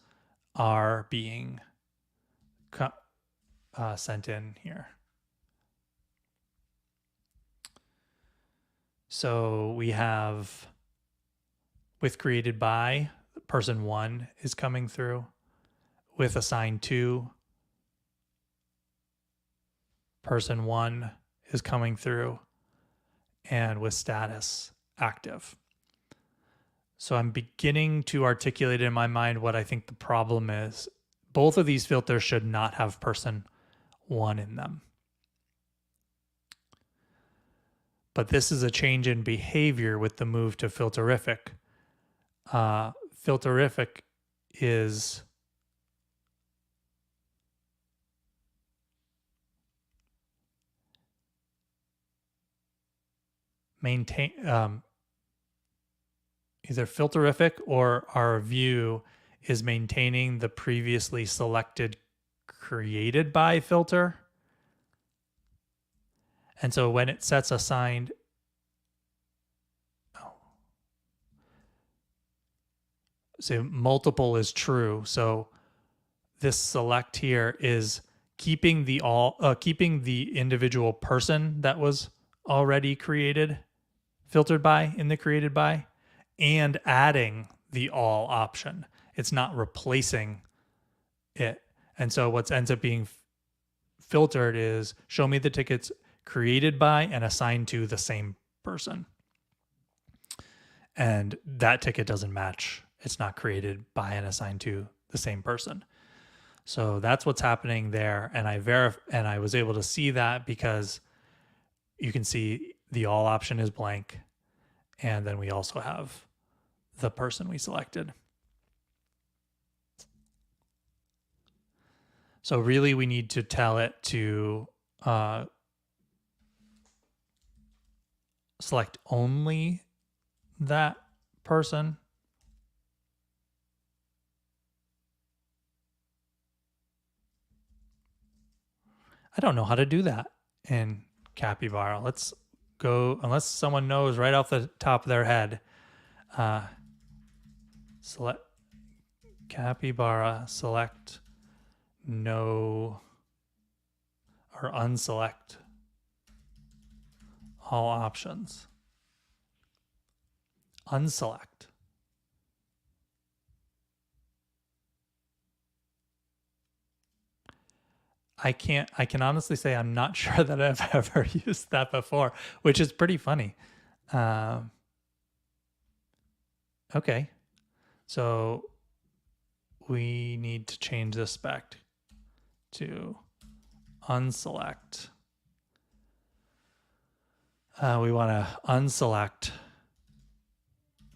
are being sent in here. So we have with created by, person 1 is coming through. With assigned to, person 1 is coming through. And with status active. So I'm beginning to articulate in my mind what I think the problem is. Both of these filters should not have person 1 in them. But this is a change in behavior with the move to filterrific. Filterrific is either filterrific or our view is maintaining the previously selected created by filter. And so when it sets assigned, so multiple is true. So this select here is keeping the individual person that was already created, filtered by in the created by, and adding the all option. It's not replacing it. And so what ends up being filtered is show me the tickets created by and assigned to the same person. And that ticket doesn't match. It's not created by and assigned to the same person. So that's what's happening there. And I was able to see that because you can see the all option is blank. And then we also have the person we selected. So really we need to tell it to select only that person. I don't know how to do that in Capybara. Let's go, unless someone knows right off the top of their head. Select Capybara, select no or unselect all options. Unselect. I can honestly say I'm not sure that I've ever used that before, which is pretty funny. Okay, so we need to change this spec to unselect. We want to unselect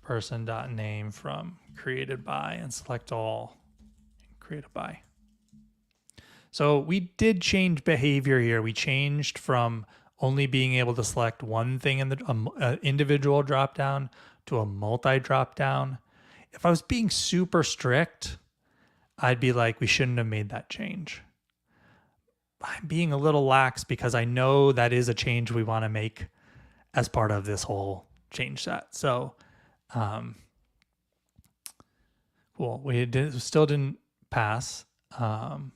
person.name from created by and select all created by. So we did change behavior here. We changed from only being able to select one thing in the individual dropdown to a multi dropdown. If I was being super strict, I'd be like, we shouldn't have made that change. I'm being a little lax because I know that is a change we want to make as part of this whole change set. So, cool. We still didn't pass, but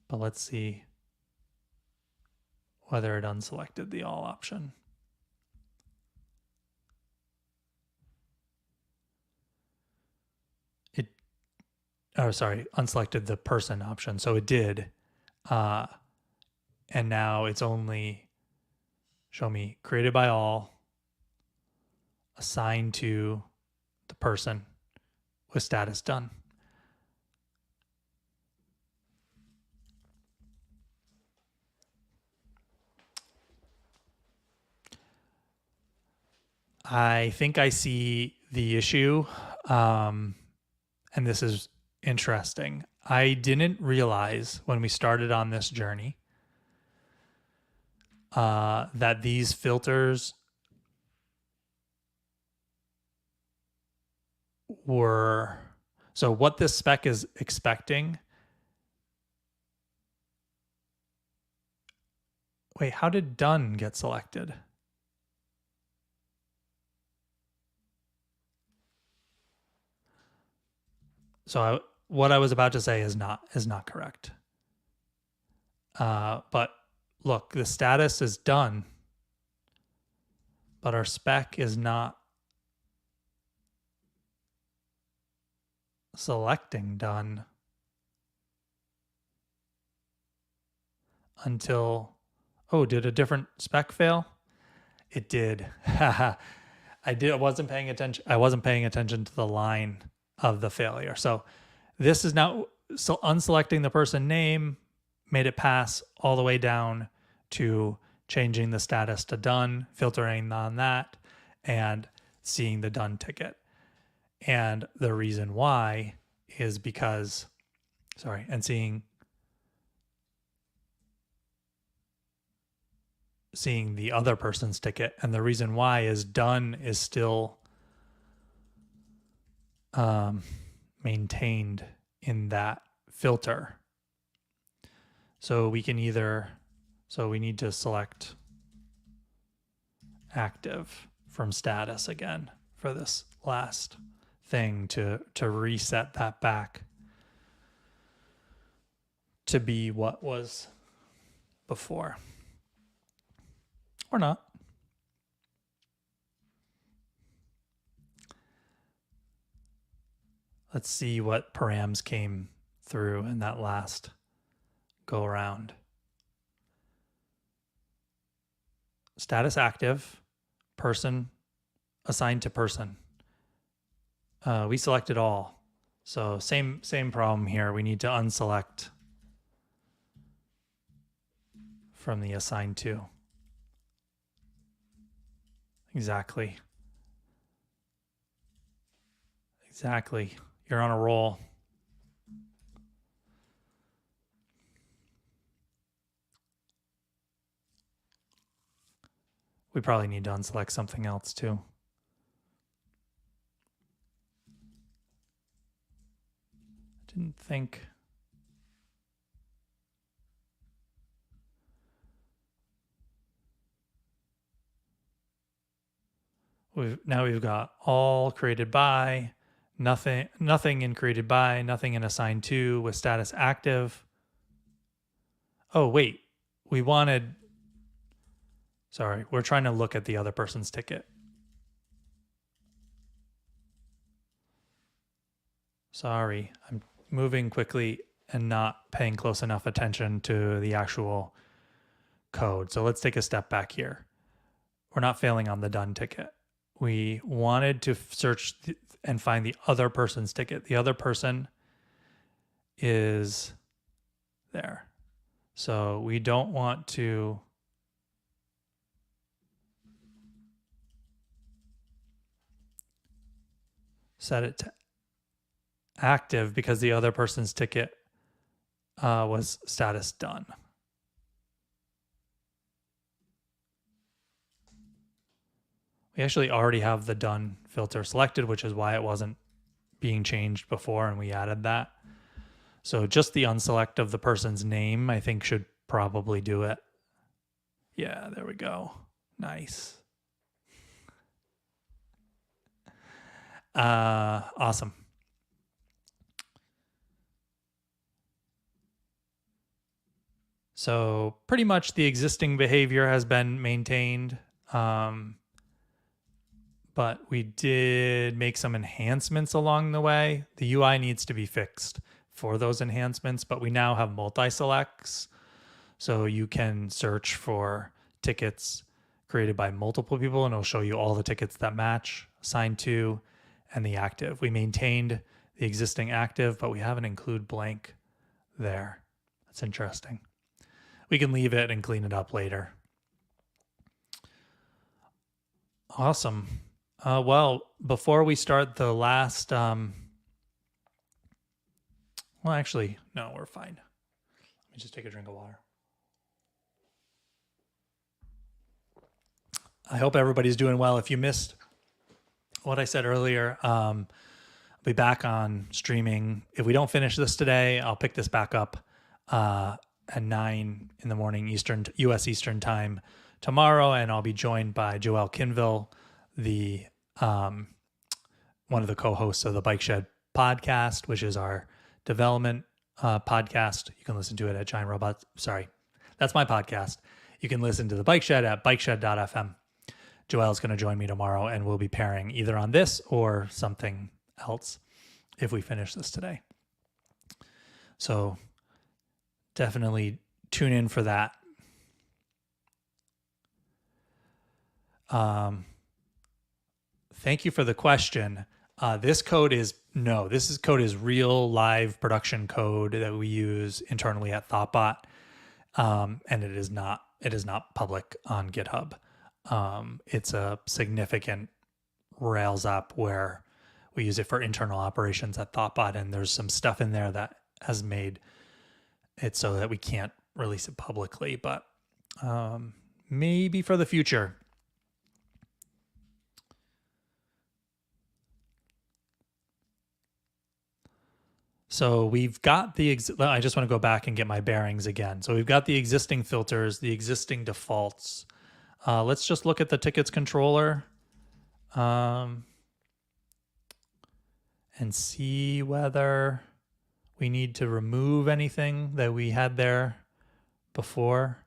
let's see whether it unselected the all option. Unselected the person option. So it did. And now it's only show me created by all, assigned to the person with status done. I think I see the issue, and this is interesting. I didn't realize when we started on this journey that these filters were, so what this spec is expecting. Wait, how did done get selected? So what I was about to say is not correct. But look, the status is done, but our spec is not selecting done until, oh, did a different spec fail? It did. I wasn't paying attention. I wasn't paying attention to the line of the failure. So this is now unselecting the person name, made it pass all the way down to changing the status to done, filtering on that, and seeing the done ticket. And the reason why is because, and seeing the other person's ticket. And the reason why is done is still maintained in that filter. So we can either, we need to select active from status again for this last thing to reset that back to be what was before. Or not. Let's see what params came through in that last go around. Status active, person assigned to person. We selected all. So same problem here. We need to unselect from the assigned to. Exactly. You're on a roll. We probably need to unselect something else too. Didn't think. Now we've got all created by, nothing in created by, nothing in assigned to with status active. Oh, wait, we wanted, sorry, we're trying to look at the other person's ticket. Sorry, I'm moving quickly and not paying close enough attention to the actual code. So let's take a step back here. We're not failing on the done ticket. We wanted to search and find the other person's ticket. The other person is there. So we don't want to set it to active because the other person's ticket was status done. We actually already have the done filter selected, which is why it wasn't being changed before, and we added that. So just the unselect of the person's name, I think, should probably do it. Yeah, there we go. Nice. Awesome. So pretty much the existing behavior has been maintained. But we did make some enhancements along the way. The UI needs to be fixed for those enhancements, but we now have multi-selects. So you can search for tickets created by multiple people and it'll show you all the tickets that match, assigned to, and the active. We maintained the existing active, but we have an include blank there. That's interesting. We can leave it and clean it up later. Awesome. Well, before we start the last, well, actually, no, we're fine. Let me just take a drink of water. I hope everybody's doing well. If you missed what I said earlier, I'll be back on streaming. If we don't finish this today, I'll pick this back up at 9 in the morning Eastern, U.S. Eastern time tomorrow, and I'll be joined by Joelle Kinville, the one of the co-hosts of the Bike Shed podcast, which is our development podcast. You can listen to it at Giant Robots. Sorry, that's my podcast. You can listen to the Bike Shed at bikeshed.fm. Joelle's going to join me tomorrow, and we'll be pairing either on this or something else if we finish this today. So definitely tune in for that. Thank you for the question. This code is real live production code that we use internally at thoughtbot, and it is not public on GitHub. It's a significant Rails app where we use it for internal operations at thoughtbot, and there's some stuff in there that has made it so that we can't release it publicly, but maybe for the future. So we've got I just want to go back and get my bearings again. So we've got the existing filters, the existing defaults. Let's just look at the tickets controller and see whether we need to remove anything that we had there before.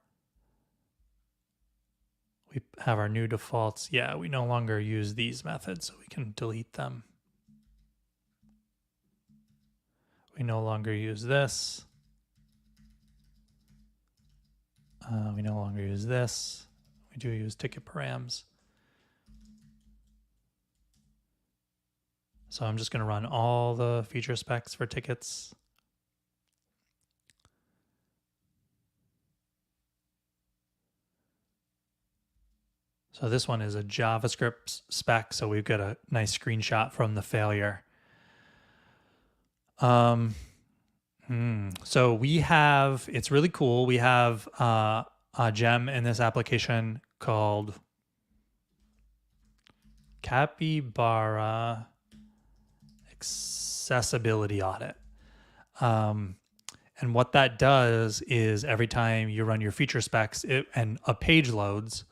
We have our new defaults. Yeah, we no longer use these methods, so we can delete them. We no longer use this. We no longer use this. We do use ticket params. So I'm just going to run all the feature specs for tickets. So this one is a JavaScript spec, so we've got a nice screenshot from the failure. So we have, it's really cool. We have a gem in this application called capybara accessibility audit. And what that does is every time you run your feature specs and a page loads,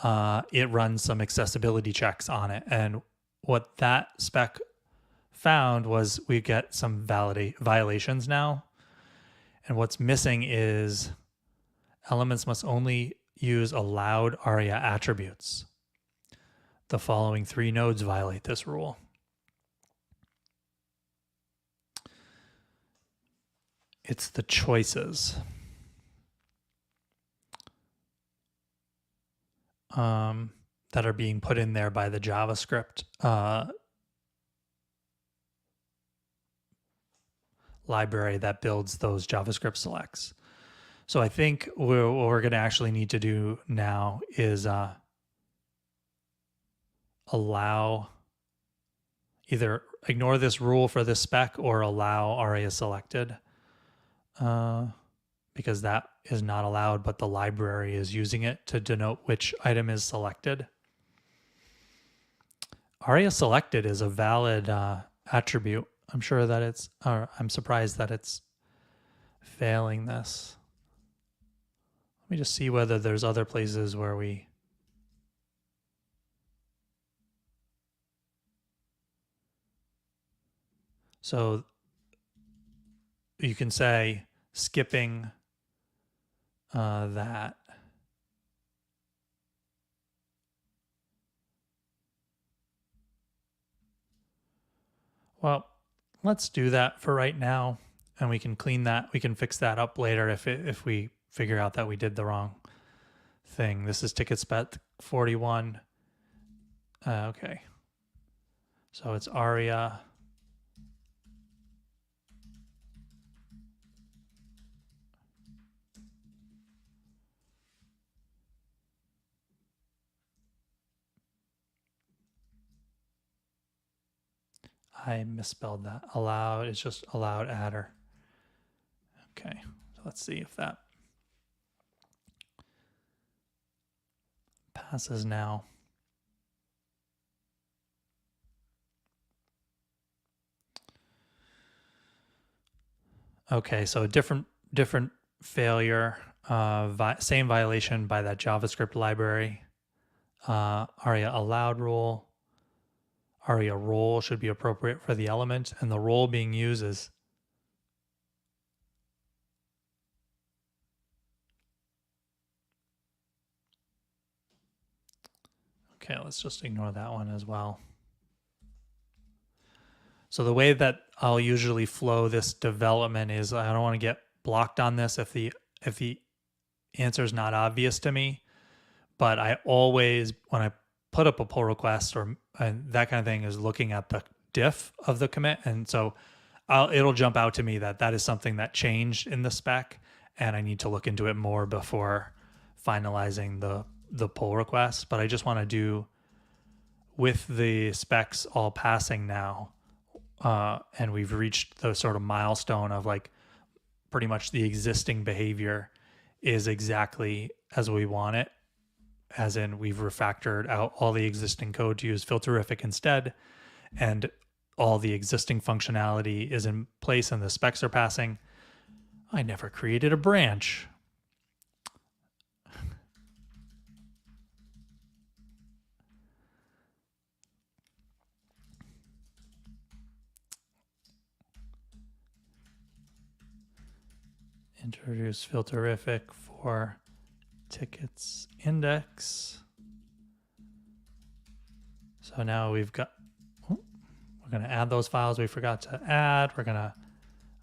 it runs some accessibility checks on it. And what that spec found was we get some violations now. And what's missing is elements must only use allowed ARIA attributes. The following 3 nodes violate this rule. It's the choices. That are being put in there by the JavaScript library that builds those JavaScript selects. So I think what we're going to actually need to do now is allow, either ignore this rule for this spec or allow ARIA selected, because that is not allowed, but the library is using it to denote which item is selected. ARIA selected is a valid attribute. I'm sure that it's, or I'm surprised that it's failing this. Let me just see whether there's other places where we so you can say skipping that. Well, let's do that for right now, and we can clean that. We can fix that up later if we figure out that we did the wrong thing. This is ticket spec 41. Okay. So it's ARIA. I misspelled that. Allowed, it's just allowed adder. Okay, so let's see if that passes now. Okay, so different failure, same violation by that JavaScript library. ARIA allowed rule. ARIA role should be appropriate for the element, and the role being used is okay. Let's just ignore that one as well. So the way that I'll usually flow this development is I don't want to get blocked on this if the answer is not obvious to me, but I always, when I put up a pull request or and that kind of thing, is looking at the diff of the commit. And so it'll jump out to me that that is something that changed in the spec, and I need to look into it more before finalizing the pull request. But I just want to do, with the specs all passing now, and we've reached the sort of milestone of like pretty much the existing behavior is exactly as we want it, as in we've refactored out all the existing code to use filterrific instead, and all the existing functionality is in place and the specs are passing. I never created a branch. Introduce filterrific for tickets index. So now we've got, we're going to add those files we forgot to add. We're going to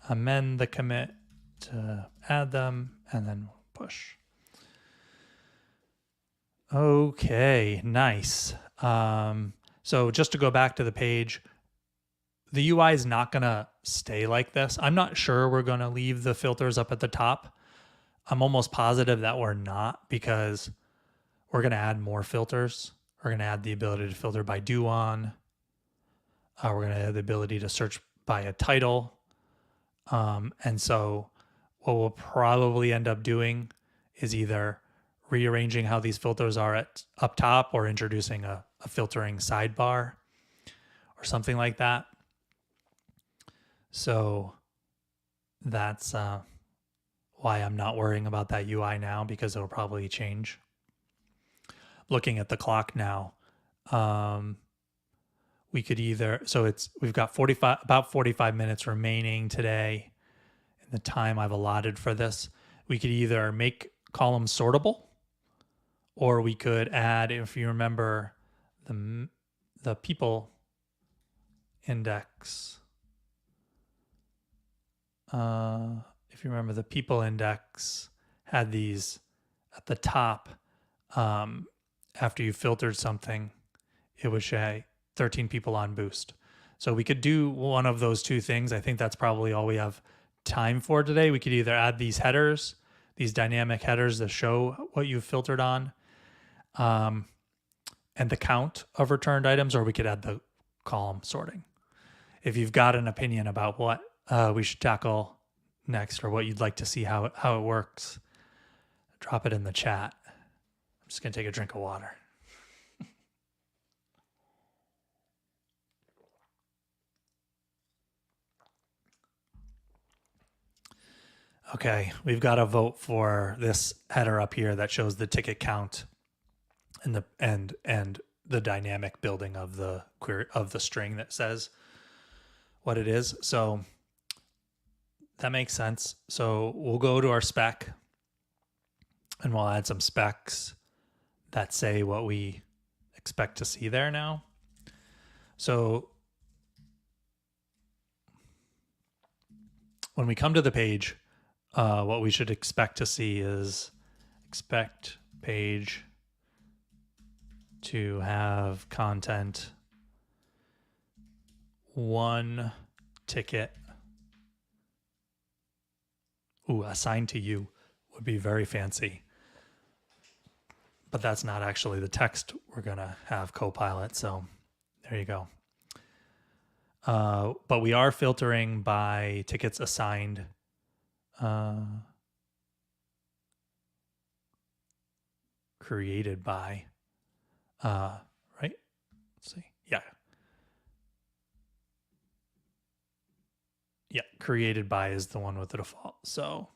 amend the commit to add them, and then push. Okay, nice. So just to go back to the page, the UI is not going to stay like this. I'm not sure we're going to leave the filters up at the top. I'm almost positive that we're not, because we're going to add more filters. We're going to add the ability to filter by do on. We're going to add the ability to search by a title. And so what we'll probably end up doing is either rearranging how these filters are at up top, or introducing a filtering sidebar or something like that. So that's why I'm not worrying about that UI now, because it'll probably change. Looking at the clock now, we could either, so we've got about 45 minutes remaining today in the time I've allotted for this. We could either make columns sortable, or we could add, if you remember, the people index. If you remember, the people index had these at the top. After you filtered something, it would say 13 people on boost. So we could do one of those two things. I think that's probably all we have time for today. We could either add these headers, these dynamic headers that show what you've filtered on, and the count of returned items, or we could add the column sorting. If you've got an opinion about what we should tackle next, or what you'd like to see how it works, drop it in the chat. I'm just going to take a drink of water. Okay, we've got to vote for this header up here that shows the ticket count and the dynamic building of the query of the string that says what it is. So that makes sense. So we'll go to our spec and we'll add some specs that say what we expect to see there now. So when we come to the page, what we should expect to see is expect page to have content, one ticket. Ooh, assigned to you would be very fancy. But that's not actually the text we're going to have Copilot. So there you go. But we are filtering by tickets assigned. Created by, right? Let's see. Yeah. Yeah, created by is the one with the default. So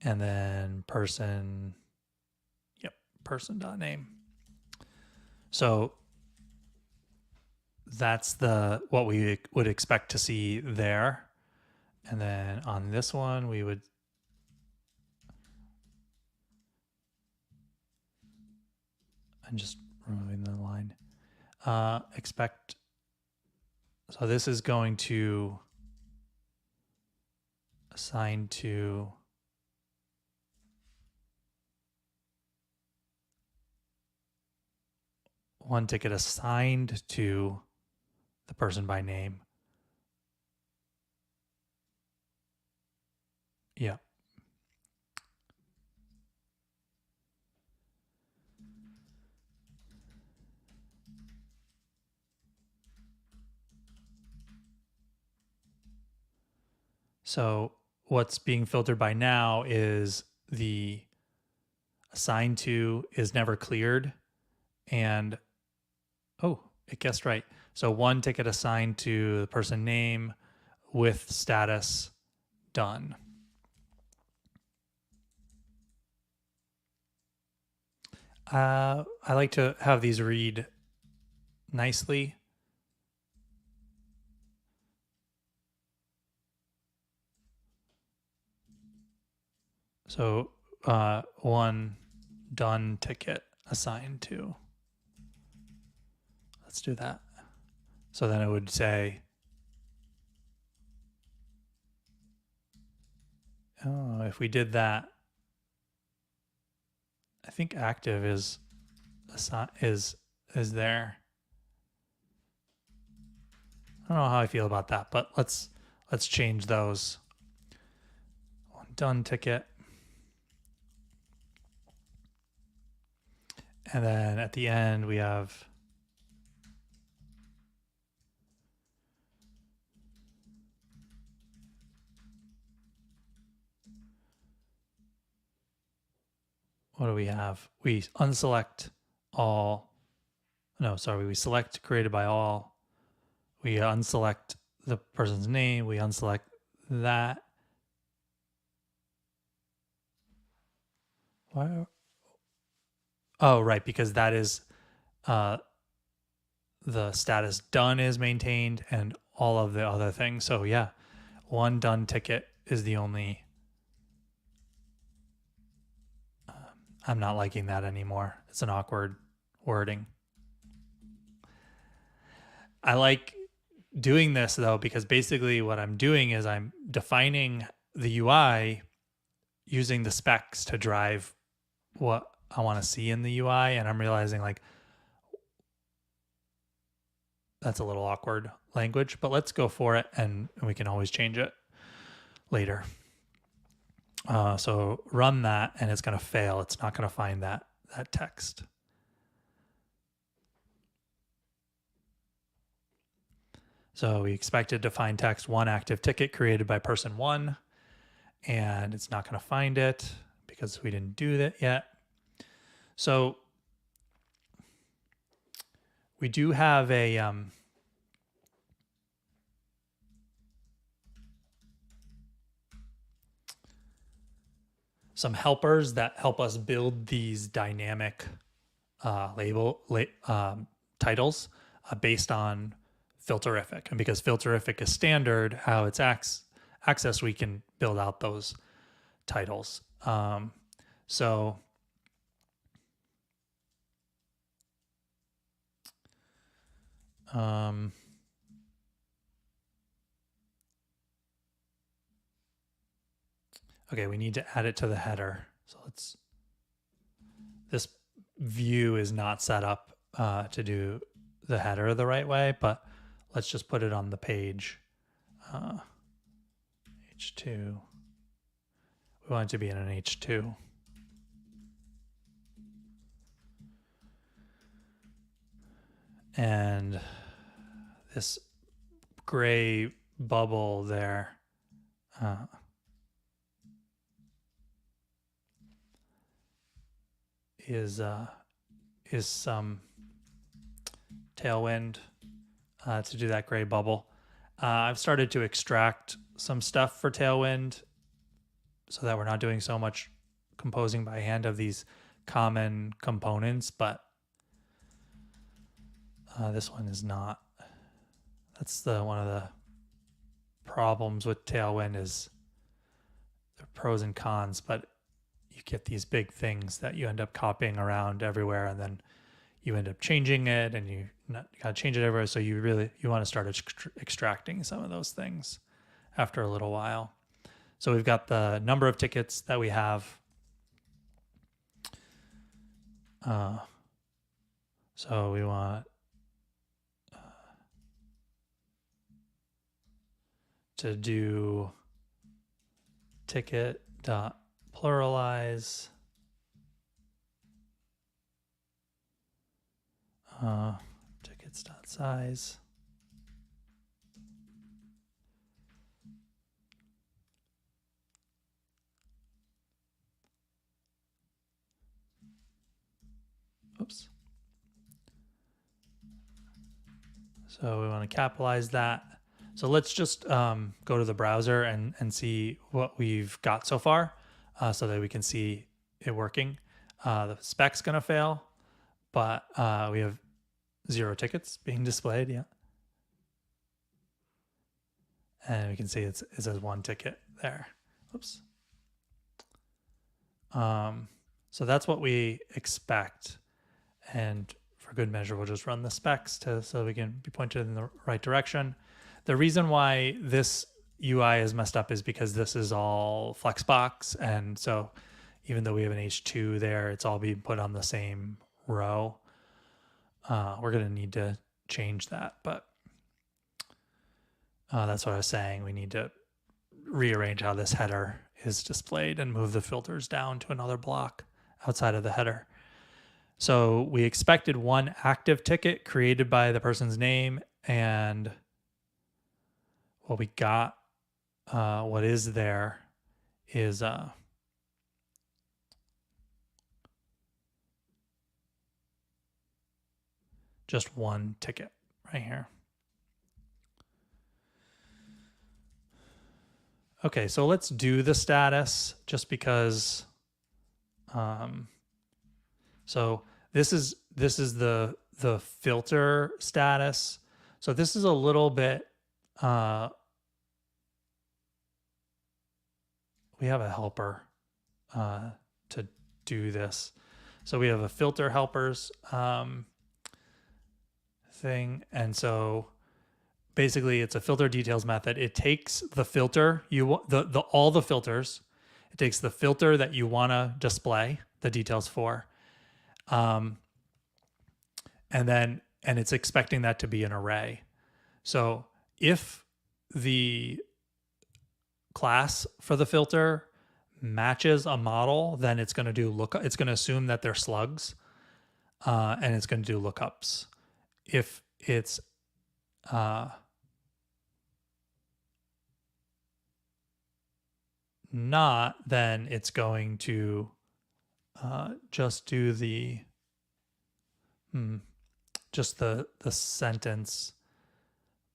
and then person, yep, person.name. So that's what we would expect to see there. And then on this one, we would I'm just removing the line. Expect. So this is going to assign to one ticket assigned to the person by name. Yeah. So what's being filtered by now is the assigned to is never cleared, and oh, it guessed right. So one ticket assigned to the person name with status done. I like to have these read nicely. So one done ticket assigned to. Let's do that. So then it would say, oh, if we did that, I think active is there. I don't know how I feel about that, but let's change those. One done ticket. And then at the end we have what do we have? We unselect all. No, sorry. We select created by all. We unselect the person's name. We unselect that. Why? Oh, right. Because that is the status done is maintained and all of the other things. So yeah, one done ticket is the only. I'm not liking that anymore. It's an awkward wording. I like doing this though, because basically what I'm doing is I'm defining the UI using the specs to drive what I want to see in the UI. And I'm realizing like, that's a little awkward language, but let's go for it and we can always change it later. So run that and it's going to fail. It's not going to find that text. So we expected to find text one active ticket created by person one, and it's not going to find it because we didn't do that yet. So we do have a some helpers that help us build these dynamic titles based on filterrific. And because filterrific is standard, how it's accessed, we can build out those titles. Okay, we need to add it to the header. So this view is not set up to do the header the right way, but let's just put it on the page. H2. We want it to be in an H2. And this gray bubble there is some tailwind to do that gray bubble. I've started to extract some stuff for tailwind so that we're not doing so much composing by hand of these common components, but this one is not. That's one of the problems with tailwind is the pros and cons, but you get these big things that you end up copying around everywhere, and then you end up changing it, and you gotta change it everywhere. So you want to start extracting some of those things after a little while. So we've got the number of tickets that we have. So we want to do ticket dot pluralize tickets dot size. Oops. So we want to capitalize that. So let's just go to the browser and see what we've got so far so that we can see it working. The spec's going to fail, but we have 0 tickets being displayed. Yeah. And we can see it says 1 ticket there. Oops. So that's what we expect. And for good measure, we'll just run the specs so we can be pointed in the right direction. The reason why this UI is messed up is because this is all Flexbox. And so even though we have an H2 there, it's all being put on the same row. We're going to need to change that, but that's what I was saying. We need to rearrange how this header is displayed and move the filters down to another block outside of the header. So we expected 1 active ticket created by the person's name, and what we got, what is there is just one ticket right here. Okay, so let's do the status just because. So this is the filter status. So this is a little bit. We have a helper to do this. So we have a filter helpers thing, and so basically it's a filter details method. It takes the filter all the filters. It takes the filter that you want to display the details for, and it's expecting that to be an array. So if the class for the filter matches a model, then it's going to do lookup. It's going to assume that they're slugs, and it's going to do lookups. If it's not, then it's going to just do the sentence.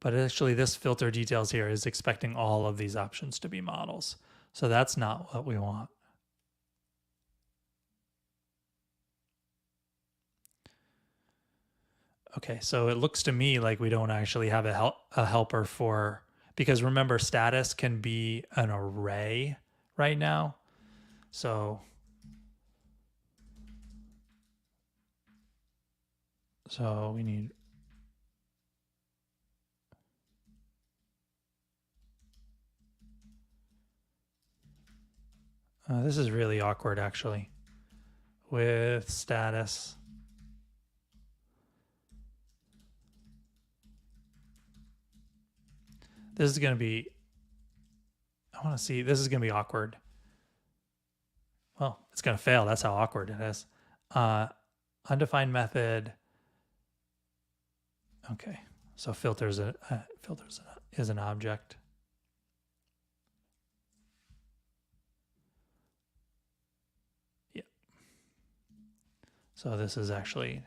But actually this filter details here is expecting all of these options to be models. So that's not what we want. Okay, so it looks to me like we don't actually have a helper for, because remember status can be an array right now. So we need this is really awkward actually with status. This is going to be, I want to see, this is going to be awkward. Well, it's going to fail. That's how awkward it is. Undefined method. Okay, so filters is an object. Yeah. So this is actually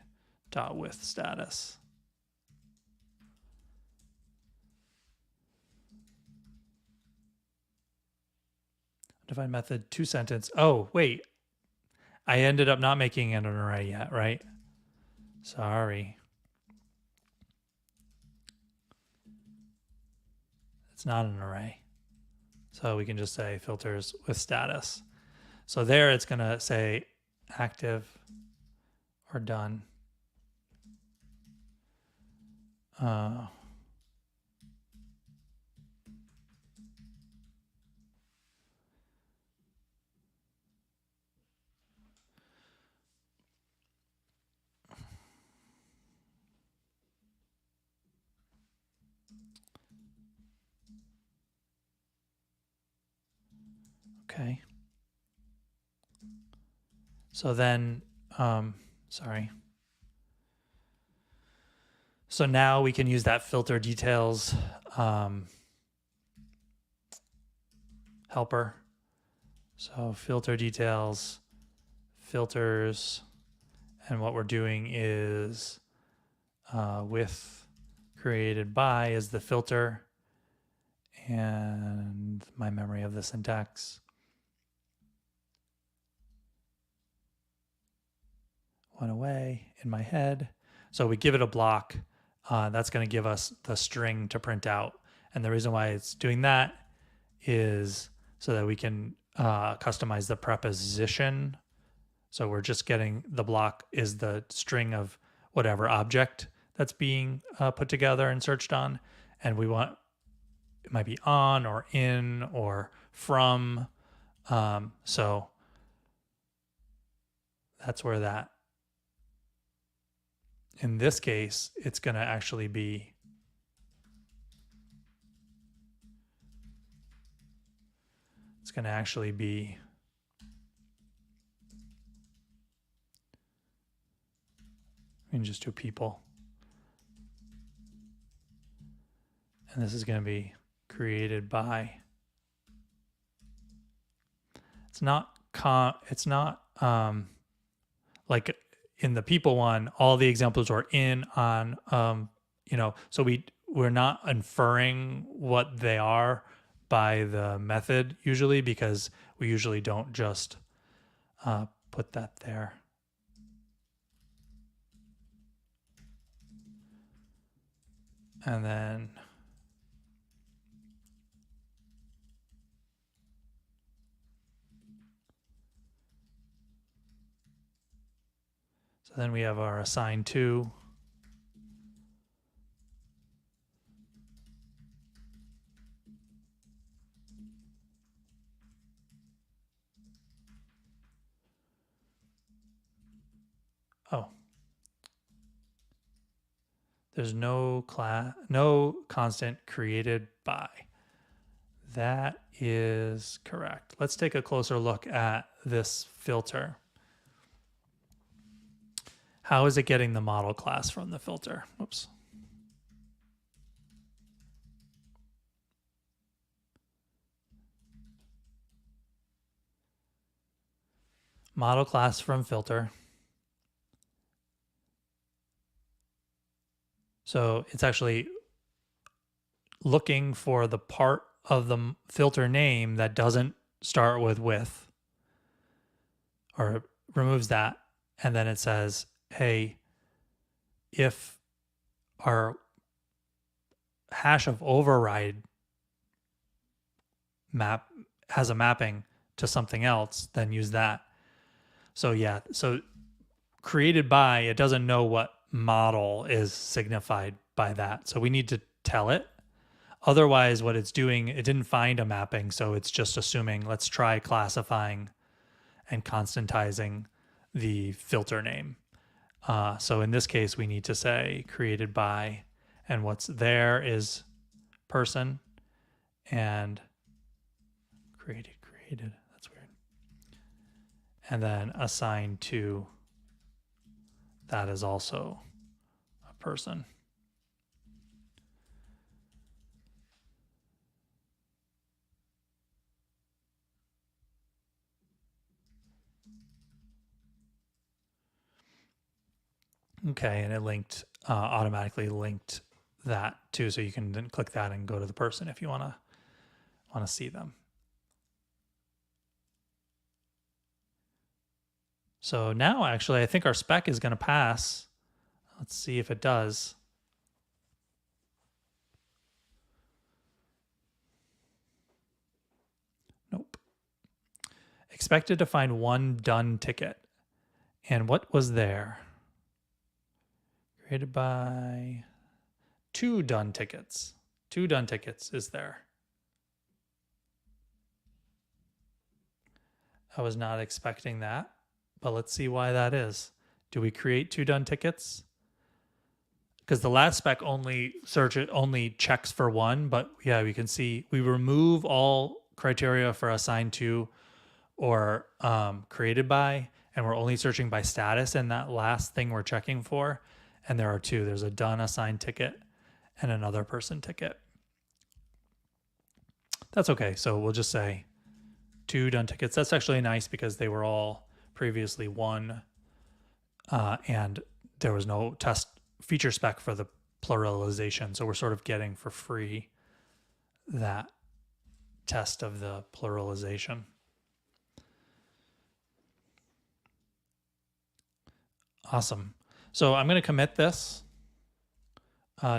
dot with status. Define method 2-sentence. Oh, wait. I ended up not making it an array yet, right? Sorry. It's not an array. So we can just say filters with status. So there it's going to say active or done. Okay. So then, sorry. So now we can use that filter details helper. So filter details, filters, and what we're doing is with created by is the filter, and my memory of the syntax. Went away in my head. So we give it a block. That's going to give us the string to print out. And the reason why it's doing that is so that we can customize the preposition. So we're just getting the block is the string of whatever object that's being put together and searched on. And we want, it might be on or in or from. So that's where that, in this case, it's going to actually be we can just do people. And this is going to be created by. It's not like in the people one, all the examples were in on, so we're not inferring what they are by the method usually, because we usually don't just put that there. And then so then we have our assign to. Oh, there's no constant created by. That is correct. Let's take a closer look at this filter. How is it getting the model class from the filter? Whoops. Model class from filter. So it's actually looking for the part of the filter name that doesn't start with, or removes that. And then it says, hey, if our hash of override map has a mapping to something else, then use that. So yeah, so created by, it doesn't know what model is signified by that. So we need to tell it. Otherwise, what it's doing, it didn't find a mapping, so it's just assuming, let's try classifying and constantizing the filter name. So in this case, we need to say created by, and what's there is person, and created, that's weird. And then assigned to, that is also a person. Okay, and it linked, automatically linked that too, so you can then click that and go to the person if you want to see them. So now actually I think our spec is going to pass. Let's see if it does. Nope. Expected to find one done ticket. And what was there? Created by 2 done tickets. 2 done tickets is there. I was not expecting that, but let's see why that is. Do we create 2 done tickets? Because the last spec only checks for 1, but yeah, we can see we remove all criteria for assigned to or created by, and we're only searching by status in that last thing we're checking for. And there are 2. There's a done assigned ticket and another person ticket. That's okay. So we'll just say 2 done tickets. That's actually nice because they were all previously 1, and there was no test feature spec for the pluralization. So we're sort of getting for free that test of the pluralization. Awesome. So I'm going to commit this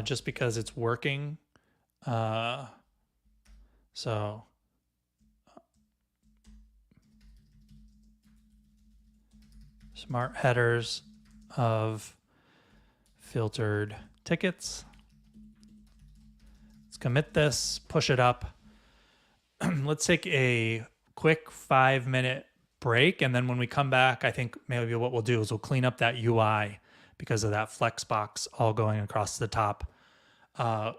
just because it's working. So smart headers of filtered tickets. Let's commit this, push it up. Let's take a quick 5-minute break. And then when we come back, I think maybe what we'll do is we'll clean up that UI because of that flex box all going across the top.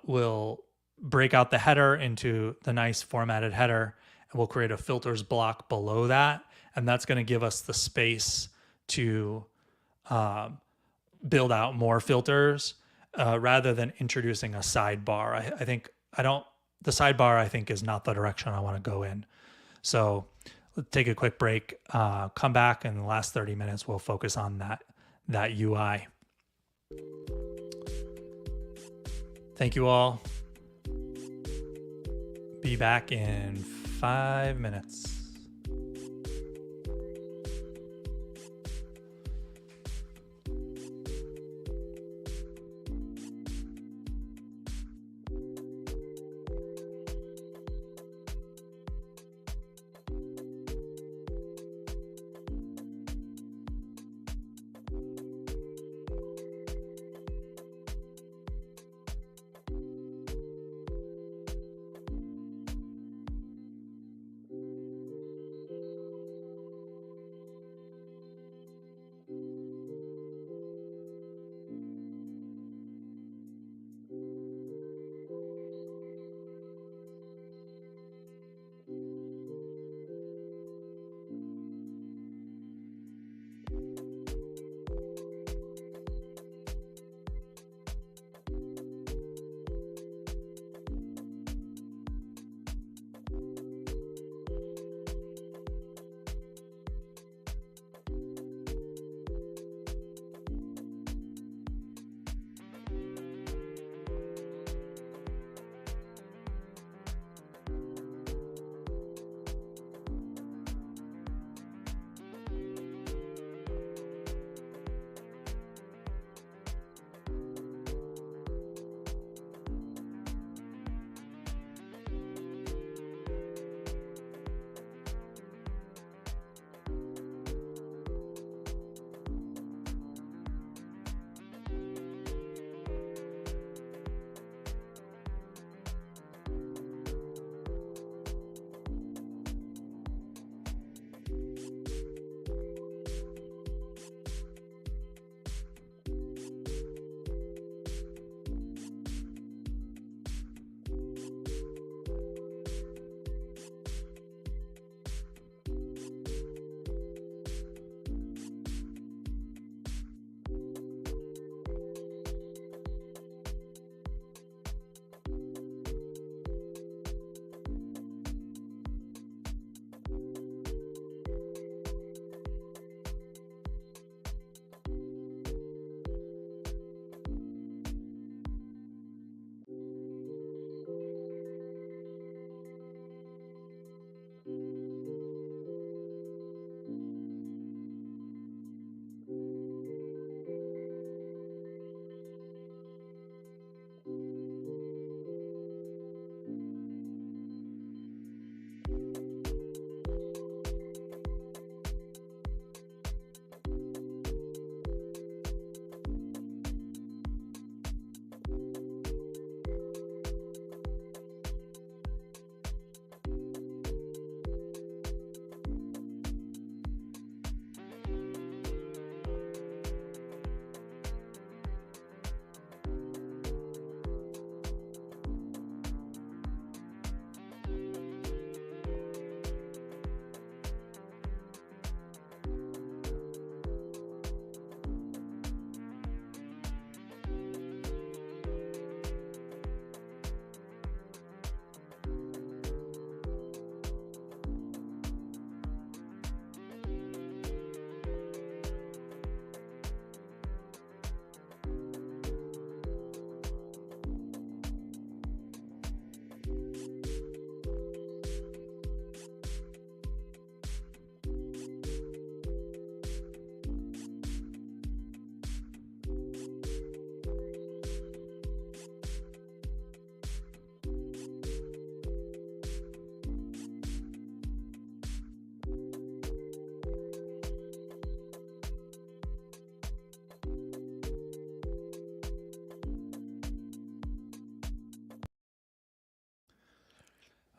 We'll break out the header into the nice formatted header, and we'll create a filters block below that. And that's going to give us the space to build out more filters rather than introducing a sidebar. The sidebar I think is not the direction I want to go in. So let's take a quick break, come back, and in the last 30 minutes, we'll focus on that UI. Thank you all. Be back in 5 minutes.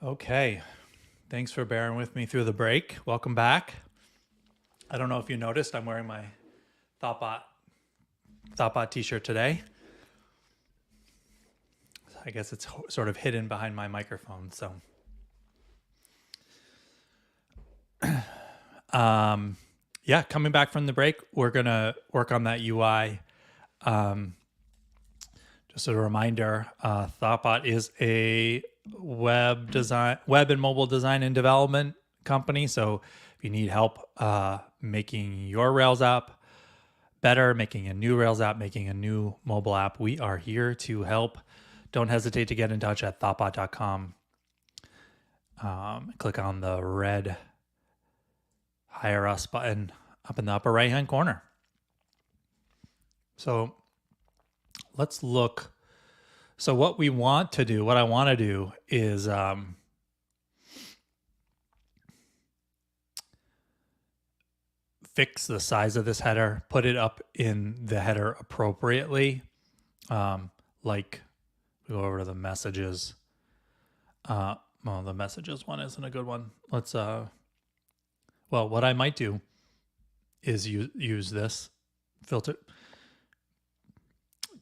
Okay, thanks for bearing with me through the break. Welcome back. I don't know if you noticed, I'm wearing my thoughtbot t-shirt today. I guess it's sort of hidden behind my microphone. So, yeah, coming back from the break, we're gonna work on that UI. Just a reminder, thoughtbot is a web and mobile design and development company. So if you need help making your Rails app better, making a new Rails app, making a new mobile app, we are here to help. Don't hesitate to get in touch at thoughtbot.com. Click on the red Hire Us button up in the upper right-hand corner. So let's look. So what we want to do, what I want to do is fix the size of this header, put it up in the header appropriately. Like we go over to the messages. Well, the messages one isn't a good one. Let's, well, what I might do is use this filter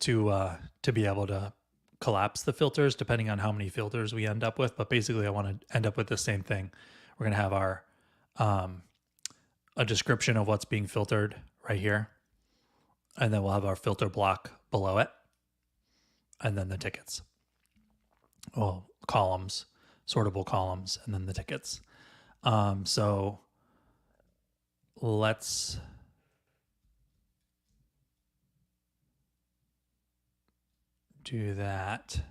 to be able to collapse the filters depending on how many filters we end up with. But basically I want to end up with the same thing. We're going to have our, a description of what's being filtered right here. And then we'll have our filter block below it. And then the tickets. Well, columns, sortable columns, and then the tickets. So let's do that.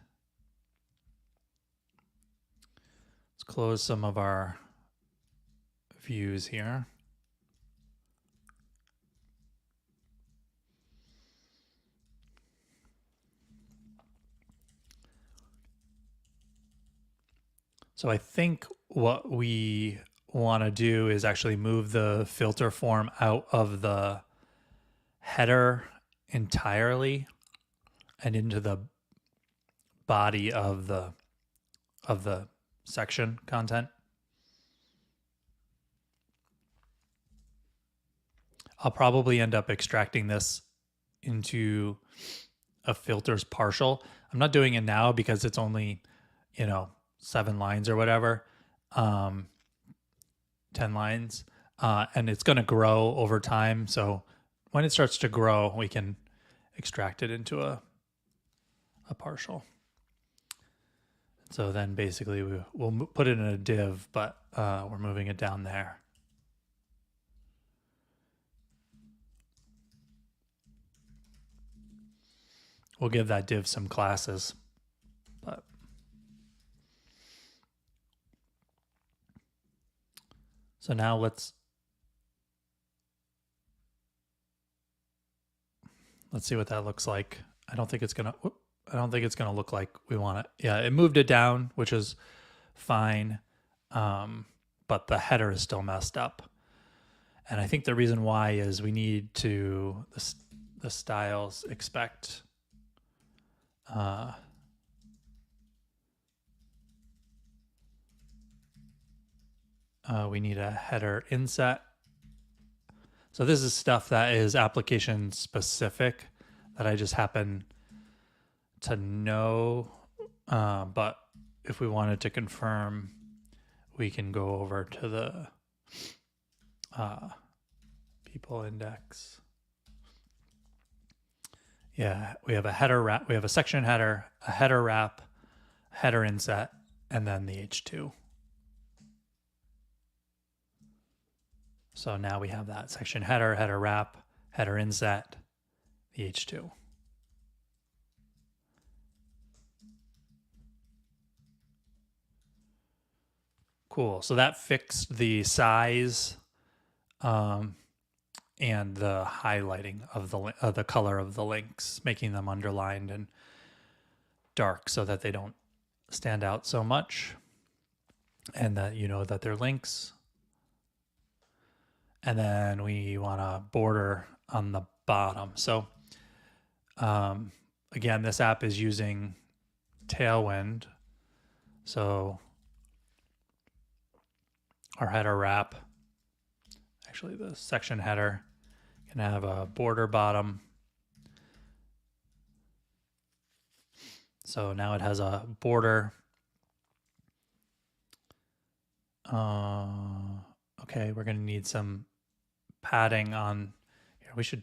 Let's close some of our views here. So I think what we want to do is actually move the filter form out of the header entirely and into the body of the section content. I'll probably end up extracting this into a filters partial. I'm not doing it now because it's only, 7 lines or whatever, 10 lines, and it's going to grow over time. So when it starts to grow, we can extract it into a partial. So then basically we'll put it in a div, but we're moving it down there. We'll give that div some classes, but so now let's see what that looks like. I don't think it's gonna look like we want it. Yeah, it moved it down, which is fine, but the header is still messed up. And I think the reason why is we need to the styles expect we need a header inset. So this is stuff that is application specific that I just happen to know. But if we wanted to confirm, we can go over to the people index. Yeah, we have a header wrap, we have a section header, a header wrap, header inset, and then the H2. So now we have that section header, header wrap, header inset, the H2. Cool. So that fixed the size and the highlighting of the color of the links, making them underlined and dark so that they don't stand out so much, and that you know that they're links. And then we want a border on the bottom. So again, this app is using Tailwind. So our header wrap, actually the section header, can have a border bottom. So now it has a border. Okay, we're going to need some padding on here. We should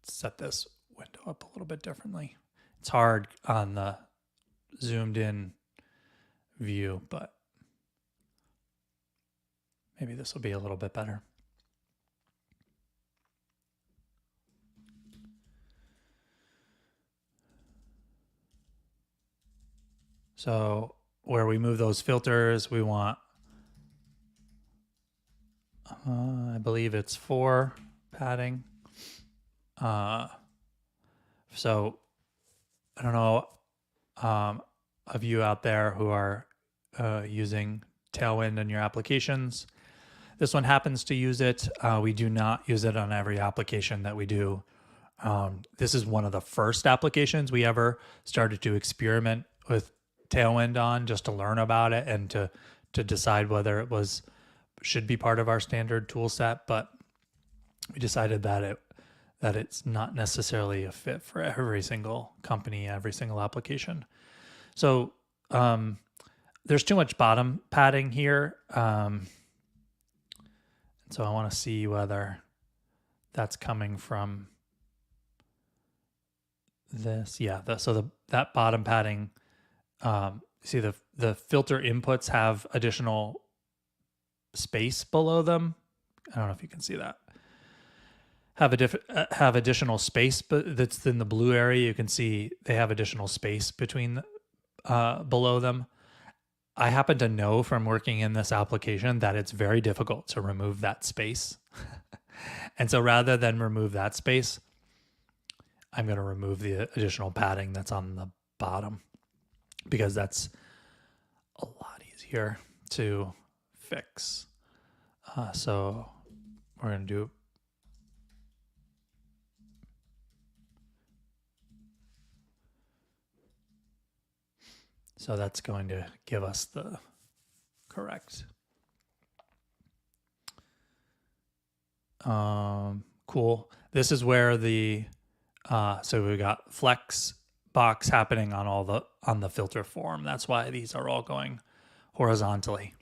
set this window up a little bit differently. It's hard on the zoomed in view, but maybe this will be a little bit better. So where we move those filters, we want, I believe it's 4 padding. So I don't know of you out there who are using Tailwind in your applications. This one happens to use it. We do not use it on every application that we do. This is one of the first applications we ever started to experiment with Tailwind on, just to learn about it and to decide whether it should be part of our standard tool set. But we decided that it's not necessarily a fit for every single company, every single application. So there's too much bottom padding here. So I want to see whether that's coming from this. Yeah, that bottom padding, see the filter inputs have additional space below them. I don't know if you can see that. Have additional space, but that's in the blue area. You can see they have additional space between below them. I happen to know from working in this application that it's very difficult to remove that space. And so rather than remove that space, I'm going to remove the additional padding that's on the bottom, because that's a lot easier to fix. So we're going to do so that's going to give us the correct. Cool. This is where the so we got flex box happening on the filter form. That's why these are all going horizontally.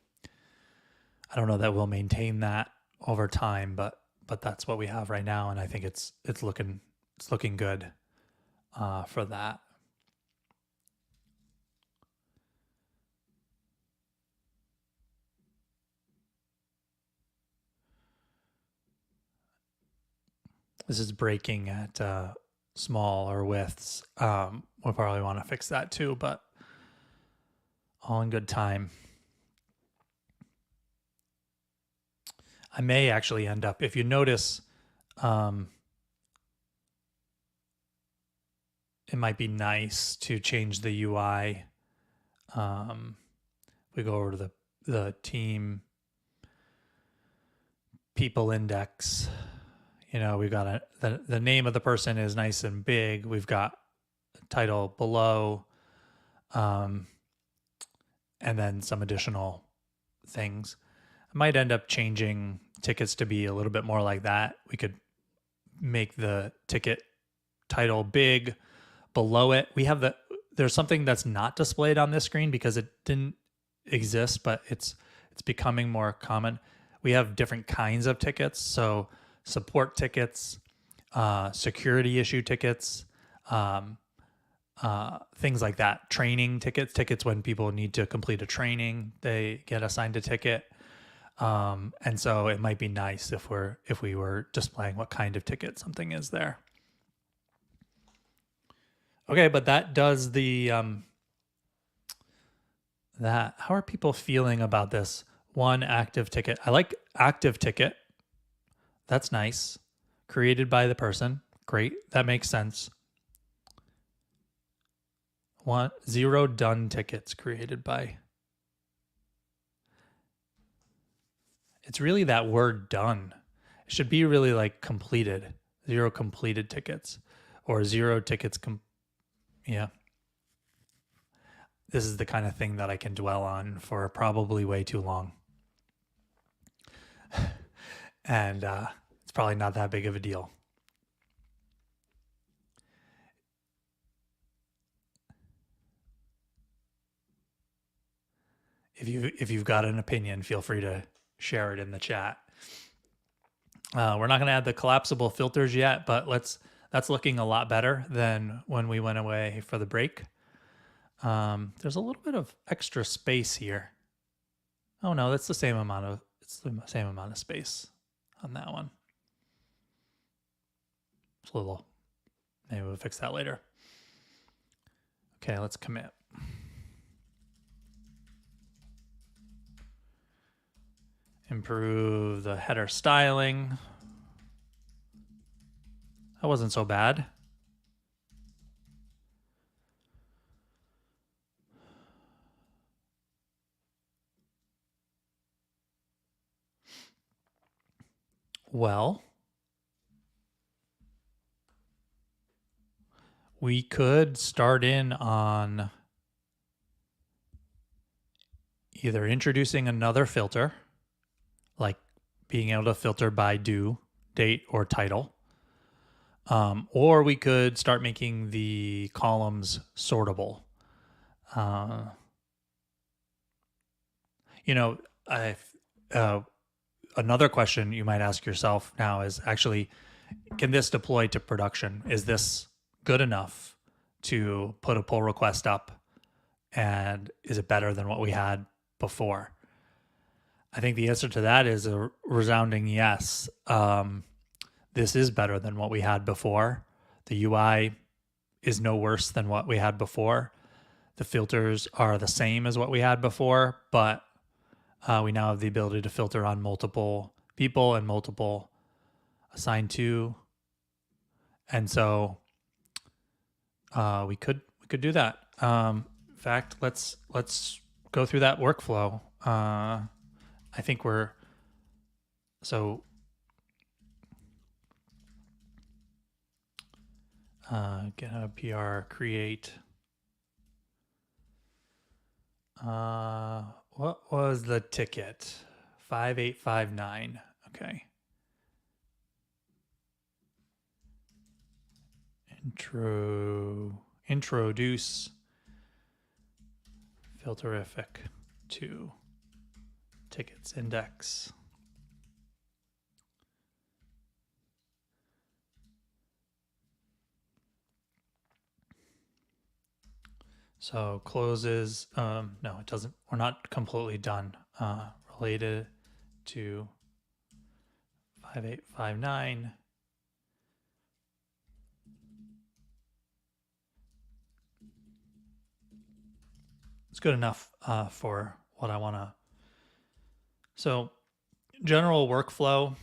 I don't know that we'll maintain that over time, but that's what we have right now, and I think it's looking good for that. This is breaking at smaller widths. We'll probably want to fix that too, but all in good time. I may actually end up, if you notice, it might be nice to change the UI. We go over to the team people index. You know, we've got the name of the person is nice and big. We've got a title below, and then some additional things. I might end up changing tickets to be a little bit more like that. We could make the ticket title big. Below it, we have there's something that's not displayed on this screen because it didn't exist, but it's becoming more common. We have different kinds of tickets. So support tickets, security issue tickets, things like that. Training tickets when people need to complete a training, they get assigned a ticket. And so it might be nice if we were displaying what kind of ticket something is there. Okay, but that does the that. How are people feeling about this one active ticket? I like active ticket. That's nice. Created by the person. Great. That makes sense. 0 done tickets created by. It's really that word done. It should be really like completed. 0 completed tickets or 0 tickets. Yeah. This is the kind of thing that I can dwell on for probably way too long. And it's probably not that big of a deal. If you've got an opinion, feel free to share it in the chat. We're not going to add the collapsible filters yet, but that's looking a lot better than when we went away for the break. There's a little bit of extra space here. Oh no, it's the same amount of space on that one. It's a little, maybe we'll fix that later. Okay, let's commit. improve the header styling. That wasn't so bad. Well, we could start in on either introducing another filter, like being able to filter by due date or title, or we could start making the columns sortable. Another question you might ask yourself now is actually, can this deploy to production? Is this good enough to put a pull request up? And is it better than what we had before? I think the answer to that is a resounding yes. This is better than what we had before. The UI is no worse than what we had before. The filters are the same as what we had before, but we now have the ability to filter on multiple people and multiple assigned to. And so we could do that. In fact, let's go through that workflow. I think we're get a PR create. What was the ticket? 5859. Okay. Introduce filterrific to tickets index. So closes, no, it doesn't, we're not completely done. Related to 5859. It's good enough for what I want to. So general workflow.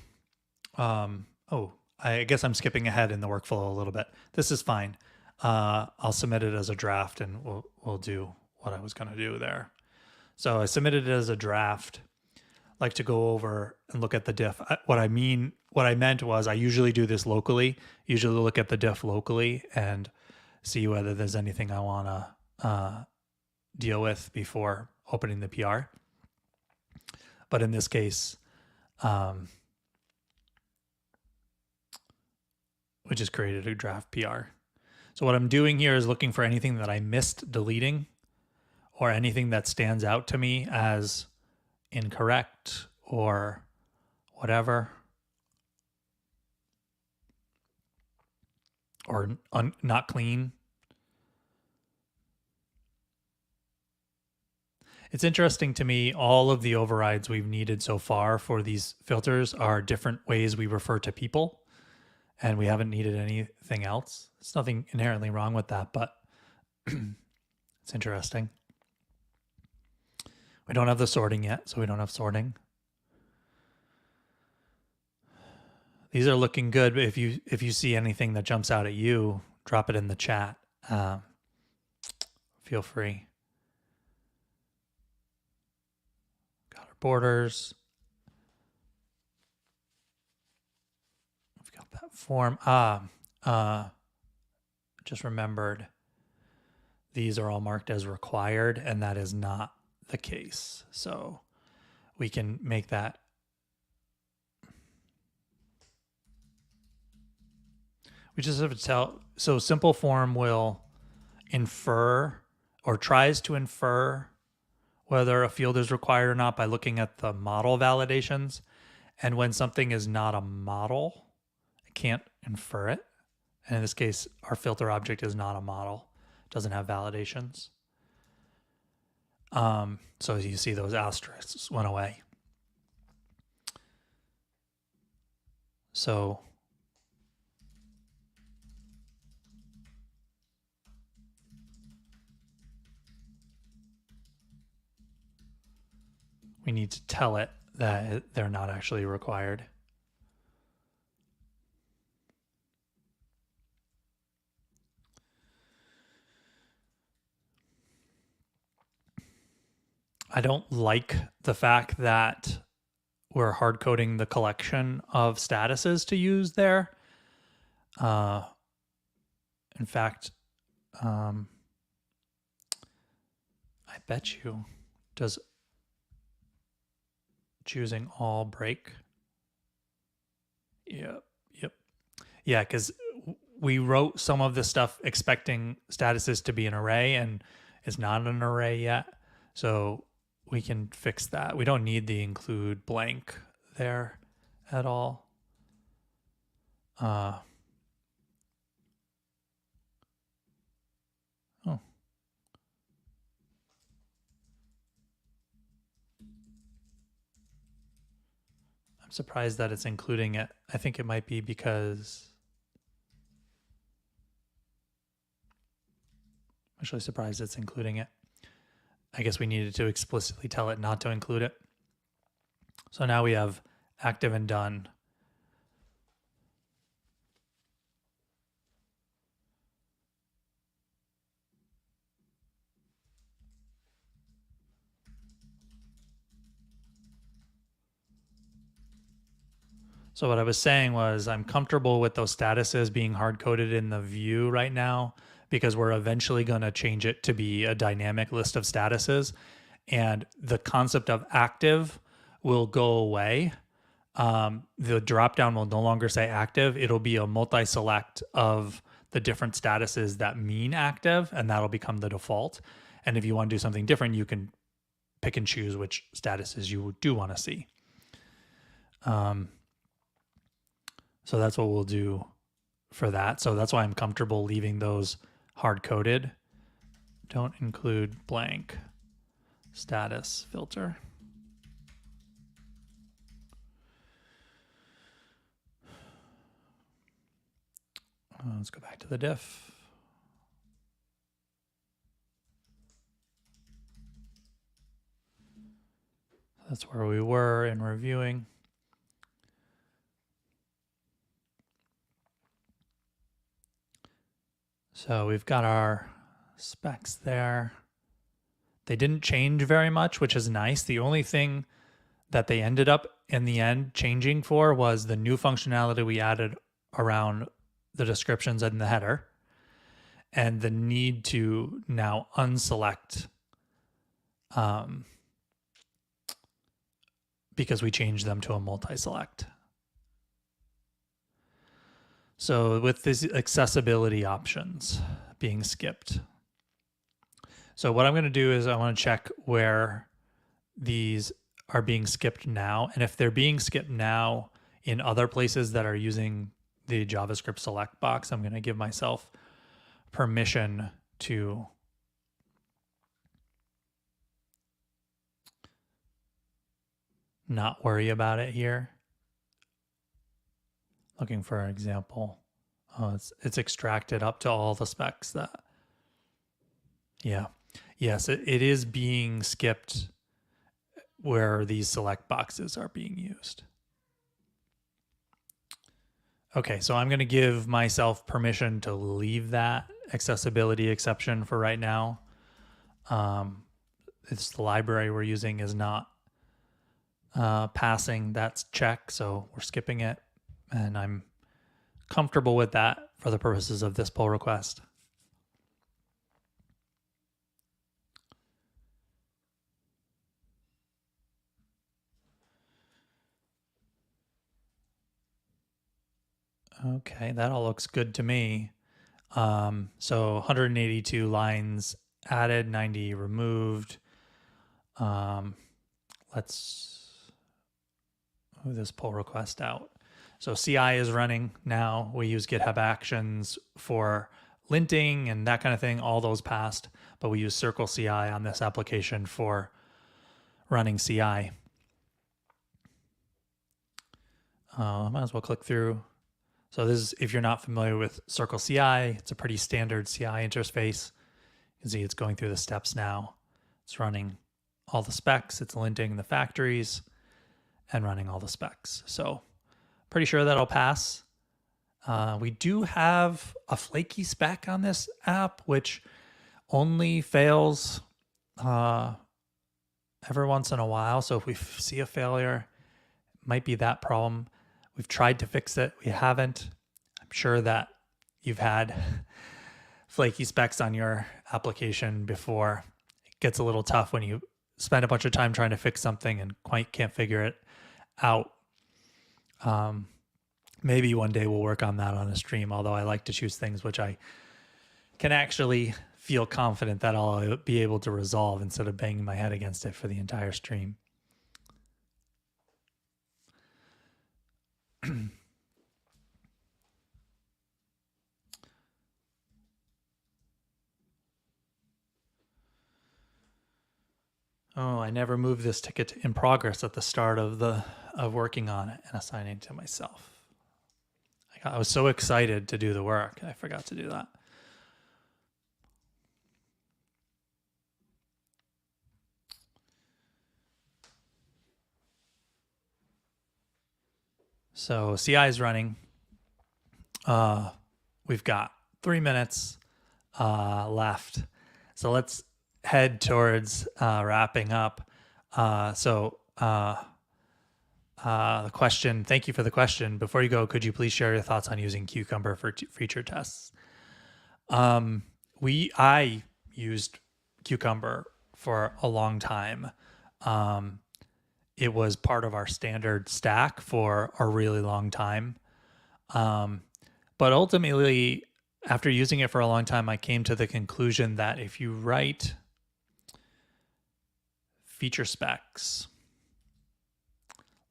I guess I'm skipping ahead in the workflow a little bit. This is fine. I'll submit it as a draft and we'll do what I was going to do there. So I submitted it as a draft. Like to go over and look at the diff. What I meant was I usually do this locally, usually look at the diff locally and see whether there's anything I want to deal with before opening the PR. But in this case, we just created a draft PR. So what I'm doing here is looking for anything that I missed deleting or anything that stands out to me as incorrect or whatever, or not clean. It's interesting to me, all of the overrides we've needed so far for these filters are different ways we refer to people, and we haven't needed anything else. There's nothing inherently wrong with that, but it's interesting. We don't have the sorting yet, so we don't have sorting. These are looking good. But if you see anything that jumps out at you, drop it in the chat. Feel free. Got our borders. We've got that form. Just remembered these are all marked as required, and that is not the case. So we can make that. We just have to tell. So simple form will infer or tries to infer whether a field is required or not by looking at the model validations. And when something is not a model, it can't infer it. And in this case, our filter object is not a model. It doesn't have validations. So as you see, those asterisks went away. So we need to tell it that they're not actually required. I don't like the fact that we're hard coding the collection of statuses to use there. In fact, I bet you, does choosing all break? Yep. Yeah, because we wrote some of the stuff expecting statuses to be an array, and it's not an array yet. So we can fix that. We don't need the include blank there at all. Oh. I'm surprised that it's including it. I think it might be because I'm actually surprised it's including it. I guess we needed to explicitly tell it not to include it. So now we have active and done. So what I was saying was I'm comfortable with those statuses being hard-coded in the view right now because we're eventually going to change it to be a dynamic list of statuses. And the concept of active will go away. The dropdown will no longer say active. It'll be a multi-select of the different statuses that mean active, and that'll become the default. And if you want to do something different, you can pick and choose which statuses you do want to see. So that's what we'll do for that. So that's why I'm comfortable leaving those hard-coded. Don't include blank status filter. Let's go back to the diff. That's where we were in reviewing. So we've got our specs there. They didn't change very much, which is nice. The only thing that they ended up in the end changing for was the new functionality we added around the descriptions and the header, and the need to now unselect because we changed them to a multi-select. So with these accessibility options being skipped. So what I'm going to do is I want to check where these are being skipped now. And if they're being skipped now in other places that are using the JavaScript select box, I'm going to give myself permission to not worry about it here. Looking for an example. Oh, it's extracted up to all the specs that, yeah. Yes, it is being skipped where these select boxes are being used. Okay, so I'm going to give myself permission to leave that accessibility exception for right now. It's the library we're using is not passing that check, so we're skipping it. And I'm comfortable with that for the purposes of this pull request. Okay, that all looks good to me. So 182 lines added, 90 removed. Let's move this pull request out. So CI is running now. We use GitHub Actions for linting and that kind of thing, all those passed, but we use Circle CI on this application for running CI. Might as well click through. So this is, if you're not familiar with Circle CI, it's a pretty standard CI interface. You can see it's going through the steps now. It's running all the specs, it's linting the factories, and running all the specs. So pretty sure that'll pass. We do have a flaky spec on this app, which only fails every once in a while. So if we see a failure, it might be that problem. We've tried to fix it. We haven't. I'm sure that you've had flaky specs on your application before. It gets a little tough when you spend a bunch of time trying to fix something and quite can't figure it out. Maybe one day we'll work on that on a stream, although I like to choose things which I can actually feel confident that I'll be able to resolve instead of banging my head against it for the entire stream. Oh, I never moved this ticket in progress at the start of working on it and assigning it to myself. I was so excited to do the work. I forgot to do that. So CI is running. We've got 3 minutes left. So let's head towards wrapping up. The question, thank you for the question. Before you go, could you please share your thoughts on using Cucumber for feature tests? I used Cucumber for a long time. It was part of our standard stack for a really long time. But ultimately, after using it for a long time, I came to the conclusion that if you write feature specs,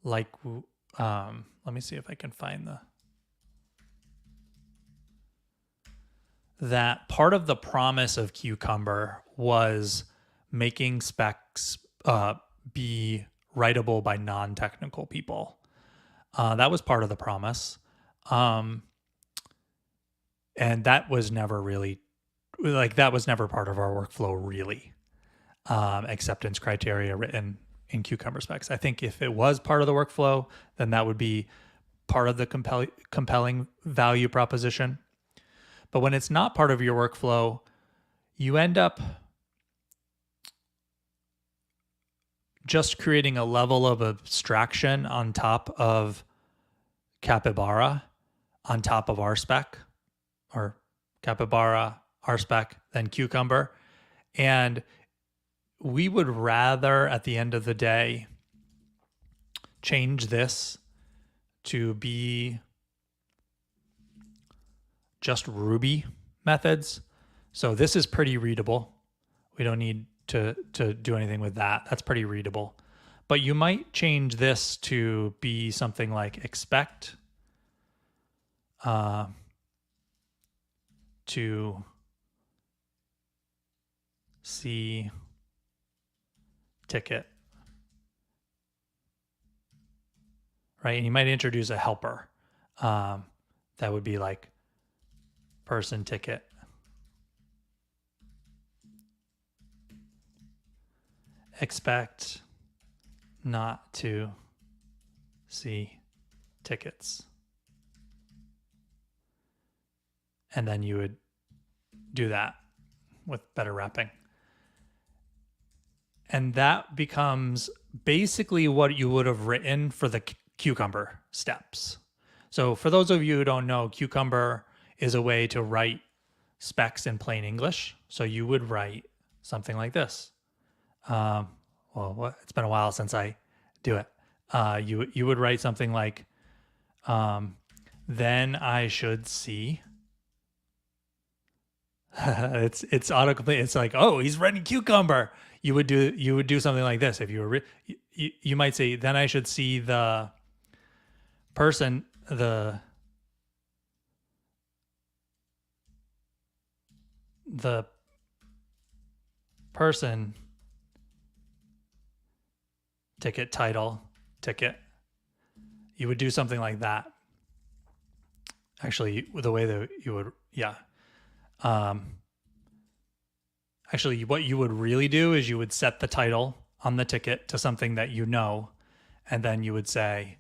like, let me see if I can find that part of the promise of Cucumber was making specs be writable by non-technical people. That was part of the promise. And that was never really, that was never part of our workflow really. Acceptance criteria written in Cucumber specs. I think if it was part of the workflow, then that would be part of the compelling value proposition. But when it's not part of your workflow, you end up just creating a level of abstraction on top of Capybara, on top of RSpec, or Capybara, RSpec, then Cucumber. And we would rather, at the end of the day, change this to be just Ruby methods. So this is pretty readable. We don't need to do anything with that. That's pretty readable. But you might change this to be something like expect to see ticket, right? And you might introduce a helper that would be like person ticket, expect not to see tickets. And then you would do that with better wrapping. And that becomes basically what you would have written for the Cucumber steps. So for those of you who don't know, Cucumber is a way to write specs in plain English. So you would write something like this. It's been a while since I do it. You would write something like, then I should see. it's autocomplete. It's like, oh, he's writing Cucumber. You would do something like this. If you were, you might say, then I should see the person, the person ticket title ticket. You would do something like that. Actually, the way that you would, yeah. Actually, what you would really do is you would set the title on the ticket to something that you know, And then you would say,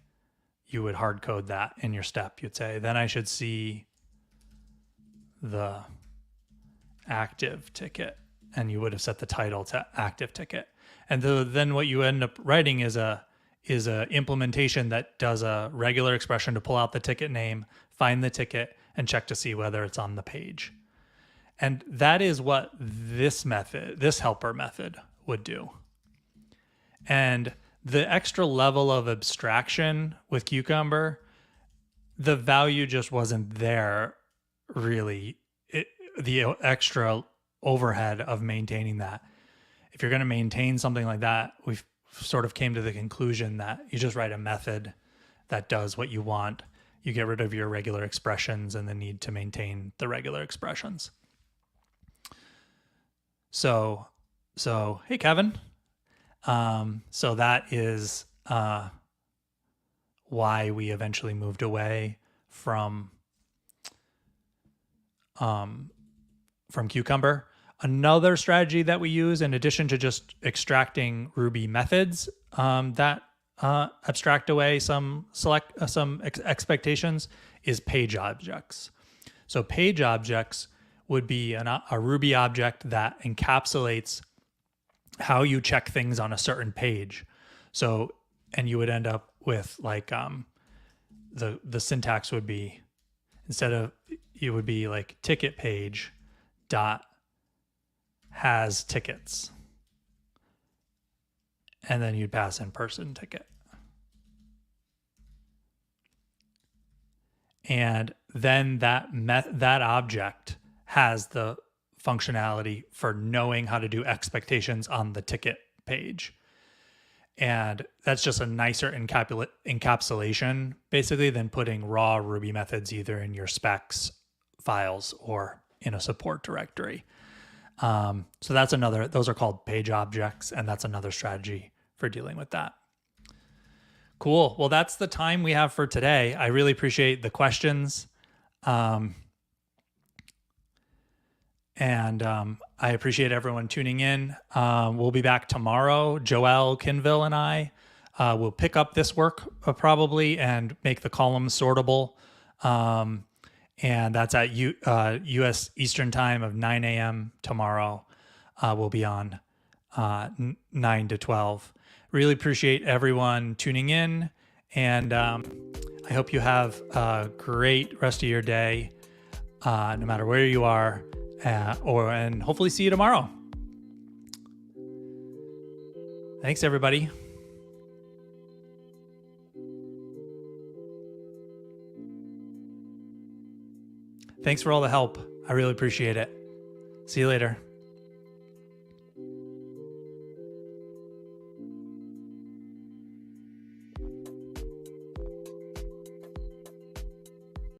you would hard code that in your step. You'd say, then I should see the active ticket. And you would have set the title to active ticket. And then what you end up writing is a implementation that does a regular expression to pull out the ticket name, find the ticket, and check to see whether it's on the page. And that is what this helper method would do. And the extra level of abstraction with Cucumber, the value just wasn't there really. The extra overhead of maintaining that. If you're going to maintain something like that, we've sort of came to the conclusion that you just write a method that does what you want. You get rid of your regular expressions and the need to maintain the regular expressions. So hey, Kevin. So that is why we eventually moved away from Cucumber. Another strategy that we use, in addition to just extracting Ruby methods that abstract away some expectations, is page objects. So page objects would be a Ruby object that encapsulates how you check things on a certain page. So, and you would end up with like the syntax would be, instead of, it would be like ticket page dot has tickets, and then you'd pass in person ticket. And then that object has the functionality for knowing how to do expectations on the ticket page. And that's just a nicer encapsulation, basically, than putting raw Ruby methods either in your specs files or in a support directory. So that's those are called page objects, and that's another strategy for dealing with that. Cool. Well, that's the time we have for today. I really appreciate the questions. And I appreciate everyone tuning in. We'll be back tomorrow. Joelle Kinville and I will pick up this work probably and make the columns sortable. And that's at U.S. Eastern Time of 9 a.m. tomorrow. We'll be on 9 to 12. Really appreciate everyone tuning in. And I hope you have a great rest of your day, no matter where you are, and hopefully see you tomorrow. Thanks, everybody. Thanks for all the help. I really appreciate it. See you later.